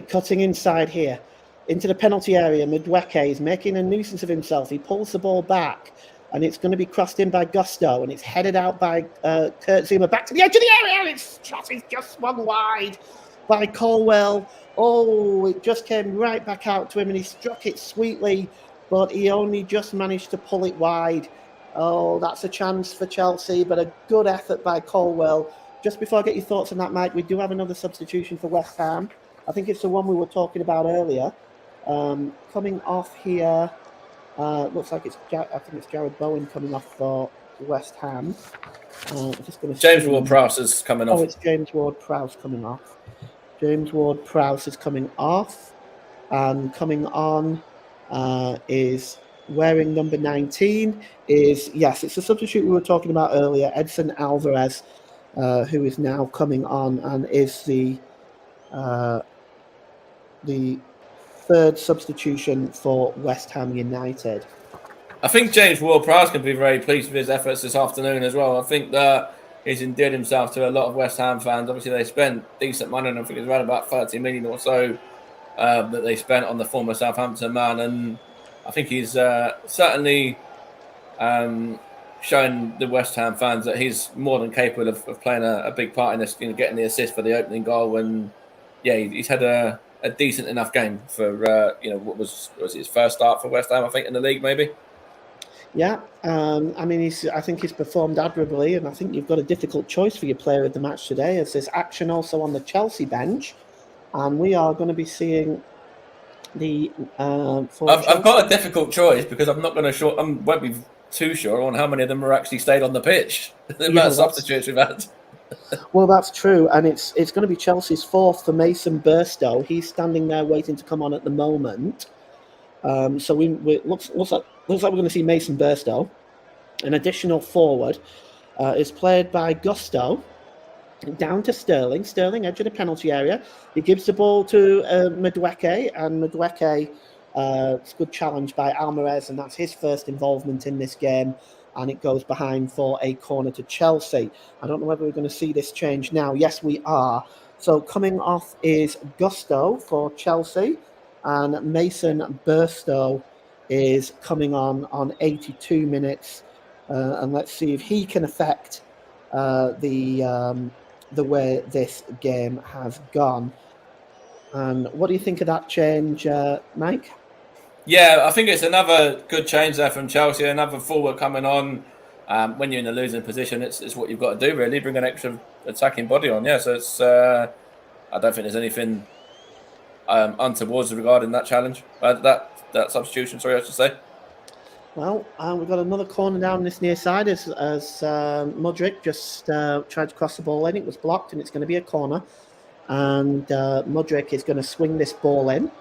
cutting inside here into the penalty area. Madueke is making a nuisance of himself. He pulls the ball back, and it's going to be crossed in by Gusto, and it's headed out by Kurt Zouma back to the edge of the area. It's just swung wide by Colwell. Oh, it just came right back out to him, and he struck it sweetly, but he only just managed to pull it wide. Oh, that's a chance for Chelsea, but a good effort by Colwell. Just before I get your thoughts on that, Mike, we do have another substitution for West Ham. I think it's the one we were talking about earlier. Coming off here, looks like I think it's Jared Bowen coming off for West Ham. James Ward-Prowse is coming off. Oh, it's James Ward-Prowse coming off. James Ward-Prowse is coming off, and coming on is wearing number 19. It's the substitute we were talking about earlier, Edson Alvarez, who is now coming on and is the third substitution for West Ham United. I think James Ward-Prowse can be very pleased with his efforts this afternoon as well. I think that he's endeared himself to a lot of West Ham fans. Obviously, they spent decent money, and I think it's around about 30 million or so that they spent on the former Southampton man. And I think he's certainly shown the West Ham fans that he's more than capable of playing a big part in this, getting the assist for the opening goal. And yeah, he's had a decent enough game for what was his first start for West Ham, I think, in the league maybe. Yeah, I think he's performed admirably, and I think you've got a difficult choice for your player of the match today, as there's action also on the Chelsea bench, and we are going to be seeing the. I've got a difficult choice because I'm not going to won't be too sure on how many of them are actually stayed on the pitch. The amount of substitutes we've had. Well, that's true, and it's going to be Chelsea's fourth for Mason Burstow. He's standing there waiting to come on at the moment. So we looks like we're going to see Mason Burstow. An additional forward is played by Gusto, down to Sterling. Sterling, edge of the penalty area. He gives the ball to Madueke, and Madueke, it's a good challenge by Alvarez, and that's his first involvement in this game. And it goes behind for a corner to Chelsea. I don't know whether we're going to see this change now. Yes, we are. So coming off is Gusto for Chelsea, and Mason Burstow is coming on 82 minutes. And let's see if he can affect the way this game has gone. And what do you think of that change, Mike? Yeah, I think it's another good change there from Chelsea. Another forward coming on. When you're in a losing position, it's what you've got to do, really. Bring an extra attacking body on. Yeah, so it's. I don't think there's anything untoward regarding that challenge. That substitution. Sorry, I should say. Well, we've got another corner down this near side as Mudryk just tried to cross the ball in. It was blocked, and it's going to be a corner. And Mudryk is going to swing this ball in.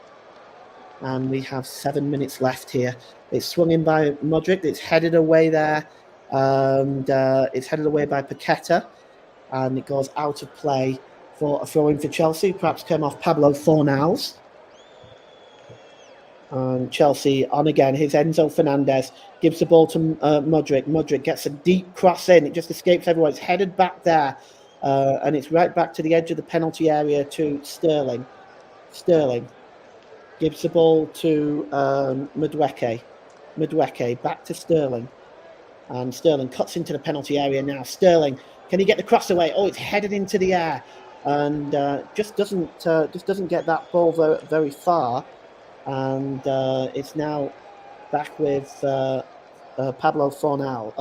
And we have 7 minutes left here. It's swung in by Mudryk. It's headed away there. And it's headed away by Paqueta. And it goes out of play for a throw-in for Chelsea. Perhaps came off Pablo Fornals. And Chelsea on again. Here's Enzo Fernandez. Gives the ball to Mudryk. Mudryk gets a deep cross in. It just escapes everyone. It's headed back there. And it's right back to the edge of the penalty area to Sterling. Sterling gives the ball to Madueke. Madueke back to Sterling. And Sterling cuts into the penalty area now. Sterling, can he get the cross away? Oh, it's headed into the air. And just doesn't get that ball very, very far. And it's now back with Pablo Fornals.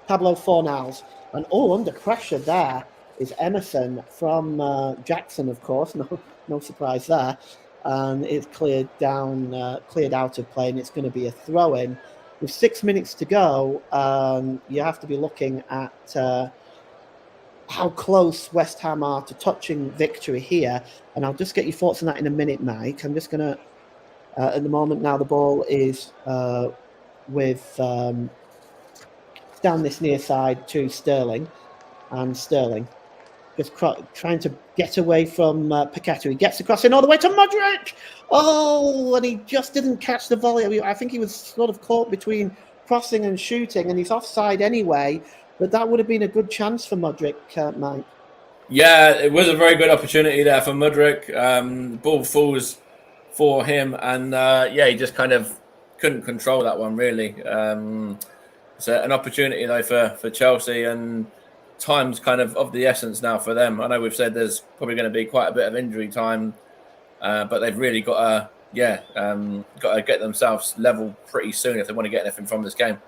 Pablo Fornals. And under pressure there is Emerson from Jackson, of course. No surprise there. And it's cleared out of play, and it's going to be a throw-in. With 6 minutes to go, you have to be looking at how close West Ham are to touching victory here. And I'll just get your thoughts on that in a minute, Mike. I'm just going to, at the moment now, the ball is with down this near side to Sterling. And Sterling just trying to get away from Paqueta. He gets across in all the way to Mudryk. Oh, and he just didn't catch the volley. I think he was sort of caught between crossing and shooting, and he's offside anyway. But that would have been a good chance for Mudryk, Mike. Yeah, it was a very good opportunity there for Mudryk. Ball falls for him, and he just kind of couldn't control that one, really. It's an opportunity, though, for Chelsea, and time's kind of the essence now for them. I know we've said there's probably going to be quite a bit of injury time, but they've really got to get themselves level pretty soon if they want to get anything from this game.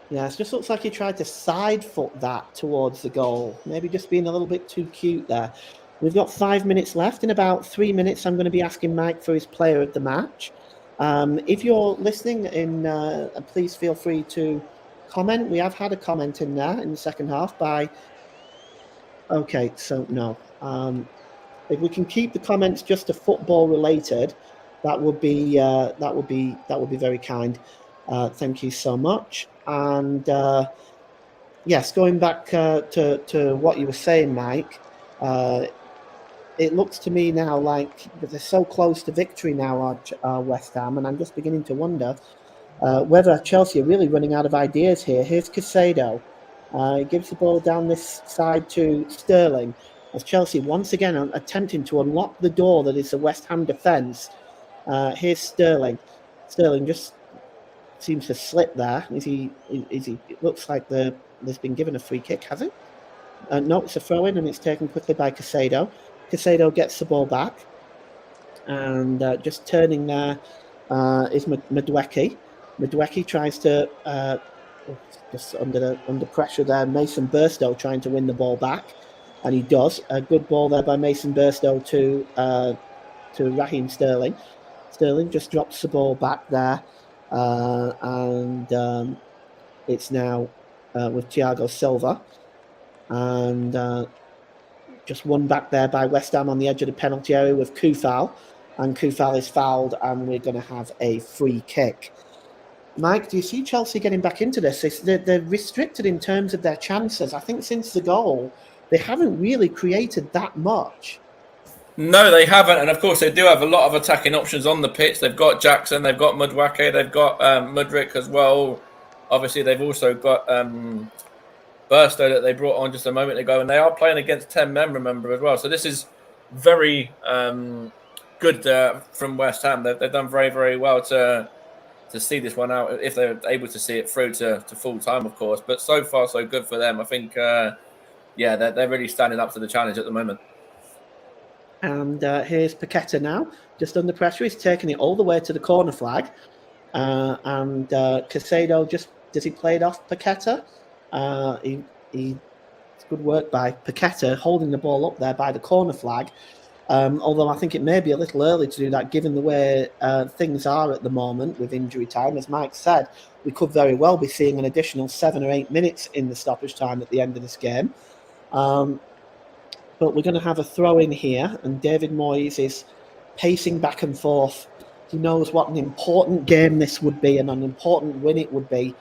Yeah, it just looks like he tried to side foot that towards the goal. Maybe just being a little bit too cute there. We've got 5 minutes left. In about 3 minutes, I'm going to be asking Mike for his player of the match. If you're listening, please feel free to comment. We have had a comment in there in the second half by. Okay, so no. If we can keep the comments just to football related, that would be very kind. Thank you so much. And yes, going back to what you were saying, Mike, it looks to me now like they're so close to victory now, West Ham, and I'm just beginning to wonder whether Chelsea are really running out of ideas here. Here's Caicedo. He gives the ball down this side to Sterling, as Chelsea once again are attempting to unlock the door that is the West Ham defence. Here's Sterling. Sterling just seems to slip there. Is he? It looks like there's been given a free kick, has it? No, it's a throw-in, and it's taken quickly by Caicedo. Caicedo gets the ball back, and just turning there is Madueke. Madueke tries to just under pressure there. Mason Burstow trying to win the ball back, and he does. A good ball there by Mason Burstow to Raheem Sterling. Sterling just drops the ball back there. And it's now with Thiago Silva, and just one back there by West Ham on the edge of the penalty area with Koufal, and Koufal is fouled, and we're going to have a free kick. Mike, do you see Chelsea getting back into this? They're restricted in terms of their chances. I think since the goal, they haven't really created that much. No, they haven't, and of course they do have a lot of attacking options on the pitch. They've got Jackson, they've got Mudwake, they've got Mudryk as well. Obviously, they've also got Burstow that they brought on just a moment ago, and they are playing against 10 men, remember, as well. So this is very good from West Ham. They've done very, very well to see this one out, if they're able to see it through to full time, of course. But so far, so good for them. I think, they're really standing up to the challenge at the moment. And here's Paqueta now, just under pressure. He's taking it all the way to the corner flag. And Caicedo does he play it off Paqueta? It's good work by Paqueta holding the ball up there by the corner flag. Although I think it may be a little early to do that given the way things are at the moment with injury time. As Mike said, we could very well be seeing an additional 7 or 8 minutes in the stoppage time at the end of this game. But we're going to have a throw in here, and David Moyes is pacing back and forth. He knows what an important game this would be and an important win it would be.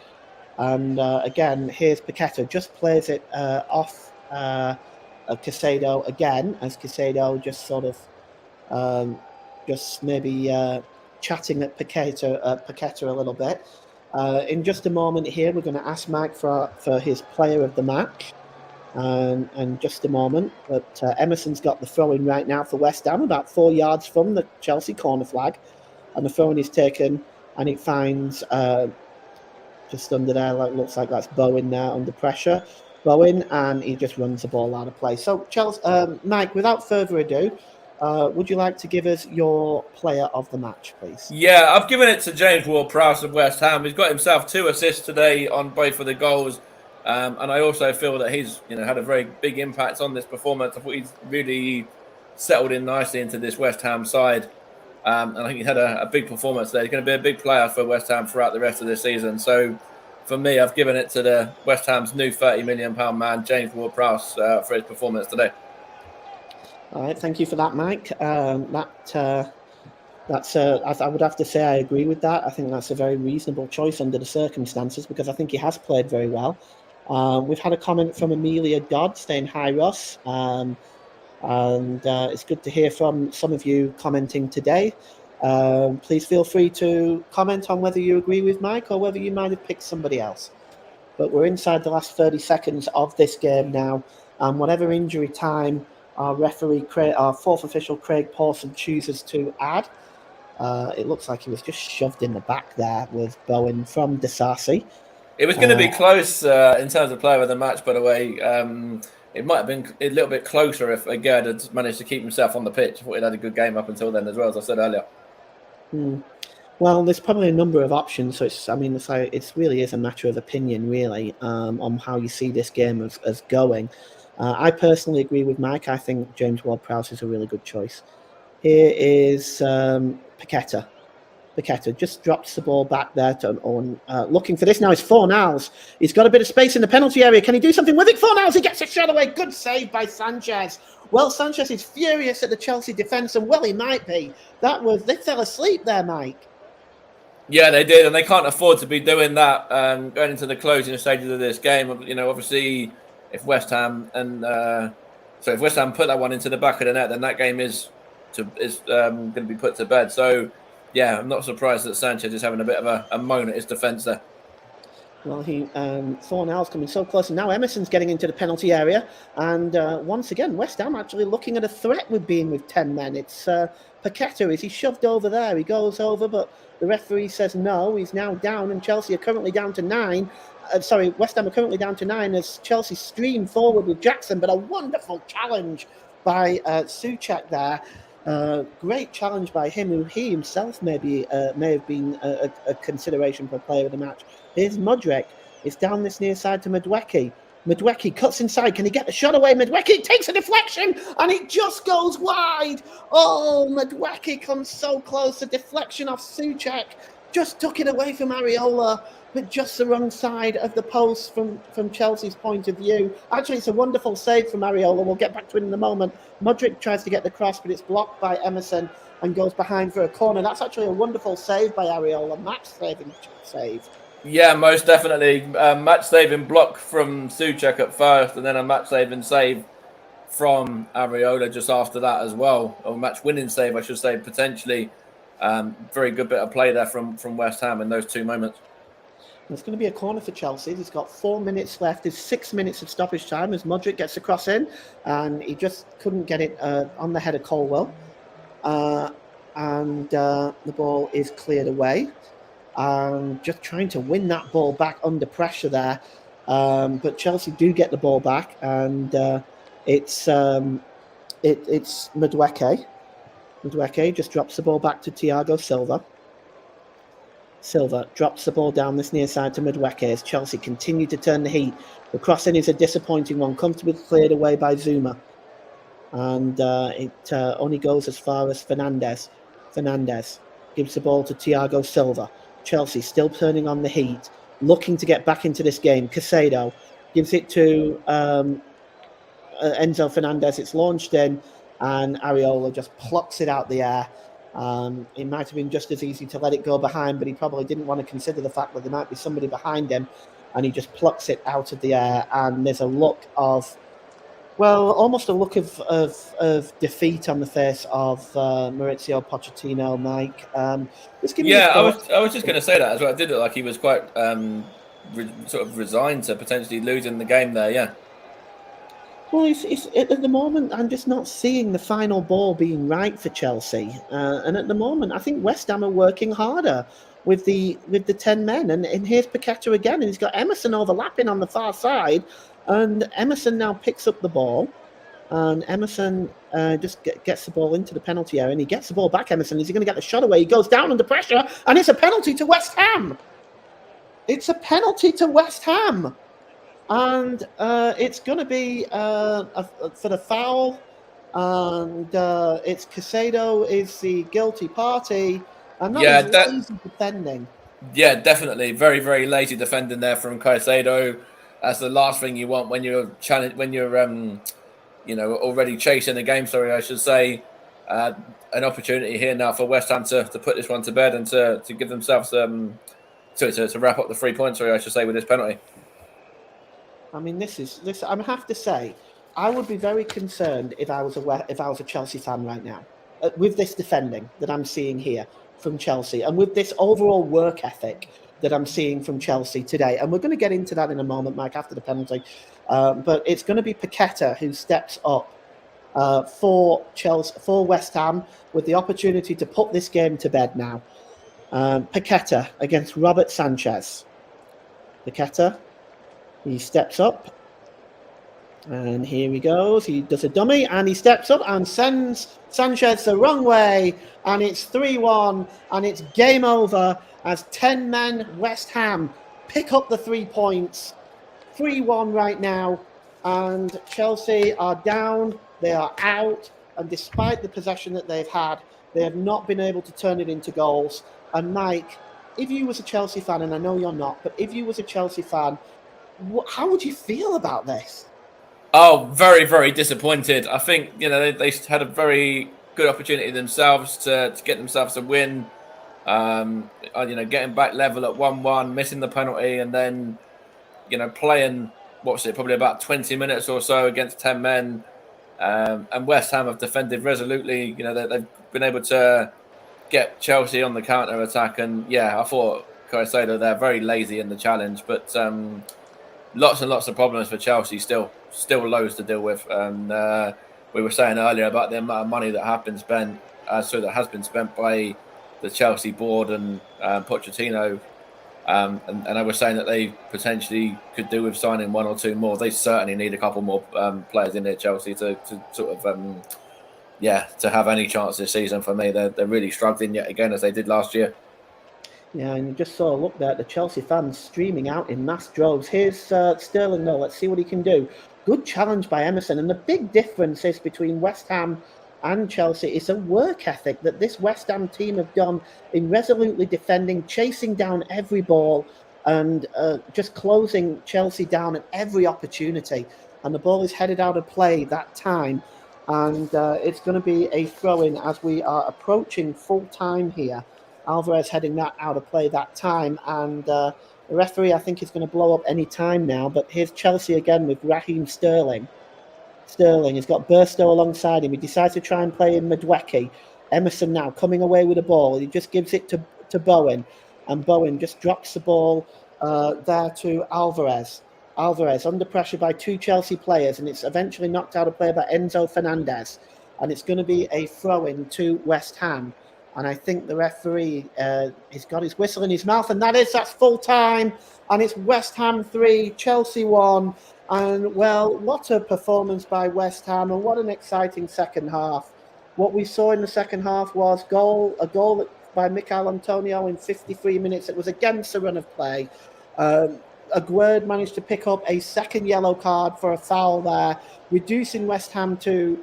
And again, here's Paqueta, just plays it off Caicedo again, as Caicedo just sort of just maybe chatting at Paqueta a little bit. In just a moment here, we're going to ask Mike for his player of the match. And just a moment, but Emerson's got the throw-in right now for West Ham, about 4 yards from the Chelsea corner flag, and the throw-in is taken, and it finds just under there, looks like that's Bowen there under pressure. Bowen, and he just runs the ball out of play. So, Chelsea, Mike, without further ado, would you like to give us your player of the match, please? Yeah, I've given it to James Ward-Prowse of West Ham. He's got himself 2 assists today on both of the goals. And I also feel that he's had a very big impact on this performance. I thought he's really settled in nicely into this West Ham side. And I think he's had a big performance there. He's going to be a big player for West Ham throughout the rest of the season. So for me, I've given it to the West Ham's new £30 million man, James Ward-Prowse, for his performance today. All right, thank you for that, Mike. That's I would have to say I agree with that. I think that's a very reasonable choice under the circumstances because I think he has played very well. We've had a comment from Amelia Dodd saying, hi, Ross. And it's good to hear from some of you commenting today. Please feel free to comment on whether you agree with Mike or whether you might have picked somebody else. But we're inside the last 30 seconds of this game now. And whatever injury time our referee, our fourth official, Craig Pawson, chooses to add, it looks like he was just shoved in the back there with Bowen from Disasi. It was going to be close in terms of player of the match, by the way. It might have been a little bit closer if Agard had managed to keep himself on the pitch. I thought he'd had a good game up until then as well, as I said earlier. Well, there's probably a number of options. So it really is a matter of opinion, really, on how you see this game as going. I personally agree with Mike. I think James Ward-Prowse is a really good choice. Here is Paqueta. Paqueta just drops the ball back there to Owen. Looking for this now is Fornals. He's got a bit of space in the penalty area. Can he do something with it? Fornals, he gets a shot away. Good save by Sanchez. Well, Sanchez is furious at the Chelsea defence, and well, he might be. They fell asleep there, Mike. Yeah, they did, and they can't afford to be doing that going into the closing stages of this game. Obviously, if West Ham if West Ham put that one into the back of the net, then that game is going to be put to bed. So, yeah, I'm not surprised that Sanchez is having a bit of a moan at his defence there. Well, Fornals coming so close, and now Emerson's getting into the penalty area. And once again, West Ham actually looking at a threat with being with 10 men. It's Paqueta. Is he shoved over there? He goes over, but the referee says no. He's now down, and Chelsea are currently down to 9. West Ham are currently down to 9 as Chelsea stream forward with Jackson. But a wonderful challenge by Souček there. Great challenge by him, who he himself may have been a consideration for player of the match. Here's Mudryk. It's down this near side to Mudweke. Mudweke cuts inside. Can he get the shot away? Mudweke takes a deflection, and it just goes wide. Oh, Mudweke comes so close. A deflection off Souček. Just took it away from Areola, but just the wrong side of the post from Chelsea's point of view. Actually, it's a wonderful save from Areola. We'll get back to it in a moment. Mudryk tries to get the cross, but it's blocked by Emerson. and goes behind for a corner. That's actually a wonderful save by Areola, match-saving save. Yeah, most definitely. Match-saving block from Souček at first, and then a match-saving save from Areola just after that as well. Or match-winning save, I should say, potentially. Very good bit of play there from West Ham in those 2 moments. It's going to be a corner for Chelsea. He's got 4 minutes left. There's 6 minutes of stoppage time as Modric gets the cross in, and he just couldn't get it on the head of Colwell. And the ball is cleared away. Just trying to win that ball back under pressure there. But Chelsea do get the ball back, and it's Madueke. Madueke just drops the ball back to Thiago Silva. Silva drops the ball down this near side to Madueke as Chelsea continue to turn the heat. The crossing is a disappointing one, comfortably cleared away by Zuma. And it only goes as far as Fernandes. Fernandes gives the ball to Thiago Silva. Chelsea still turning on the heat, looking to get back into this game. Caicedo gives it to Enzo Fernandez. It's launched in, and Areola just plucks it out the air. It might have been just as easy to let it go behind, but he probably didn't want to consider the fact that there might be somebody behind him, and he just plucks it out of the air. And there's a look of, well, almost a look of defeat on the face of Maurizio Pochettino, Mike. I was just going to say that as well. It did look like he was quite sort of resigned to potentially losing the game there, yeah. Well, it's, at the moment, I'm just not seeing the final ball being right for Chelsea. And at the moment, I think West Ham are working harder with the 10 men. And here's Paqueta again, and he's got Emerson overlapping on the far side. And Emerson now picks up the ball. And Emerson just gets the ball into the penalty area. And he gets the ball back, Emerson. Is he going to get the shot away? He goes down under pressure. And it's a penalty to West Ham. It's a penalty to West Ham. And it's going to be for the foul, and it's Caicedo is the guilty party, and that is lazy defending. Yeah, definitely, very very lazy defending there from Caicedo. That's the last thing you want when you're already chasing the game. Sorry, I should say. An opportunity here now for West Ham to put this one to bed and to give themselves to wrap up the 3 points. Sorry, I should say, with this penalty. I mean, this. I have to say, I would be very concerned if I was a Chelsea fan right now, with this defending that I'm seeing here from Chelsea, and with this overall work ethic that I'm seeing from Chelsea today. And we're going to get into that in a moment, Mike, after the penalty. But it's going to be Paqueta who steps up for West Ham with the opportunity to put this game to bed now. Paqueta against Robert Sanchez. Paqueta. He steps up, and here he goes. He does a dummy, and he steps up and sends Sanchez the wrong way, and it's 3-1, and it's game over as 10 men West Ham pick up the 3 points. 3-1 right now, and Chelsea are down. They are out, and despite the possession that they've had, they have not been able to turn it into goals. And Mike, if you was a Chelsea fan, and I know you're not, but if you was a Chelsea fan, how would you feel about this? Oh, very, very disappointed. I think they had a very good opportunity themselves to get themselves a win. Getting back level at 1-1, missing the penalty, and then playing probably about 20 minutes or so against 10 men. And West Ham have defended resolutely. They've been able to get Chelsea on the counter attack, and I thought Caicedo they're very lazy in the challenge, but. Lots and lots of problems for Chelsea still loads to deal with. And we were saying earlier about the amount of money that has been spent by the Chelsea board and Pochettino. And I was saying that they potentially could do with signing 1 or 2 more. They certainly need a couple more players in there, Chelsea, to sort of to have any chance this season. For me, they're really struggling yet again as they did last year. Yeah, and you just saw a look there at the Chelsea fans streaming out in mass droves. Here's Sterling, though. Let's see what he can do. Good challenge by Emerson. And the big difference is between West Ham and Chelsea is a work ethic that this West Ham team have done in resolutely defending, chasing down every ball, and just closing Chelsea down at every opportunity. And the ball is headed out of play that time. and it's going to be a throw-in as we are approaching full time here. Alvarez heading that out of play that time, and the referee, I think, is going to blow up any time now. But here's Chelsea again with Raheem Sterling. Sterling has got Burstow alongside him. He decides to try and play in Madwecki. Emerson now coming away with the ball. He just gives it to Bowen, and Bowen just drops the ball there to Alvarez. Alvarez under pressure by two Chelsea players, and it's eventually knocked out of play by Enzo Fernandez. And it's going to be a throw-in to West Ham. And I think the referee has got his whistle in his mouth, and that's full time. And it's West Ham 3, Chelsea 1. And, well, what a performance by West Ham, and what an exciting second half. What we saw in the second half was a goal by Michail Antonio in 53 minutes. It was against the run of play. Aguerd managed to pick up a second yellow card for a foul there, reducing West Ham to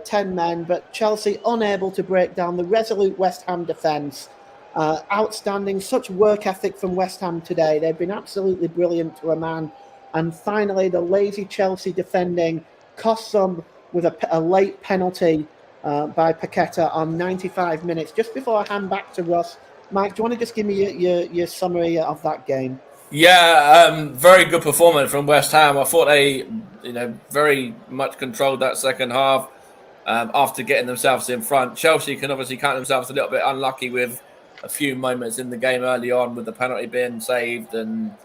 10 men, but Chelsea unable to break down the resolute West Ham defence. Outstanding, such work ethic from West Ham today. They've been absolutely brilliant to a man. And finally, the lazy Chelsea defending costs them with a late penalty by Paqueta on 95 minutes. Just before I hand back to Russ, Mike, do you want to just give me your summary of that game? Yeah, very good performance from West Ham. I thought they, very much controlled that second half after getting themselves in front. Chelsea can obviously count themselves a little bit unlucky with a few moments in the game early on, with the penalty being saved and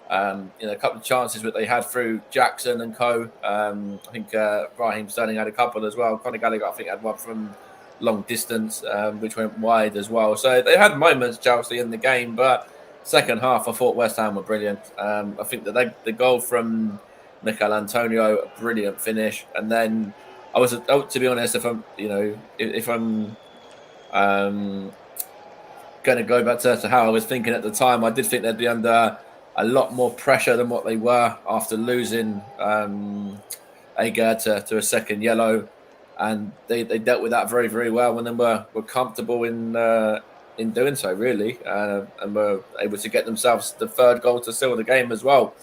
a couple of chances that they had through Jackson and co. I think Raheem Sterling had a couple as well. Conor Gallagher, I think, had one from long distance, which went wide as well. So they had moments, Chelsea, in the game, but second half, I thought West Ham were brilliant. I think that the goal from Michail Antonio, a brilliant finish, and then to be honest, if I'm going to go back to how I was thinking at the time, I did think they'd be under a lot more pressure than what they were after losing Aguerd to a second yellow, and they dealt with that very, very well, and then were comfortable in doing so, really, and were able to get themselves the third goal to seal the game as well,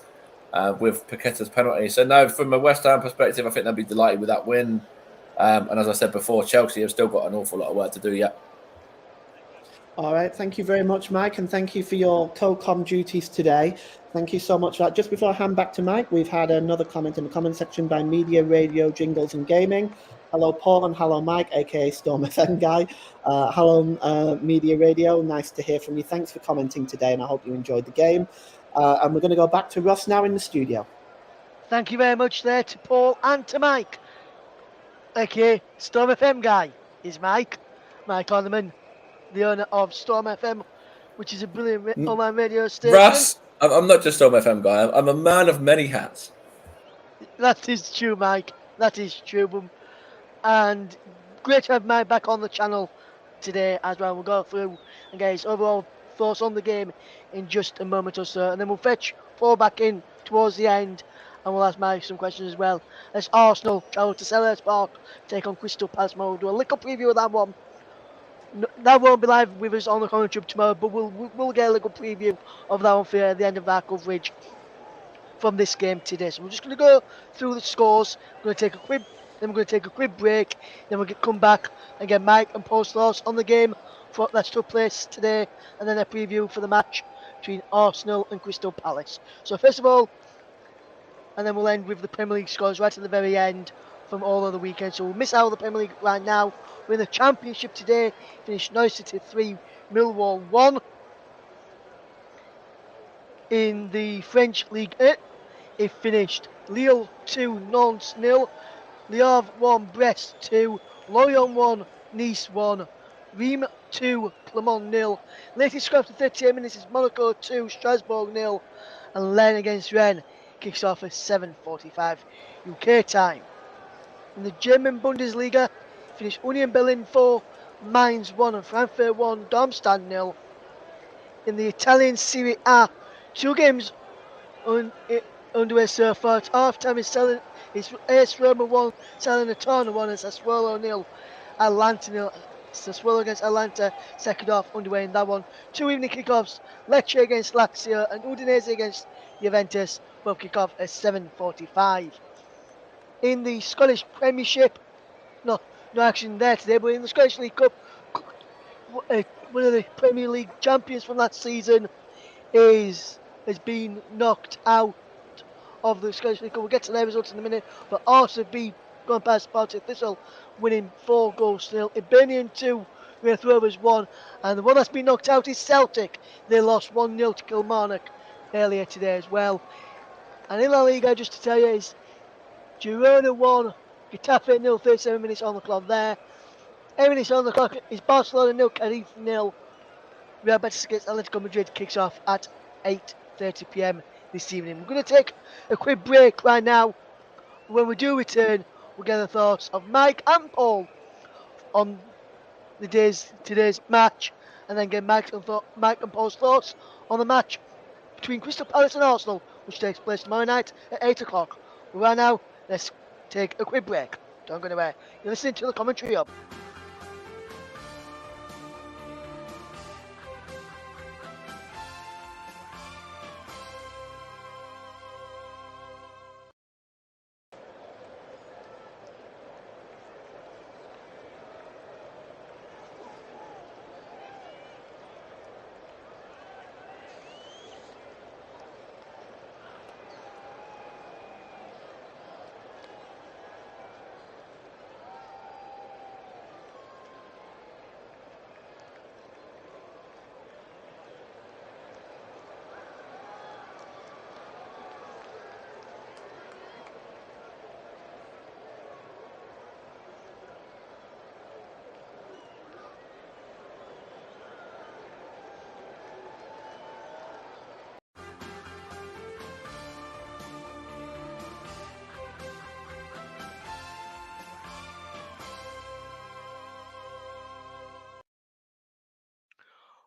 with Paqueta's penalty. So no, from a West Ham perspective, I think they'll be delighted with that win. And as I said before, Chelsea have still got an awful lot of work to do yet. All right, thank you very much, Mike, and thank you for your co-com duties today. Thank you so much for that. Just before I hand back to Mike, we've had another comment in the comment section by Media, Radio, Jingles and Gaming. Hello, Paul, and hello, Mike, aka Storm FM Guy. Hello, Media Radio. Nice to hear from you. Thanks for commenting today, and I hope you enjoyed the game. And we're going to go back to Ross now in the studio. Thank you very much there to Paul and to Mike, aka Storm FM Guy. Is Mike Orneman, the owner of Storm FM, which is a brilliant online radio station. Russ, I'm not just Storm FM Guy. I'm a man of many hats. That is true, Mike. That is true. And great to have Mike back on the channel today as well. We'll go through and get his overall thoughts on the game in just a moment or so, and then we'll fetch Paul back in towards the end, and we'll ask Mike some questions as well. As Arsenal travel to Selhurst Park, take on Crystal Palace tomorrow. We'll do a little preview of that one. That won't be live with us on the commentary tomorrow, but we'll get a little preview of that one for you at the end of our coverage from this game today. So we're just going to go through the scores. We're going to take a quick break, then we'll come back and get Mike and Paul's thoughts on the game that took place today, and then a preview for the match between Arsenal and Crystal Palace. So first of all, and then we'll end with the Premier League scores right at the very end from all of the weekend. So we'll miss out on the Premier League right now. We're in the Championship today. Finished Norwich City 3, Millwall 1. In the French Ligue 1, it finished Lille 2, Nantes 0, Le Havre 1, Brest 2, Lorient 1, Nice 1, Reims 2, Clermont 0. Latest score after 38 minutes is Monaco 2, Strasbourg 0, and Lens against Rennes kicks off at 7:45 UK time. In the German Bundesliga, finished Union Berlin 4, Mainz 1, and Frankfurt 1, Darmstadt 0. In the Italian Serie A, 2 games underway so far. At half-time is AS Roma 1, Salernitana 1, and Sassuolo 0, Atalanta 0. Sassuolo against Atalanta, second half underway in that one. 2 evening kickoffs, Lecce against Lazio and Udinese against Juventus, both kick off at 7:45. In the Scottish Premiership, no action there today, but in the Scottish League Cup, one of the Premier League champions from last season has been knocked out of the Scottish League Cup. We'll get to their results in a minute, but also be going past Partick Thistle, winning 4-0. Hibernian 2, Raith Rovers 1, and the one that's been knocked out is Celtic. They lost 1-0 to Kilmarnock earlier today as well. And in La Liga, just to tell you, is Girona 1, Getafe 0, 37 minutes on the clock there. 8 minutes on the clock is Barcelona 0, Cadiz 0. Real Betis against Atletico Madrid kicks off at 8:30 p.m. this evening. We're going to take a quick break right now. When we do return, we'll get the thoughts of Mike and Paul on today's match, and then get Mike and Paul's thoughts on the match between Crystal Palace and Arsenal, which takes place tomorrow night at 8 o'clock. But right now, let's take a quick break. Don't go anywhere. You're listening to the Commentary Hub.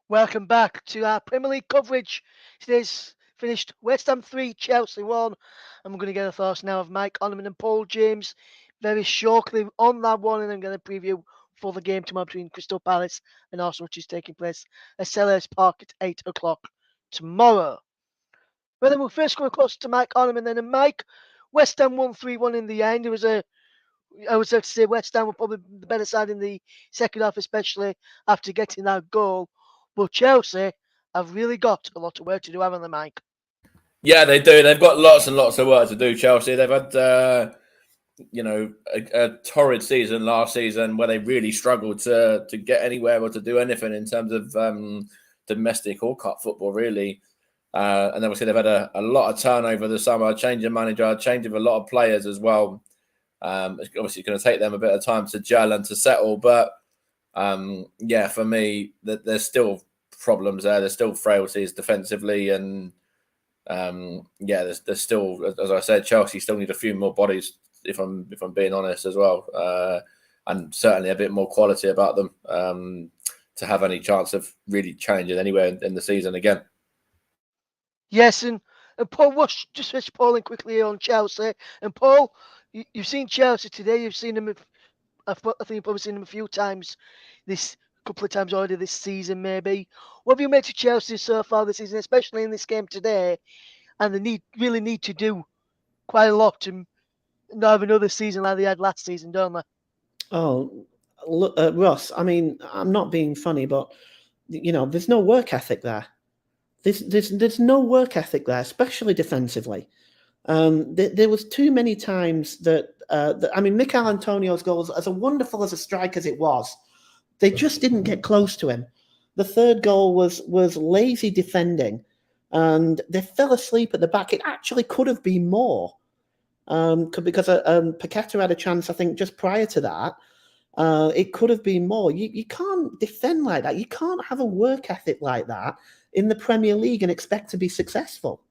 Welcome back to our Premier League coverage. Today's finished West Ham 3, Chelsea 1. And we're going to get the thoughts now of Mike Onneman and Paul James very shortly on that one. And I'm going to preview for the game tomorrow between Crystal Palace and Arsenal, which is taking place at Selhurst Park at 8 o'clock tomorrow. Well, then we'll first go across to Mike Onneman then. And Mike, West Ham won 3-1 in the end. It was I would have to say West Ham were probably the better side in the second half, especially after getting that goal. But Chelsea have really got a lot of work to do, haven't they, Mike? Yeah, they do. They've got lots and lots of work to do, Chelsea. They've had, a torrid season last season where they really struggled to get anywhere or to do anything in terms of domestic or cup football, really. And obviously they've had a lot of turnover this summer, change of manager, change of a lot of players as well. It's obviously going to take them a bit of time to gel and to settle, but for me, there's still problems there. There's still frailties defensively, and there's still, as I said, Chelsea still need a few more bodies, if I'm being honest as well, and certainly a bit more quality about them to have any chance of really challenging anywhere in the season again. Yes, and Paul, just switch Paul in quickly on Chelsea. And Paul, you've seen Chelsea today. You've seen them. I think you've probably seen them a few times, this couple of times already this season, maybe. What have you made to Chelsea so far this season, especially in this game today? And they really need to do quite a lot to not have another season like they had last season, don't they? Oh, look, Ross, I mean, I'm not being funny, but, there's no work ethic there. There's no work ethic there, especially defensively. There was too many times that Mikel Antonio's goals, as wonderful as a strike as it was, they just didn't get close to him. The third goal was lazy defending, and they fell asleep at the back. It actually could have been more, because Paqueta had a chance, I think, just prior to that. It could have been more. You can't defend like that. You can't have a work ethic like that in the Premier League and expect to be successful.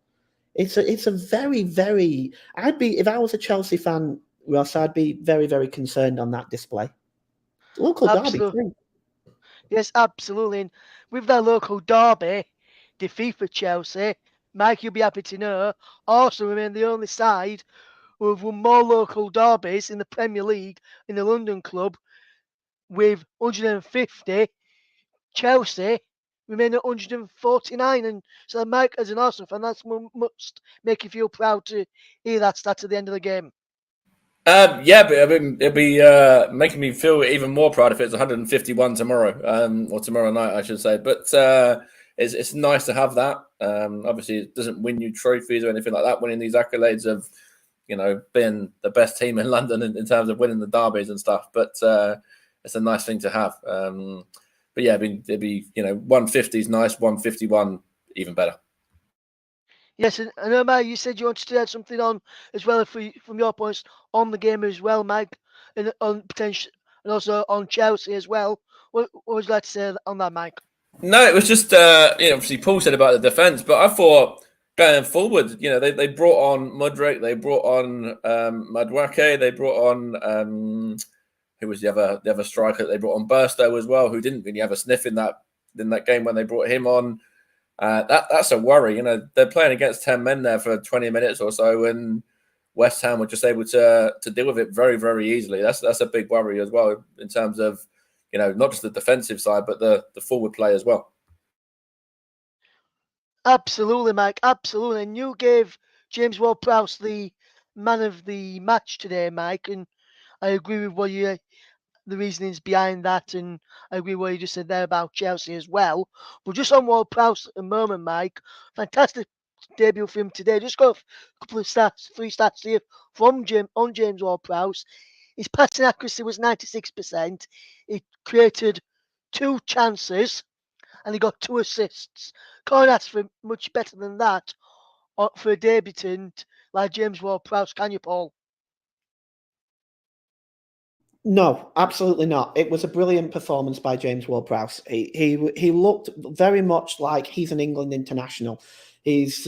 It's a very, very. If I was a Chelsea fan, Ross, I'd be very, very concerned on that display. Local derby too. Yes, absolutely. And with that local derby defeat for Chelsea, Mike, you'll be happy to know, Arsenal remain the only side who have won more local derbies in the Premier League in the London club with 150. Chelsea remain at 149. And so, Mike, as an Arsenal fan, that must make you feel proud to hear that stat at the end of the game. Yeah, but it'd be making me feel even more proud if it's 151 tomorrow, or tomorrow night, I should say. But it's nice to have that. Obviously, it doesn't win you trophies or anything like that. Winning these accolades of, being the best team in London in terms of winning the derbies and stuff. But it's a nice thing to have. But yeah, it'd be 150 is nice. 151 even better. Yes, and Omar, you said you wanted to add something on as well from your points on the game as well, Mike, and on potential, and also on Chelsea as well. What would you like to say on that, Mike? No, it was just obviously Paul said about the defence, but I thought going forward, they brought on Mudryk, they brought on Madueke, they brought on who was the other striker? They brought on Burstow as well, who didn't really have a sniff in that game when they brought him on. That's a worry. They're playing against 10 men there for 20 minutes or so, and West Ham were just able to deal with it very, very easily. That's a big worry as well in terms of not just the defensive side, but the forward play as well. Absolutely, Mike. Absolutely. And you gave James Ward-Prowse the man of the match today, Mike, and I agree with the reasonings behind that, and I agree with what you just said there about Chelsea as well. But just on Ward-Prowse at the moment, Mike, fantastic debut for him today. Just got a couple of stats, 3 stats here from James Ward-Prowse. His passing accuracy was 96%. He created 2 chances, and he got 2 assists. Can't ask for much better than that for a debutant like James Ward-Prowse, can you, Paul? No, absolutely not. It was a brilliant performance by James Ward-Prowse. He looked very much like he's an England international. His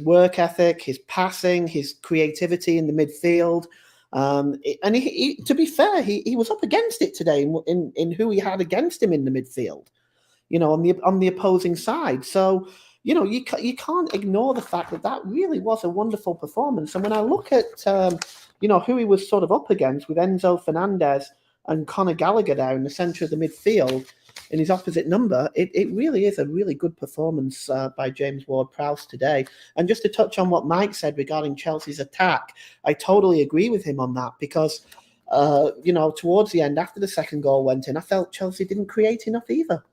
work ethic, his passing, his creativity in the midfield, and he to be fair, he was up against it today in who he had against him in the midfield, on the opposing side. So you can't ignore the fact that really was a wonderful performance. And when I look at who he was sort of up against with Enzo Fernandez and Conor Gallagher there in the centre of the midfield in his opposite number, it really is a really good performance by James Ward-Prowse today. And just to touch on what Mike said regarding Chelsea's attack, I totally agree with him on that because, towards the end, after the second goal went in, I felt Chelsea didn't create enough either.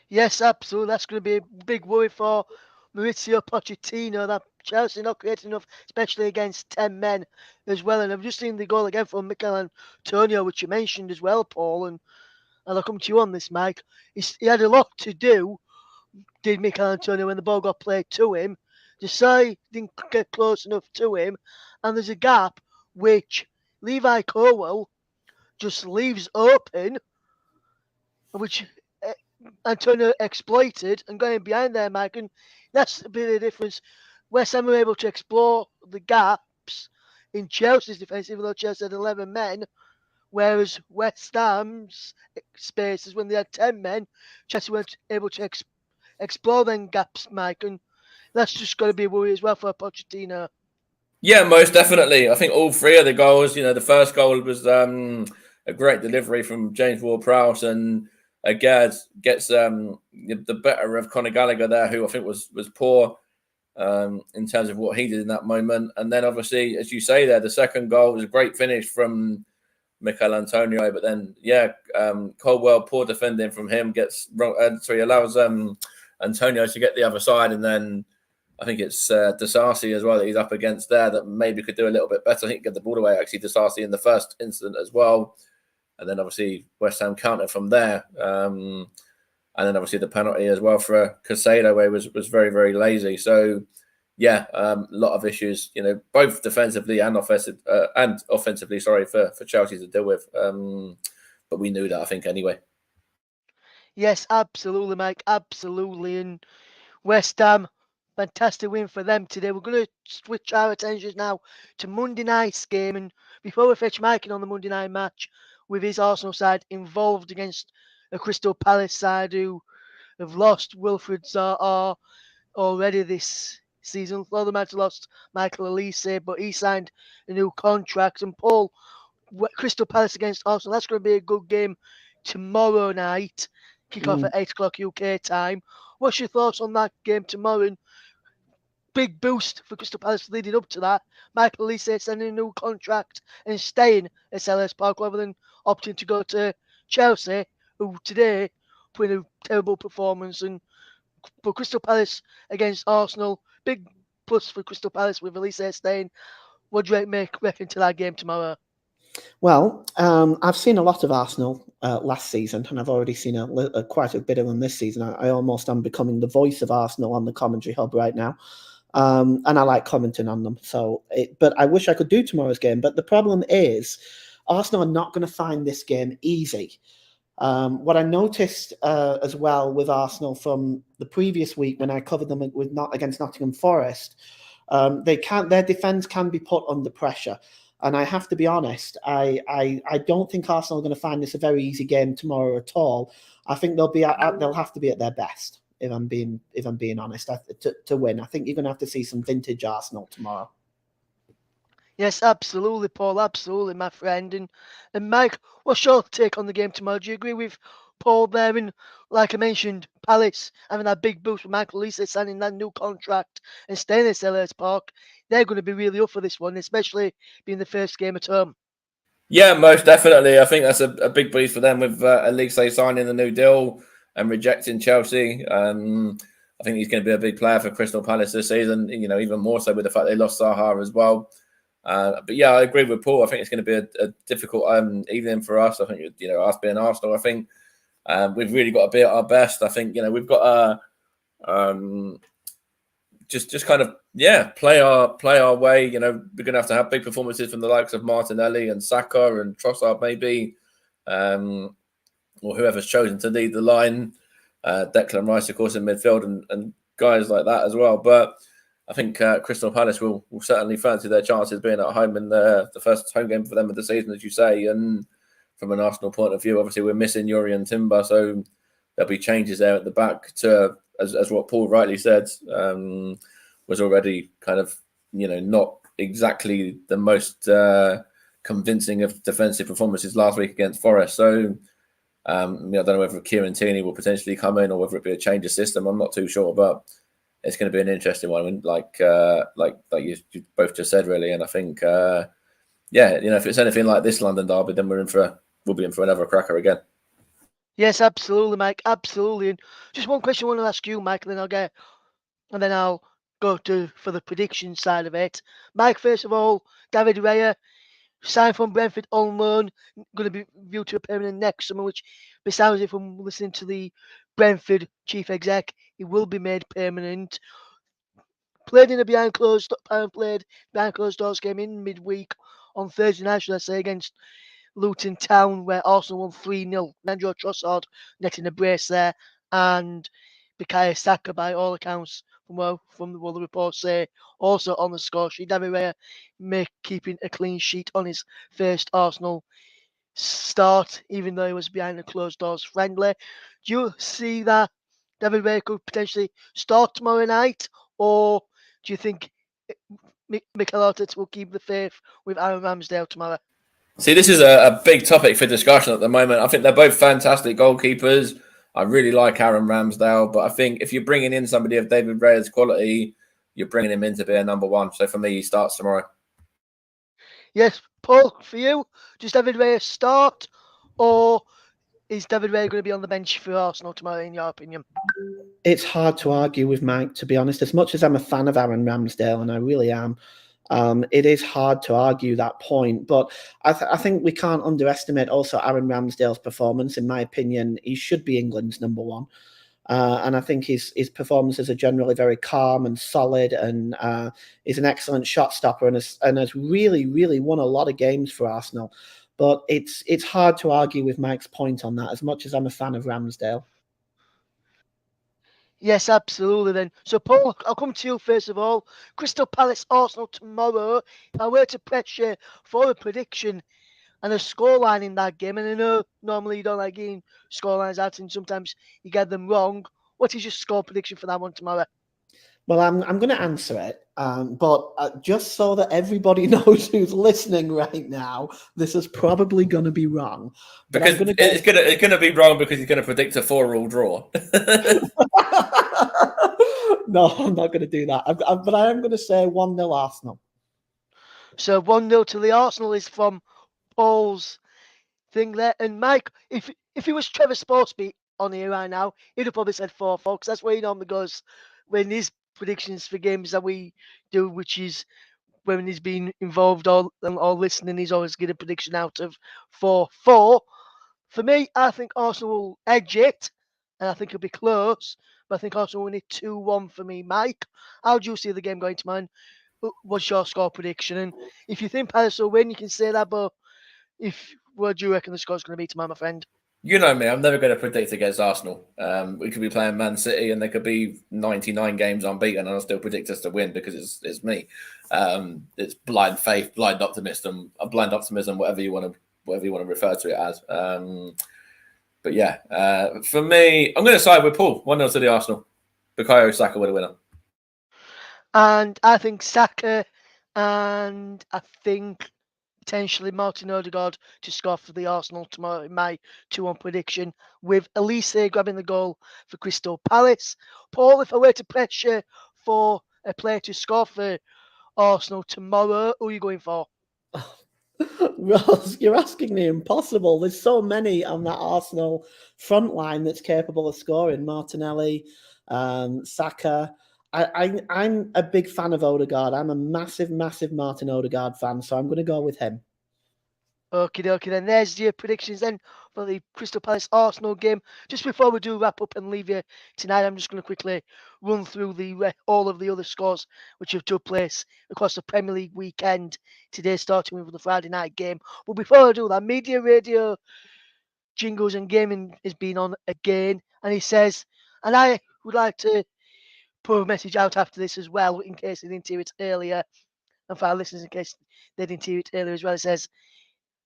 Yes, absolutely. That's going to be a big worry for Maurizio Pochettino, that Chelsea not creating enough, especially against 10 men as well. And I've just seen the goal again from Mikel Antonio, which you mentioned as well, Paul. And I'll come to you on this, Mike. He had a lot to do, did Mikel Antonio, when the ball got played to him. Desai didn't get close enough to him. And there's a gap which Levi Colwell just leaves open, which Antonio exploited and going behind there, Mike, and that's a bit of the difference. West Ham were able to explore the gaps in Chelsea's defence, even though Chelsea had 11 men, whereas West Ham's spaces, when they had 10 men, Chelsea weren't able to explore them gaps, Mike, and that's just got to be a worry as well for Pochettino. Yeah, most definitely. I think all 3 of the goals, the first goal was a great delivery from James Ward-Prowse, and Gerd gets the better of Conor Gallagher there, who I think was poor in terms of what he did in that moment. And then obviously, as you say there, the second goal was a great finish from Mikel Antonio. But then, Colwell, poor defending from him, allows Antonio to get the other side. And then I think it's Disasi as well that he's up against there that maybe could do a little bit better. I think he get the ball away, actually, Disasi in the first incident as well. And then obviously West Ham counter from there. And then obviously the penalty as well for Caicedo, where he was very, very lazy. So, a lot of issues, both defensively and offensively, for Chelsea to deal with. But we knew that, I think, anyway. Yes, absolutely, Mike, absolutely. And West Ham, fantastic win for them today. We're going to switch our attentions now to Monday night's game. And before we fetch Mike in on the Monday night match, with his Arsenal side involved against a Crystal Palace side who have lost Wilfried Zaha already this season. Although the match lost Michael Elise, but he signed a new contract. And Paul, Crystal Palace against Arsenal, that's going to be a good game tomorrow night. Kick off at 8 o'clock UK time. What's your thoughts on that game tomorrow? And big boost for Crystal Palace leading up to that. Michael Olise signing a new contract and staying at Selhurst Park rather than opting to go to Chelsea, who today put in a terrible performance. And for Crystal Palace against Arsenal, big plus for Crystal Palace with Olise staying. What do you reckon to that game tomorrow? Well, I've seen a lot of Arsenal last season, and I've already seen quite a bit of them this season. I almost am becoming the voice of Arsenal on the commentary hub right now, and I like commenting on them. But I wish I could do tomorrow's game. But the problem is, Arsenal are not going to find this game easy. What I noticed as well with Arsenal from the previous week when I covered them against Nottingham Forest, their defence can be put under pressure. And I have to be honest, I don't think Arsenal are going to find this a very easy game tomorrow at all. I think they'll have to be at their best, if I'm being honest, to win. I think you're going to have to see some vintage Arsenal tomorrow. Yes, absolutely, Paul. Absolutely, my friend. And Mike, what's your take on the game tomorrow? Do you agree with Paul there? And like I mentioned, Palace having that big boost with Michael Olise signing that new contract and staying at Selhurst Park. They're going to be really up for this one, especially being the first game at home. Yeah, most definitely. I think that's a big boost for them with Olise signing the new deal and rejecting Chelsea. I think he's going to be a big player for Crystal Palace this season, even more so with the fact they lost Zaha as well. But yeah, I agree with Paul. I think it's going to be a difficult evening for us. I think, us being Arsenal, I think we've really got to be at our best. I think, we've got to just kind of, play our way. We're going to have big performances from the likes of Martinelli and Saka and Trossard maybe, or whoever's chosen to lead the line. Declan Rice, of course, in midfield and guys like that as well. But I think Crystal Palace will certainly fancy their chances being at home in the first home game for them of the season, as you say. And from an Arsenal point of view, obviously we're missing Yuri and Timber, so there'll be changes there at the back to, as what Paul rightly said, was already kind of, not exactly the most convincing of defensive performances last week against Forest. So I don't know whether Kieran Tierney will potentially come in or whether it be a change of system. I'm not too sure, but it's going to be an interesting one, like you both just said, really. And I think, if it's anything like this London derby, then we'll be in for another cracker again. Yes, absolutely, Mike. Absolutely. And just one question I want to ask you, Mike, and then I'll go for the prediction side of it. Mike, first of all, David Raya signed from Brentford on loan, going to be viewed to a permanent next summer, which, besides it from listening to the Brentford chief exec, he will be made permanent. Played behind closed doors game in midweek on Thursday night, should I say, against Luton Town, where Arsenal won 3-0. Leandro Trossard netting a brace there, and Bukayo Saka, by all accounts, from what the reports say, also on the score sheet. David Raya keeping a clean sheet on his first Arsenal start, even though he was behind the closed doors friendly. Do you see that David Raya could potentially start tomorrow night, or do you think Mikel Arteta will keep the faith with Aaron Ramsdale tomorrow? See, this is a big topic for discussion at the moment. I think they're both fantastic goalkeepers. I really like Aaron Ramsdale, but I think if you're bringing in somebody of David Raya's quality, you're bringing him in to be a number one. So for me, he starts tomorrow. Yes, Paul, for you, does David Raya start, or is David Raya going to be on the bench for Arsenal tomorrow, in your opinion? It's hard to argue with Mike, to be honest. As much as I'm a fan of Aaron Ramsdale, and I really am, it is hard to argue that point. But I think we can't underestimate also Aaron Ramsdale's performance. In my opinion, he should be England's number one. And I think his performances are generally very calm and solid, and he's an excellent shot stopper and has really, really won a lot of games for Arsenal. But it's hard to argue with Mike's point on that, as much as I'm a fan of Ramsdale. Yes, absolutely then. So, Paul, I'll come to you first of all. Crystal Palace Arsenal tomorrow. If I were to press you for a prediction and a scoreline in that game, and I know normally you don't like getting scorelines out and sometimes you get them wrong, what is your score prediction for that one tomorrow? Well, I'm going to answer it, but just so that everybody knows who's listening right now, this is probably going to be wrong. Because it's going to be wrong because he's going to predict a 4-4 draw. No, I'm not going to do that. But I am going to say 1-0 Arsenal. So 1-0 to the Arsenal is from Paul's thing there. And Mike, if it was Trevor Sportsby on here right now, he'd have probably said 4-4, because that's where he normally goes when his predictions for games that we do, which is when he's been involved or listening, he's always get a prediction out of 4-4. For me, I think Arsenal will edge it, and I think it'll be close. But I think Arsenal will win it 2-1 for me. Mike, how do you see the game going to mine? What's your score prediction? And if you think Palace will win, you can say that. But what do you reckon the score's going to be tomorrow, my friend? You know me, I'm never going to predict against Arsenal. We could be playing Man City and there could be 99 games unbeaten and I'll still predict us to win because it's me. It's blind faith, blind optimism, whatever you want to refer to it as. But yeah, for me, I'm going to side with Paul. 1-0 to the Arsenal. Bukayo Saka with a winner. And I think Saka, and I think potentially Martin Odegaard to score for the Arsenal tomorrow in my 2-1 prediction, with Elise grabbing the goal for Crystal Palace. Paul, if I were to pressure for a player to score for Arsenal tomorrow, who are you going for? Ross, you're asking the impossible. There's so many on that Arsenal front line that's capable of scoring. Martinelli, Saka. I'm a big fan of Odegaard. I'm a massive Martin Odegaard fan, so I'm going to go with him. Okay, then there's your predictions then for the Crystal Palace Arsenal game. Just before we do wrap up and leave you tonight, I'm just going to quickly run through all of the other scores which have took place across the Premier League weekend today, starting with the Friday night game. But before I do that, Media Radio Jingles and Gaming has been on again, and he says, and I would like to put a message out after this as well, in case they didn't hear it earlier, and for our listeners, in case they didn't hear it earlier as well. It says,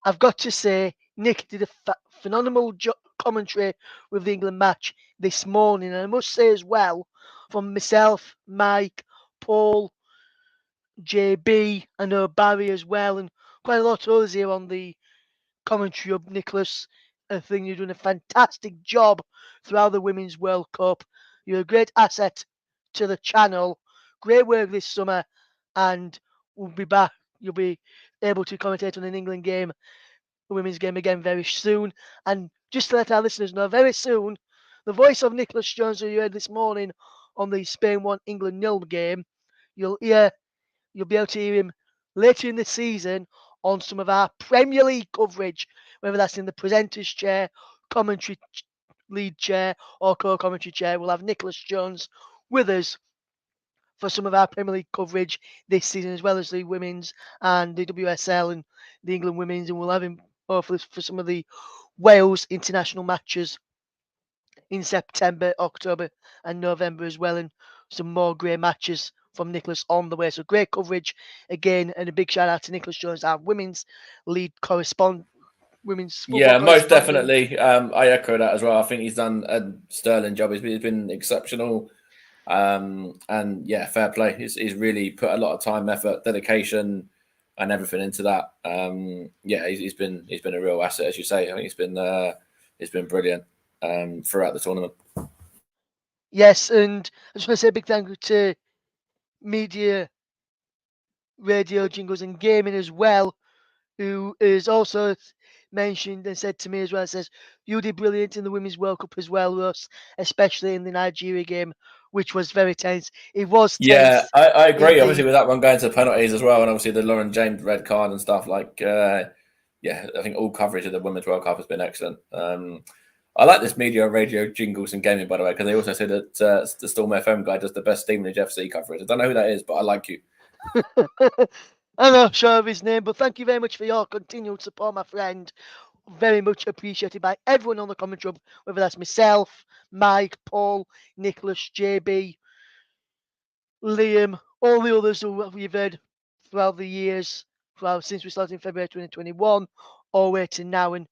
I've got to say, Nick did a phenomenal commentary with the England match this morning. And I must say as well, from myself, Mike, Paul, JB, I know Barry as well, and quite a lot of others here on the commentary of Nicholas. I think you're doing a fantastic job throughout the Women's World Cup. You're a great asset to the channel. Great work this summer, and we'll be back. You'll be able to commentate on an England game, the women's game again very soon. And just to let our listeners know, very soon, the voice of Nicholas Jones, who you heard this morning on the Spain 1 England 0 game, you'll be able to hear him later in the season on some of our Premier League coverage, whether that's in the presenter's chair, commentary lead chair, or co-commentary chair. We'll have Nicholas Jones with us for some of our Premier League coverage this season, as well as the women's and the WSL and the England women's, and we'll have him hopefully for some of the Wales international matches in September, October and November as well, and some more great matches from Nicholas on the way. So great coverage again, and a big shout out to Nicholas Jones, our women's lead correspondent. Yeah, most definitely. I echo that as well. I think he's done a sterling job. He's been exceptional. And yeah, fair play. He's really put a lot of time, effort, dedication, and everything into that. Yeah, he's been a real asset, as you say. I think he's been brilliant throughout the tournament. Yes, and I just want to say a big thank you to Media Radio Jingles and Gaming as well, who is also mentioned and said to me as well, says, you did brilliant in the Women's World Cup as well, Russ, especially in the Nigeria game, which was very tense. It was tense. Yeah, I agree. Obviously, with that one going to penalties as well, and obviously the Lauren James red card and stuff, like, yeah, I think all coverage of the Women's World Cup has been excellent. I like this Media Radio Jingles and Gaming, by the way, because they also say that the Storm FM guy does the best Stevenage FC coverage. I don't know who that is, but I like you. I'm not sure of his name, but thank you very much for your continued support, my friend. Very much appreciated by everyone on the commentary, whether that's myself, Mike, Paul, Nicholas, JB, Liam, all the others who we've heard throughout the years, since we started in February 2021, all the way to now. And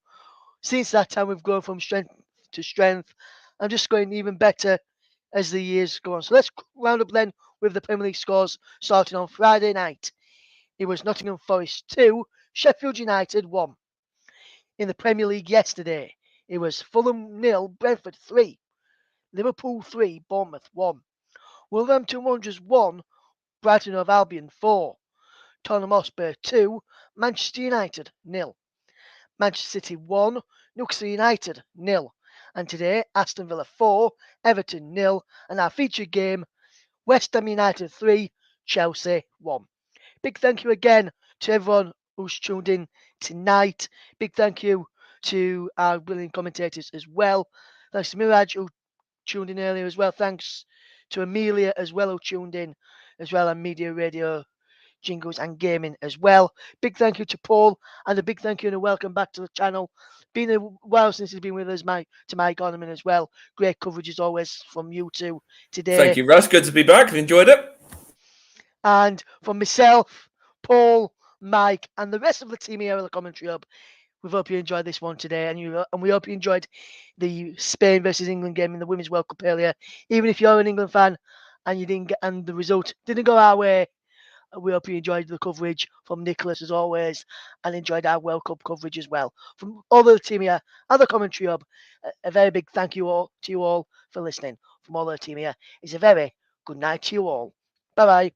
since that time, we've grown from strength to strength and just going even better as the years go on. So let's round up then with the Premier League scores starting on Friday night. It was Nottingham Forest 2, Sheffield United 1. In the Premier League yesterday, it was Fulham 0, Brentford 3, Liverpool 3, Bournemouth 1, Wolverhampton Wanderers 1, Brighton Hove Albion 4, Tottenham Hotspur 2, Manchester United 0, Manchester City 1, Newcastle United 0, and today Aston Villa 4, Everton 0, and our featured game West Ham United 3, Chelsea 1. Big thank you again to everyone who's tuned in tonight. Big thank you to our brilliant commentators as well. Thanks to Miraj who tuned in earlier as well. Thanks to Amelia as well who tuned in as well on Media Radio, Jingles and Gaming as well. Big thank you to Paul and a big thank you and a welcome back to the channel. Been a while since he's been with us, Mike Gonerman as well. Great coverage as always from you two today. Thank you, Russ. Good to be back. Enjoyed it. And from myself, Paul, Mike, and the rest of the team here at the Commentary Hub, we hope you enjoyed this one today, and we hope you enjoyed the Spain versus England game in the Women's World Cup earlier. Even if you're an England fan and you didn't get, and the result didn't go our way, we hope you enjoyed the coverage from Nicholas as always, and enjoyed our World Cup coverage as well. From all the team here at the Commentary Hub, a very big thank you all to you all for listening. From all the team here, it's a very good night to you all. Bye bye.